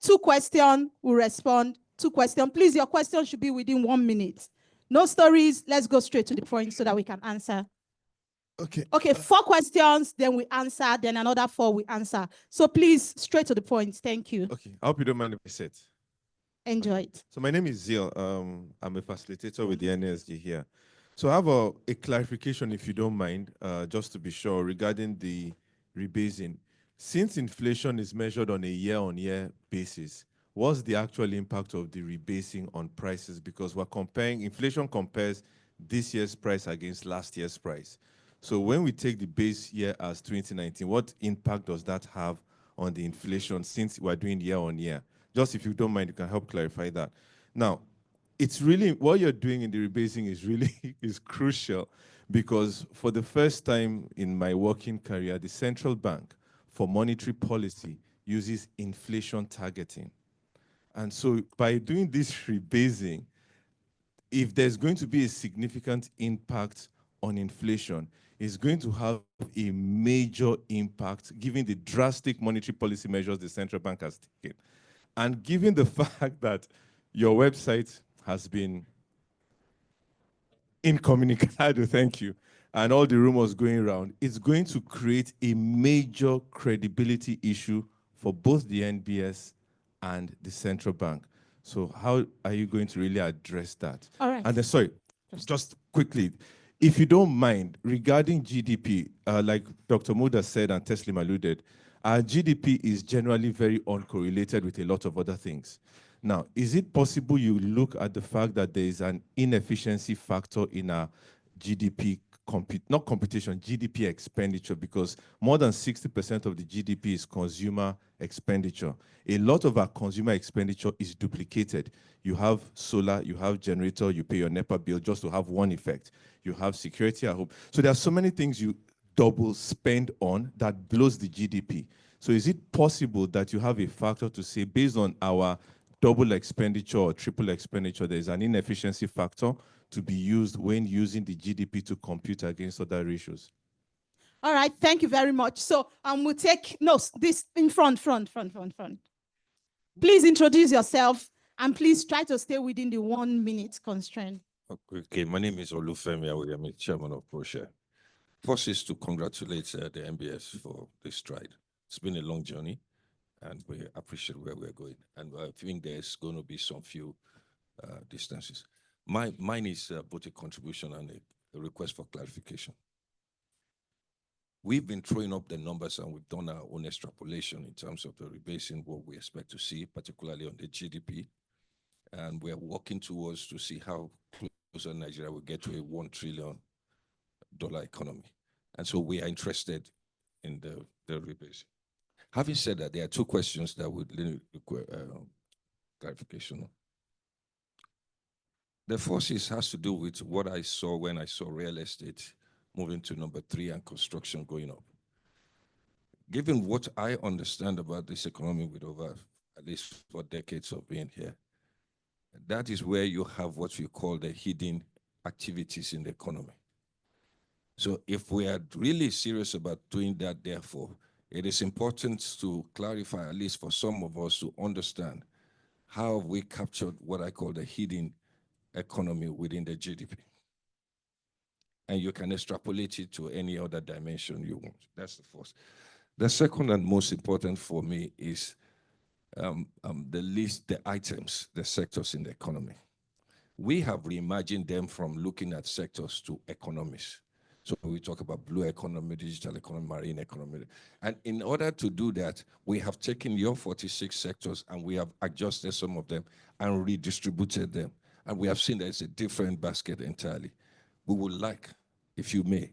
2 questions, we'll respond. 2 questions. Please, your question should be within 1 minute. No stories, let's go straight to the point so that we can answer. Okay. Okay, 4 questions, then we answer, then another 4 we answer. So please, straight to the point. Thank you. Okay, I hope you don't mind if I sit. Enjoy it. So my name is Zeal. I'm a facilitator with the NSG here. So I have a clarification, if you don't mind, just to be sure, regarding the rebasing. Since inflation is measured on a year-on-year basis, what's the actual impact of the rebasing on prices? Because we're comparing, inflation compares this year's price against last year's price. So when we take the base year as 2019, what impact does that have on the inflation since we're doing year-on-year? Just if you don't mind, you can help clarify that. Now, it's really, what you're doing in the rebasing is really is crucial, because for the first time in my working career, the central bank for monetary policy uses inflation targeting. And so by doing this rebasing, if there's going to be a significant impact on inflation, it's going to have a major impact given the drastic monetary policy measures the central bank has taken. And given the fact that your website has been incommunicado, thank you, and all the rumors going around, it's going to create a major credibility issue for both the NBS and the central bank. So how are you going to really address that? All right. And then, sorry, just quickly, if you don't mind, regarding GDP, like Dr. Muda said and Teslim alluded, our GDP is generally very uncorrelated with a lot of other things. Now, is it possible you look at the fact that there is an inefficiency factor in our GDP, not computation, GDP expenditure, because more than 60% of the GDP is consumer expenditure. A lot of our consumer expenditure is duplicated. You have solar, you have generator, you pay your NEPA bill just to have one effect. You have security at home. So there are so many things you double spend on that blows the GDP. So is it possible that you have a factor to say, based on our double expenditure or triple expenditure, there is an inefficiency factor to be used when using the GDP to compute against other ratios? All right, thank you very much. So we'll take, no, this in front. Please introduce yourself and please try to stay within the 1 minute constraint. Okay, my name is Olufemi Awoye. I'm chairman of ProShare. First is to congratulate the NBS for this stride. It's been a long journey, and we appreciate where we're going. And I think there's going to be some few distances. Mine is both a contribution and a request for clarification. We've been throwing up the numbers and we've done our own extrapolation in terms of the rebasing, what we expect to see, particularly on the GDP. And we're working towards to see how closer Nigeria will get to a $1 trillion economy. And so we are interested in the rebasing. Having said that, there are 2 questions that would require clarification on. The first has to do with what I saw when I saw real estate moving to number 3 and construction going up. Given what I understand about this economy with over at least 4 decades of being here, that is where you have what we call the hidden activities in the economy. So if we are really serious about doing that, therefore, it is important to clarify, at least for some of us, to understand how we captured what I call the hidden economy within the GDP. And you can extrapolate it to any other dimension you want. That's the first. The second and most important for me is the items, the sectors in the economy. We have reimagined them from looking at sectors to economies. So we talk about blue economy, digital economy, marine economy. And in order to do that, we have taken your 46 sectors and we have adjusted some of them and redistributed them. And we have seen that it's a different basket entirely. We would like, if you may,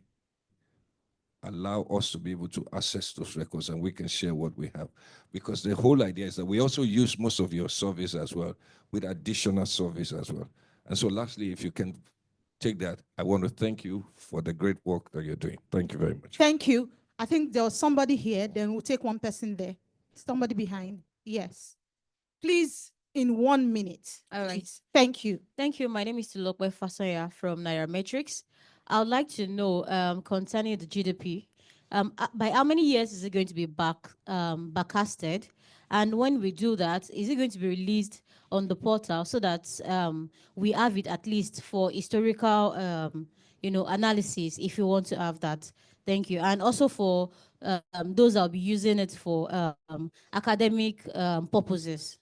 allow us to be able to access those records and we can share what we have. Because the whole idea is that we also use most of your surveys as well with additional surveys as well. And so lastly, if you can take that, I want to thank you for the great work that you're doing. Thank you very much. Thank you. I think there was somebody here, then we'll take one person there. Somebody behind. Yes. Please, in 1 minute. All right. Please. Thank you. Thank you. My name is Tulokwe Fasanya from Nairametrics. I would like to know concerning the GDP, by how many years is it going to be backcasted? And when we do that, is it going to be released on the portal so that we have it at least for historical, analysis, if you want to have that? Thank you. And also for those that will be using it for academic purposes.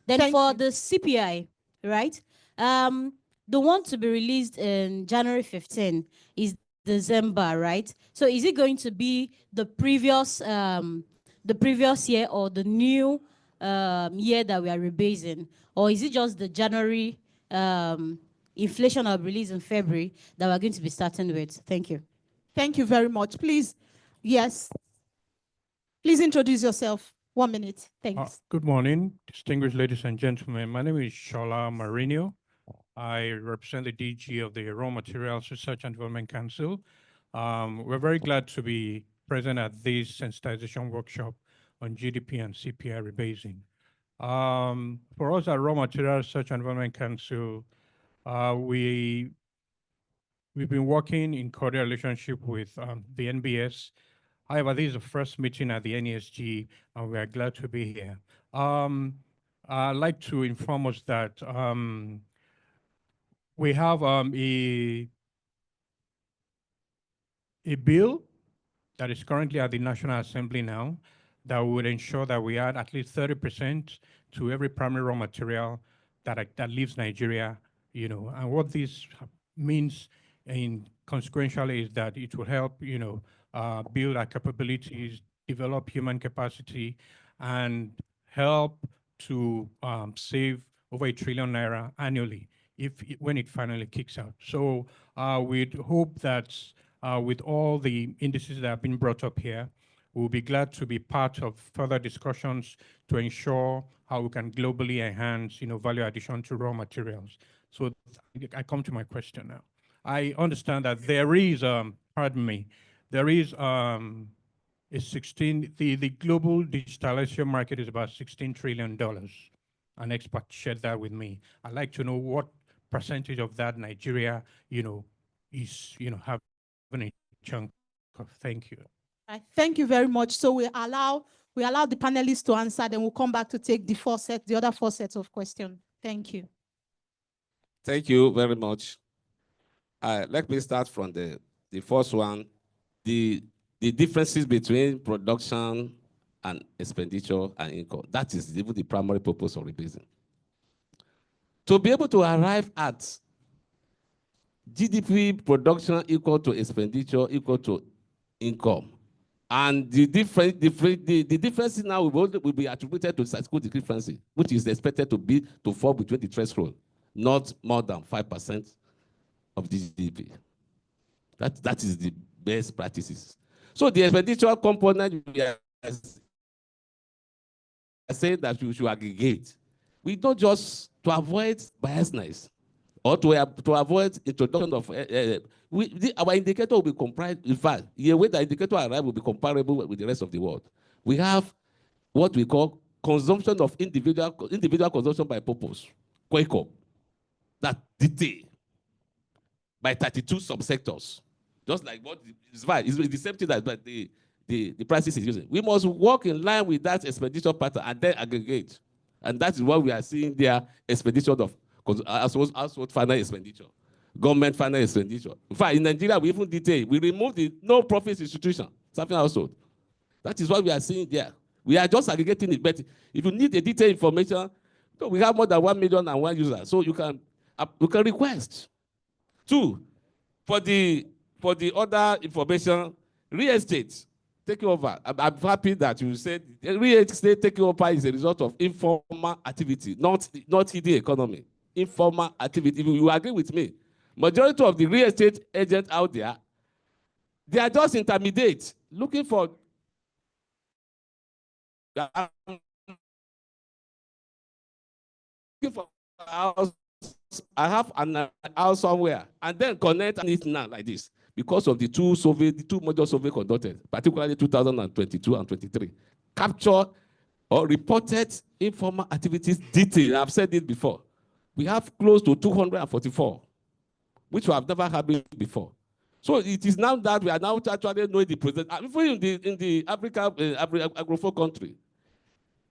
Then for the CPI, right? The one to be released in January 15 is December, right? So is it going to be the previous year or the new year that we are rebasing? Or is it just the January inflation of release in February that we're going to be starting with? Thank you. Thank you very much. Please, yes. Please introduce yourself. 1 minute. Thanks. Good morning, distinguished ladies and gentlemen. My name is Shola Marino. I represent the DG of the Raw Materials Research and Development Council. We're very glad to be present at this sensitization workshop on GDP and CPI rebasing. For us at Raw Materials Research and Development Council, we've been working in cordial relationship with the NBS. However, this is the first meeting at the NESG, and we are glad to be here. I'd like to inform us that we have a bill that is currently at the National Assembly now that would ensure that we add at least 30% to every primary raw material that leaves Nigeria, and what this means consequentially is that it will help, build our capabilities, develop human capacity, and help to save over ₦1 trillion annually when it finally kicks out. So we'd hope that with all the indices that have been brought up here, we'll be glad to be part of further discussions to ensure how we can globally enhance, value addition to raw materials. So I come to my question now. I understand that there is, there is the global digitalization market is about $16 trillion. An expert shared that with me. I'd like to know what percentage of that Nigeria, is, having a chunk of. Thank you. Thank you very much. So we allow the panelists to answer, then we'll come back to take the other four sets of questions. Thank you. Thank you very much. Let me start from the first one. The differences between production and expenditure and income. That is even the primary purpose of rebasing. To be able to arrive at GDP production equal to expenditure equal to income, and the differences now will be attributed to statistical discrepancy, which is expected to fall between the threshold, not more than 5% of GDP. That is the best practices. So the expenditure component, we are saying that we should aggregate. We don't just to avoid biasness or to avoid introduction of our indicator will be comprised. In fact, the way the indicator arrive will be comparable with the rest of the world. We have what we call consumption of individual consumption by purpose, QUACO, that detail by 32 subsectors. Just like what is fine, it's the same thing that the prices is using. We must work in line with that expenditure pattern and then aggregate. And that is what we are seeing there, expenditure of household final expenditure, government final expenditure. In fact, in Nigeria, we even detail, we remove the no profit institution, something household. That is what we are seeing there. We are just aggregating it, but if you need a detailed information, we have more than 1,000,001 users, so you can request. Two, for the other information, real estate taking over. I'm happy that you said real estate taking over is a result of informal activity, not hidden economy. Informal activity. If you agree with me, majority of the real estate agents out there They are just intermediate, looking for house. I have an house somewhere, and then connect it now like this because of the two major survey conducted, particularly 2022 and 23, capture or reported informal activities detail. I've said it before. We have close to 244, which we have never had before. So it is now that we are now actually knowing the present. Even in the Africa Agro-4 country,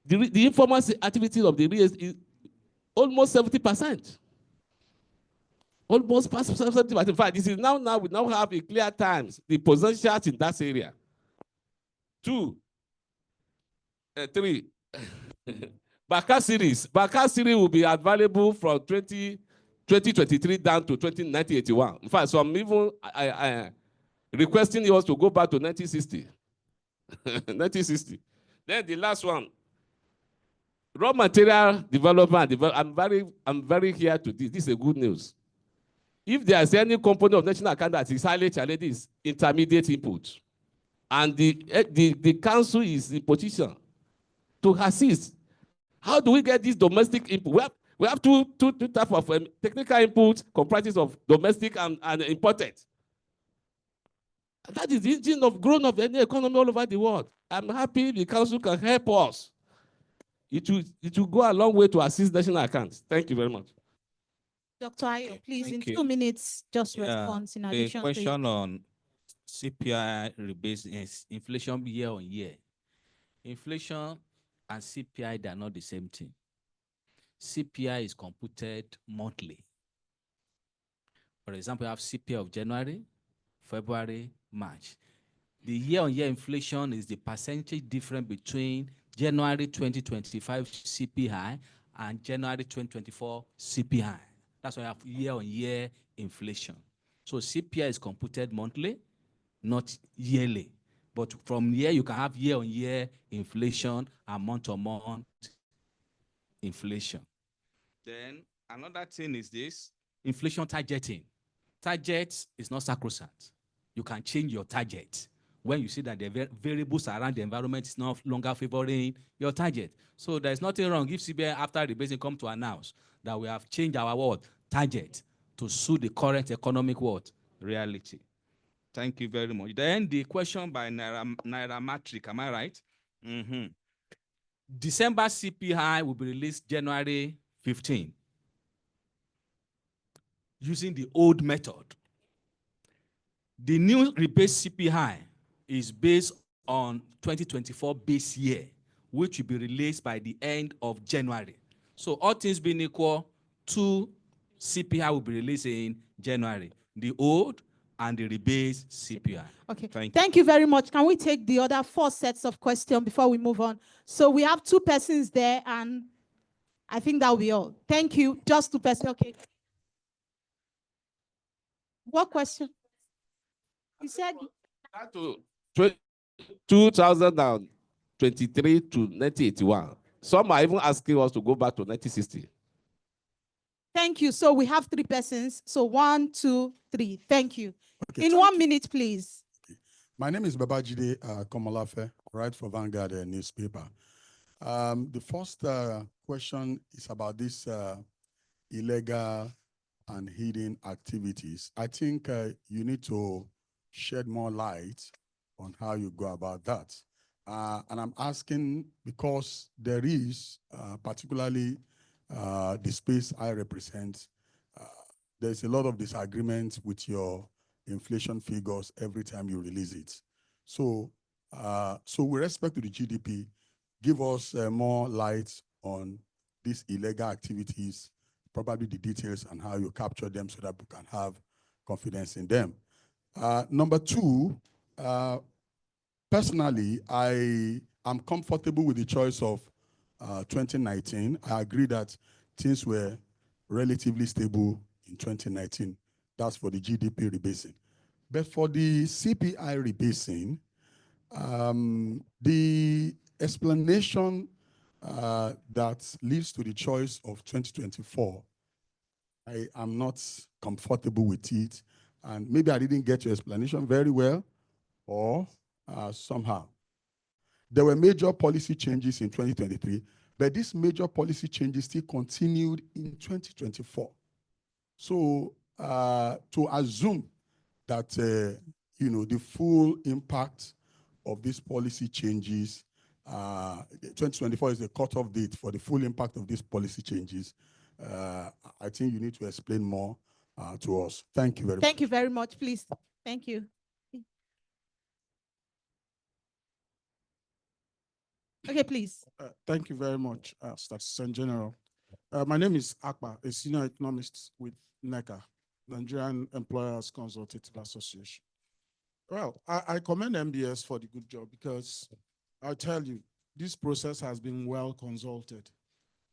the informal activities of the real is almost 70%. Almost 70%. In fact, this is now we now have a clear times the potentials in that area. 2, 3. Baka series will be available from 2023 down to 1981. In fact, so I'm even requesting us to go back to 1960. 1960. Then the last one, raw material development. I'm very here to this. This is a good news. If there is any component of national account that is highly challenged, is intermediate input, and the council is in position to assist. How do we get this domestic input? We have two types of technical input comprises of domestic and imported. That is the engine of growth of any economy all over the world. I'm happy the council can help us. It will go a long way to assist national accounts. Thank you very much. Dr. Ayo, please, in 2 minutes, just respond in addition a question to on CPI rebasing, inflation year on year. Inflation and CPI, they are not the same thing. CPI is computed monthly. For example, you have CPI of January, February, March. The year-on-year inflation is the percentage difference between January 2025 CPI and January 2024 CPI. That's why you have year-on-year inflation. So CPI is computed monthly, not yearly. But from here, you can have year-on-year inflation and month-on-month inflation. Then another thing is this, inflation targeting. Target is not sacrosanct. You can change your target when you see that the variables around the environment is no longer favoring your target. So there's nothing wrong if CBI after rebasing come to announce that we have changed our target to suit the current economic reality. Thank you very much. Then the question by Naira Matrix, am I right? December CPI will be released January 15 using the old method. The new rebased CPI is based on 2024 base year, which will be released by the end of January. So all things being equal, 2 CPI will be released in January, the old and the rebased CPI. Okay, Thank you very much. Can we take the other 4 sets of questions before we move on? So we have 2 persons there, and I think that will be all. Thank you. Just 2 persons. Okay. What question? You said 2023 to 1981. Some are even asking us to go back to 1960. Thank you. So we have 3 persons. So 1, 2, 3. Thank you. Okay, in 1 minute, please. Okay. My name is Babajide Komolafe, right for Vanguard newspaper. The first question is about this illegal and hidden activities. I think you need to shed more light on how you go about that. And I'm asking because there is, particularly the space I represent, there's a lot of disagreement with your inflation figures every time you release it. So, with respect to the GDP, give us more light on these illegal activities, probably the details and how you capture them so that we can have confidence in them. Number 2, personally, I am comfortable with the choice of 2019. I agree that things were relatively stable in 2019. That's for the GDP rebasing. But for the CPI rebasing, the explanation that leads to the choice of 2024, I am not comfortable with it. And maybe I didn't get your explanation very well, or somehow. There were major policy changes in 2023, but these major policy changes still continued in 2024. So to assume that the full impact of these policy changes, 2024 is the cutoff date for the full impact of these policy changes. I think you need to explain more to us. Thank you very much. Thank you very much, please. Thank you. Okay, please. Thank you very much, Statistician General. My name is Akpa, a senior economist with NECA, Nigerian Employers Consultative Association. Well, I commend NBS for the good job because I'll tell you, this process has been well consulted.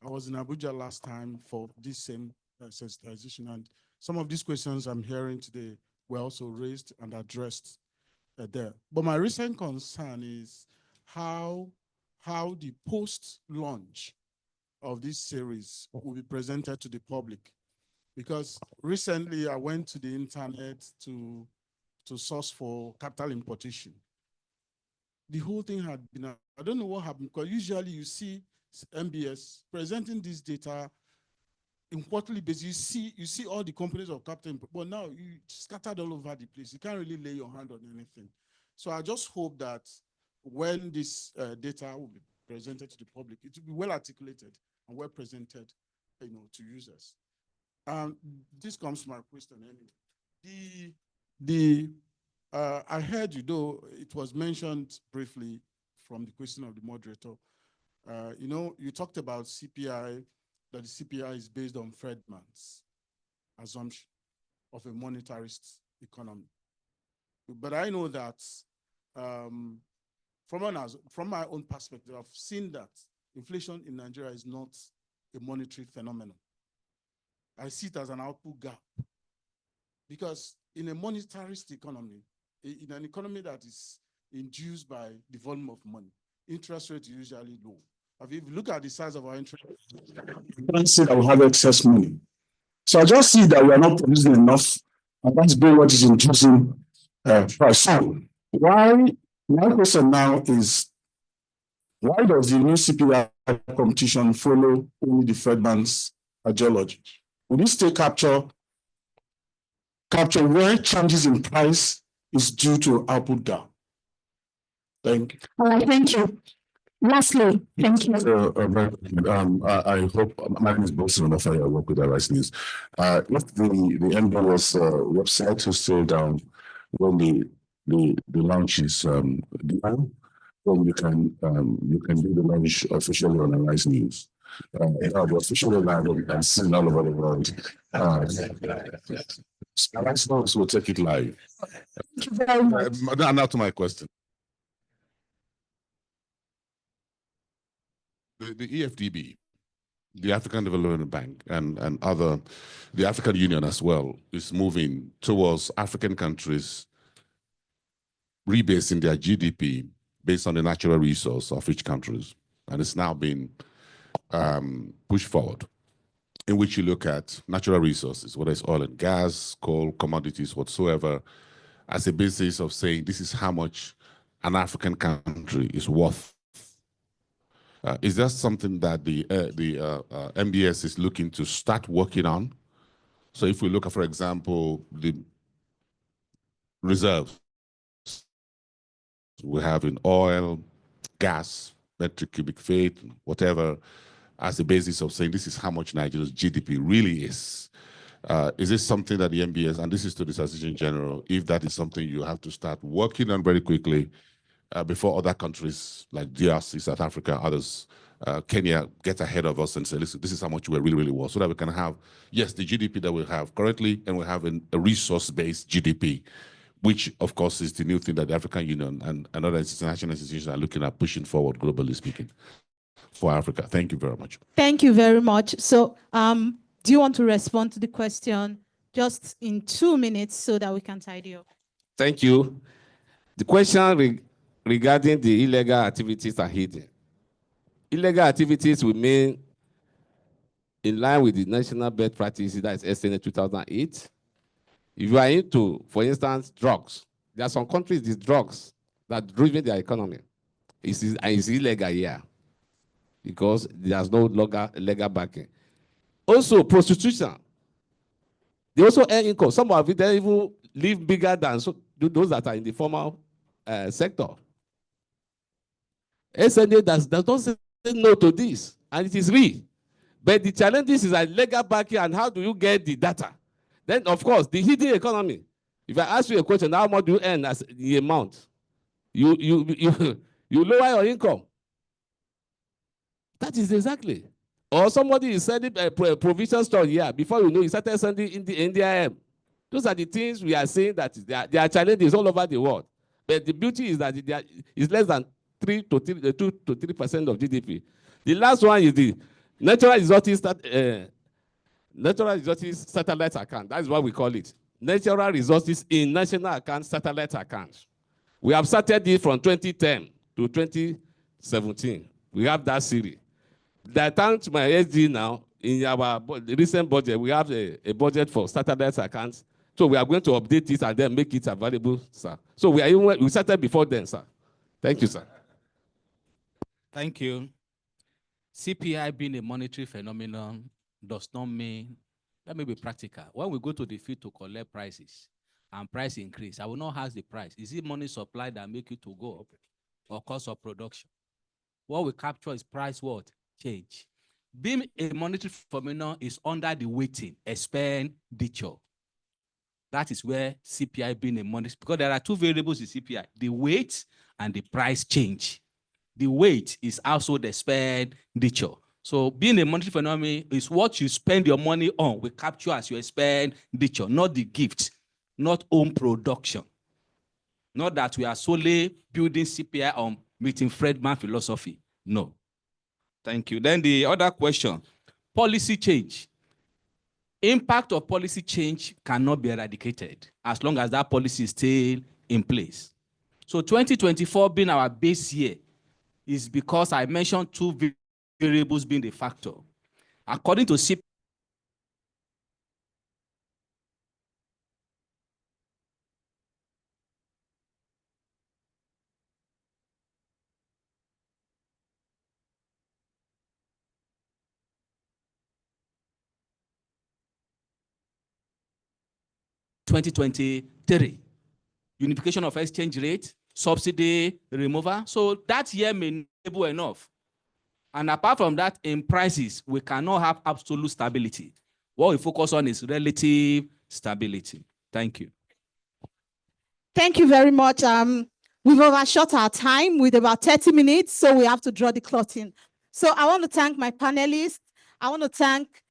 I was in Abuja last time for this same sensitization, and some of these questions I'm hearing today were also raised and addressed there. But my recent concern is how the post-launch of this series will be presented to the public. Because recently I went to the internet to source for capital importation. The whole thing had been, I don't know what happened, because usually you see NBS presenting this data in quarterly basis. You see all the companies of capital import, but now you scattered all over the place. You can't really lay your hand on anything. So I just hope that when this data will be presented to the public, it will be well articulated and well presented, to users. This comes to my question anyway. I heard though it was mentioned briefly from the question of the moderator. You talked about CPI, that the CPI is based on Friedman's assumption of a monetarist economy. But I know that from my own perspective, I've seen that inflation in Nigeria is not a monetary phenomenon. I see it as an output gap. Because in a monetarist economy, in an economy that is induced by the volume of money, interest rates are usually low. If you look at the size of our interest, you can't say that we have excess money. So I just see that we are not producing enough, and that's been what is inducing price. So my question now is, why does the new CPI competition follow only the Friedman's ideology? Will this still capture where changes in price is due to output gap? Thank you. All right, thank you. Lastly, thank you. I hope, my name is Bolson Onofai, I work with Arise News. If the NBS website is still down when the launch is done, then you can do the launch officially on Arise News. The officially landed and seen all over the world. Arise News will take it live. Thank you very much. Now to my question. The EFDB, the African Development Bank, and the African Union as well, is moving towards African countries rebasing their GDP based on the natural resource of each countries. And it's now been pushed forward, in which you look at natural resources, whether it's oil and gas, coal, commodities, whatsoever, as a basis of saying this is how much an African country is worth. Is that something that the NBS is looking to start working on? So if we look at, for example, the reserves we have in oil, gas, metric cubic feet, whatever, as a basis of saying this is how much Nigeria's GDP really is. Is this something that the NBS, and this is to the Statistician General, if that is something you have to start working on very quickly before other countries like DRC, South Africa, others, Kenya, get ahead of us and say, listen, this is how much we're really, really worth, so that we can have, yes, the GDP that we have currently, and we have a resource-based GDP, which, of course, is the new thing that the African Union and other international institutions are looking at pushing forward, globally speaking, for Africa. Thank you very much. Thank you very much. So do you want to respond to the question just in 2 minutes so that we can tidy up? Thank you. The question regarding the illegal activities are hidden. Illegal activities will mean in line with the national best practices, that is SNA 2008. If you are into, for instance, drugs, There are some countries, the drugs that driven their economy. It's illegal here because there's no legal backing. Also, prostitution. They also earn income. Some of it they even live bigger than those that are in the formal sector. SNA does not say no to this, and it is real. But the challenges is that legal backing and how do you get the data? Then, of course, the hidden economy. If I ask you a question, how much do you earn as the amount? You lower your income. That is exactly. Or somebody is sending a provision store here. Before you know, you started sending in the NDIM. Those are the things we are saying that there are challenges all over the world. But the beauty is that it's less than 2 to 3% of GDP. The last one is the natural resources satellite account. That is what we call it. Natural resources in national account satellite account. We have started it from 2010 to 2017. We have that series. The account my SD now, in our recent budget, we have a budget for satellite accounts. So we are going to update it and then make it available, sir. So we started before then, sir. Thank you, sir. Thank you. CPI being a monetary phenomenon does not mean, let me be practical. When we go to the field to collect prices and price increase, I will not ask the price. Is it money supply that make it to go up or cost of production? What we capture is price what? Change. Being a monetary phenomenon is under the weighting, expenditure. That is where CPI being a monetary, because there are two variables in CPI, the weight and the price change. The weight is also the expenditure. So being a monetary phenomenon is what you spend your money on, we capture as your expenditure, not the gift, not own production. Not that we are solely building CPI on meeting Friedman philosophy. No. Thank you. Then the other question, policy change. Impact of policy change cannot be eradicated as long as that policy is still in place. So 2024 being our base year is because I mentioned two variables being the factor. According to CPI, (2023), unification of exchange rate, subsidy removal. So that year may not be enough. And apart from that, in prices, we cannot have absolute stability. What we focus on is relative stability. Thank you. Thank you very much. We've overshot our time with about 30 minutes, so we have to draw the clock in. So I want to thank my panelists. I want to thank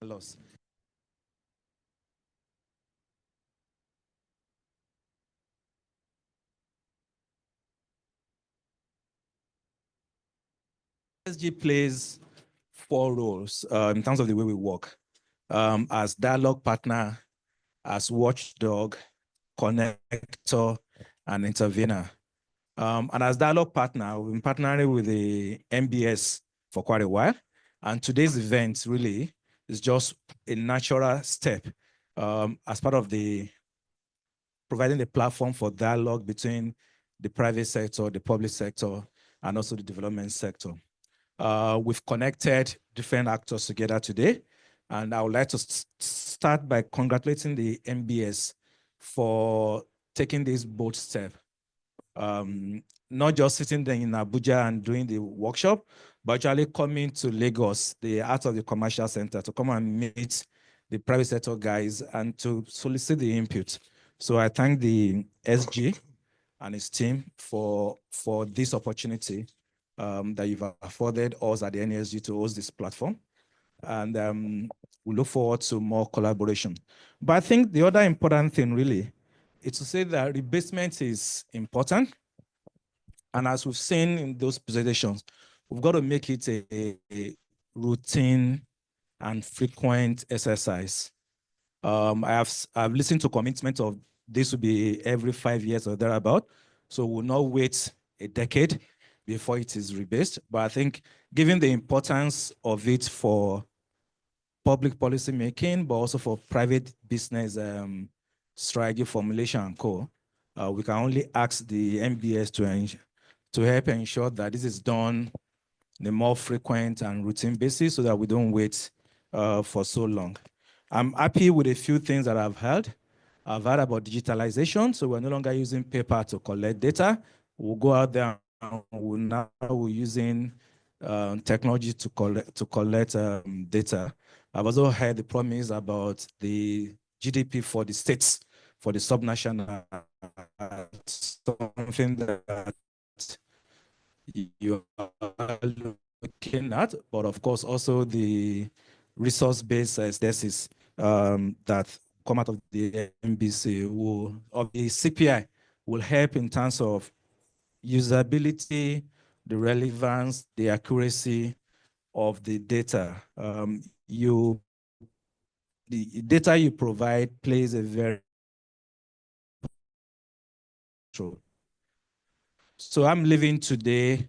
loss. NSG plays 4 roles in terms of the way we work. As dialogue partner, as watchdog, connector, and intervener. And as dialogue partner, we've been partnering with the NBS for quite a while. And today's event really is just a natural step as part of the providing the platform for dialogue between the private sector, the public sector, and also the development sector. We've connected different actors together today. And I would like to start by congratulating the NBS for taking this bold step. Not just sitting there in Abuja and doing the workshop, but actually coming to Lagos, the heart of the commercial center, to come and meet the private sector guys and to solicit the input. So I thank the SG and his team for this opportunity that you've afforded us at the NESG to host this platform. And we look forward to more collaboration. But I think the other important thing really is to say that rebasement is important. And as we've seen in those presentations, we've got to make it a routine and frequent exercise. I've listened to commitment of this will be every 5 years or thereabout. So we'll not wait a decade before it is rebased. But I think given the importance of it for public policy making, but also for private business strategy formulation and co, we can only ask the NBS to help ensure that this is done on a more frequent and routine basis so that we don't wait for so long. I'm happy with a few things that I've heard. I've heard about digitalization, so we're no longer using paper to collect data. We'll go out there and we're using technology to collect data. I've also heard the promise about the GDP for the states, for the subnational, something that you are looking at, but of course also the resource-based statistics that come out of the MBC of the CPI will help in terms of usability, the relevance, the accuracy of the data. The data you provide plays a very role. So I'm living today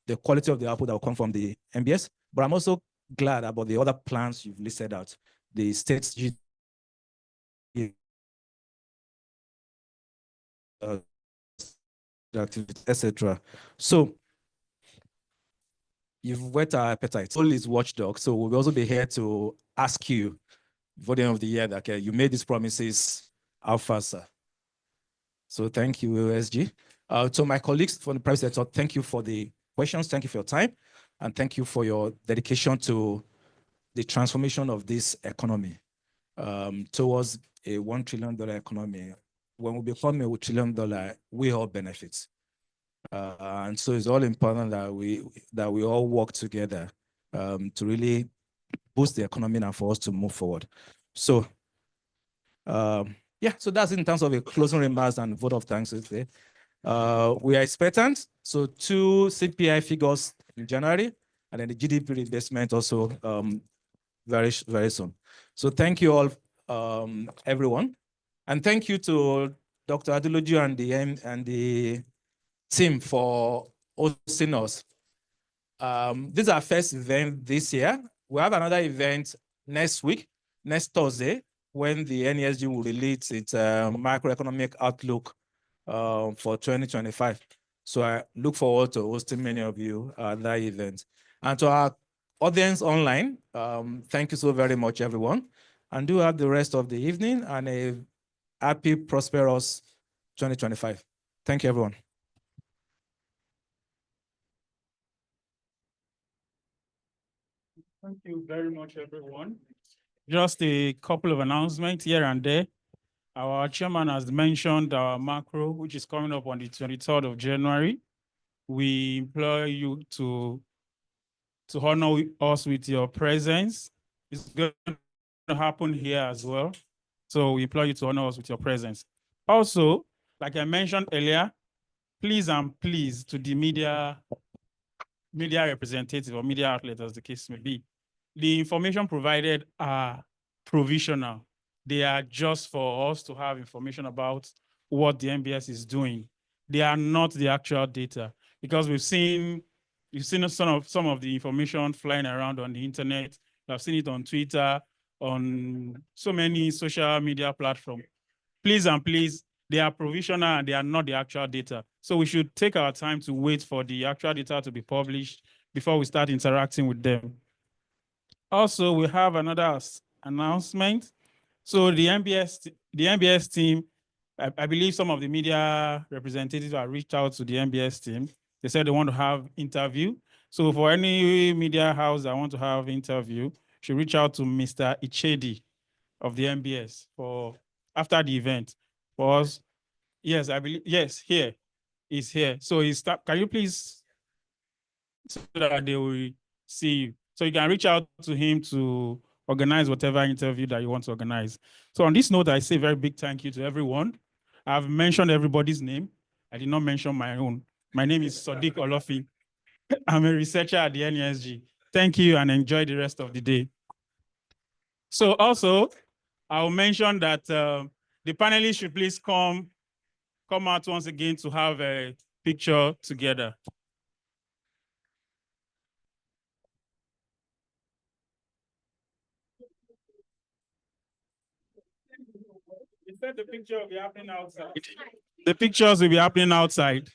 the quality of the output that will come from the MBS, but I'm also glad about the other plans you've listed out, the state's activity, etc. So you've whet our appetite. All is watchdog. So we'll also be here to ask you before the end of the year that okay, you made these promises, how far, sir? So thank you, SG. To my colleagues from the private sector, thank you for the questions. Thank you for your time. And thank you for your dedication to the transformation of this economy towards a $1 trillion economy. When we become a $1 trillion, we all benefit. And so it's all important that we all work together to really boost the economy and for us to move forward. So yeah, so that's in terms of a closing remarks and vote of thanks. We are expectant. So 2 CPI figures in January, and then the GDP rebasement also very, very soon. So thank you all, everyone. And thank you to Dr. Adeloju and the team for hosting us. This is our first event this year. We have another event next week, next Thursday, when the NESG will release its macroeconomic outlook for 2025. So I look forward to hosting many of you at that event. And to our audience online, thank you so very much, everyone. And do have the rest of the evening and a happy, prosperous 2025. Thank you, everyone. Thank you very much, everyone. Just a couple of announcements here and there. Our chairman has mentioned our macro, which is coming up on the 23rd of January. We implore you to honor us with your presence. It's going to happen here as well. So we implore you to honor us with your presence. Also, like I mentioned earlier, please to the media representative or media outlet, as the case may be, the information provided are provisional. They are just for us to have information about what the NBS is doing. They are not the actual data, because we've seen some of the information flying around on the internet. I've seen it on Twitter, on so many social media platforms. Please, they are provisional and they are not the actual data. So we should take our time to wait for the actual data to be published before we start interacting with them. Also, we have another announcement. So the NBS team, I believe some of the media representatives have reached out to the NBS team. They said they want to have interview. So for any media house that want to have interview, should reach out to Mr. Ichedi of the NBS for after the event. For us, yes, I believe, yes, here, he's here. So can you please, so that they will see you. So you can reach out to him to organize whatever interview that you want to organize. So on this note, I say very big thank you to everyone. I've mentioned everybody's name. I did not mention my own. My name is Sadiq Olofi. I'm a researcher at the NESG. Thank you and enjoy the rest of the day. So also, I'll mention that the panelists should please come out once again to have a picture together. Instead, the picture will be happening outside. The pictures will be happening outside.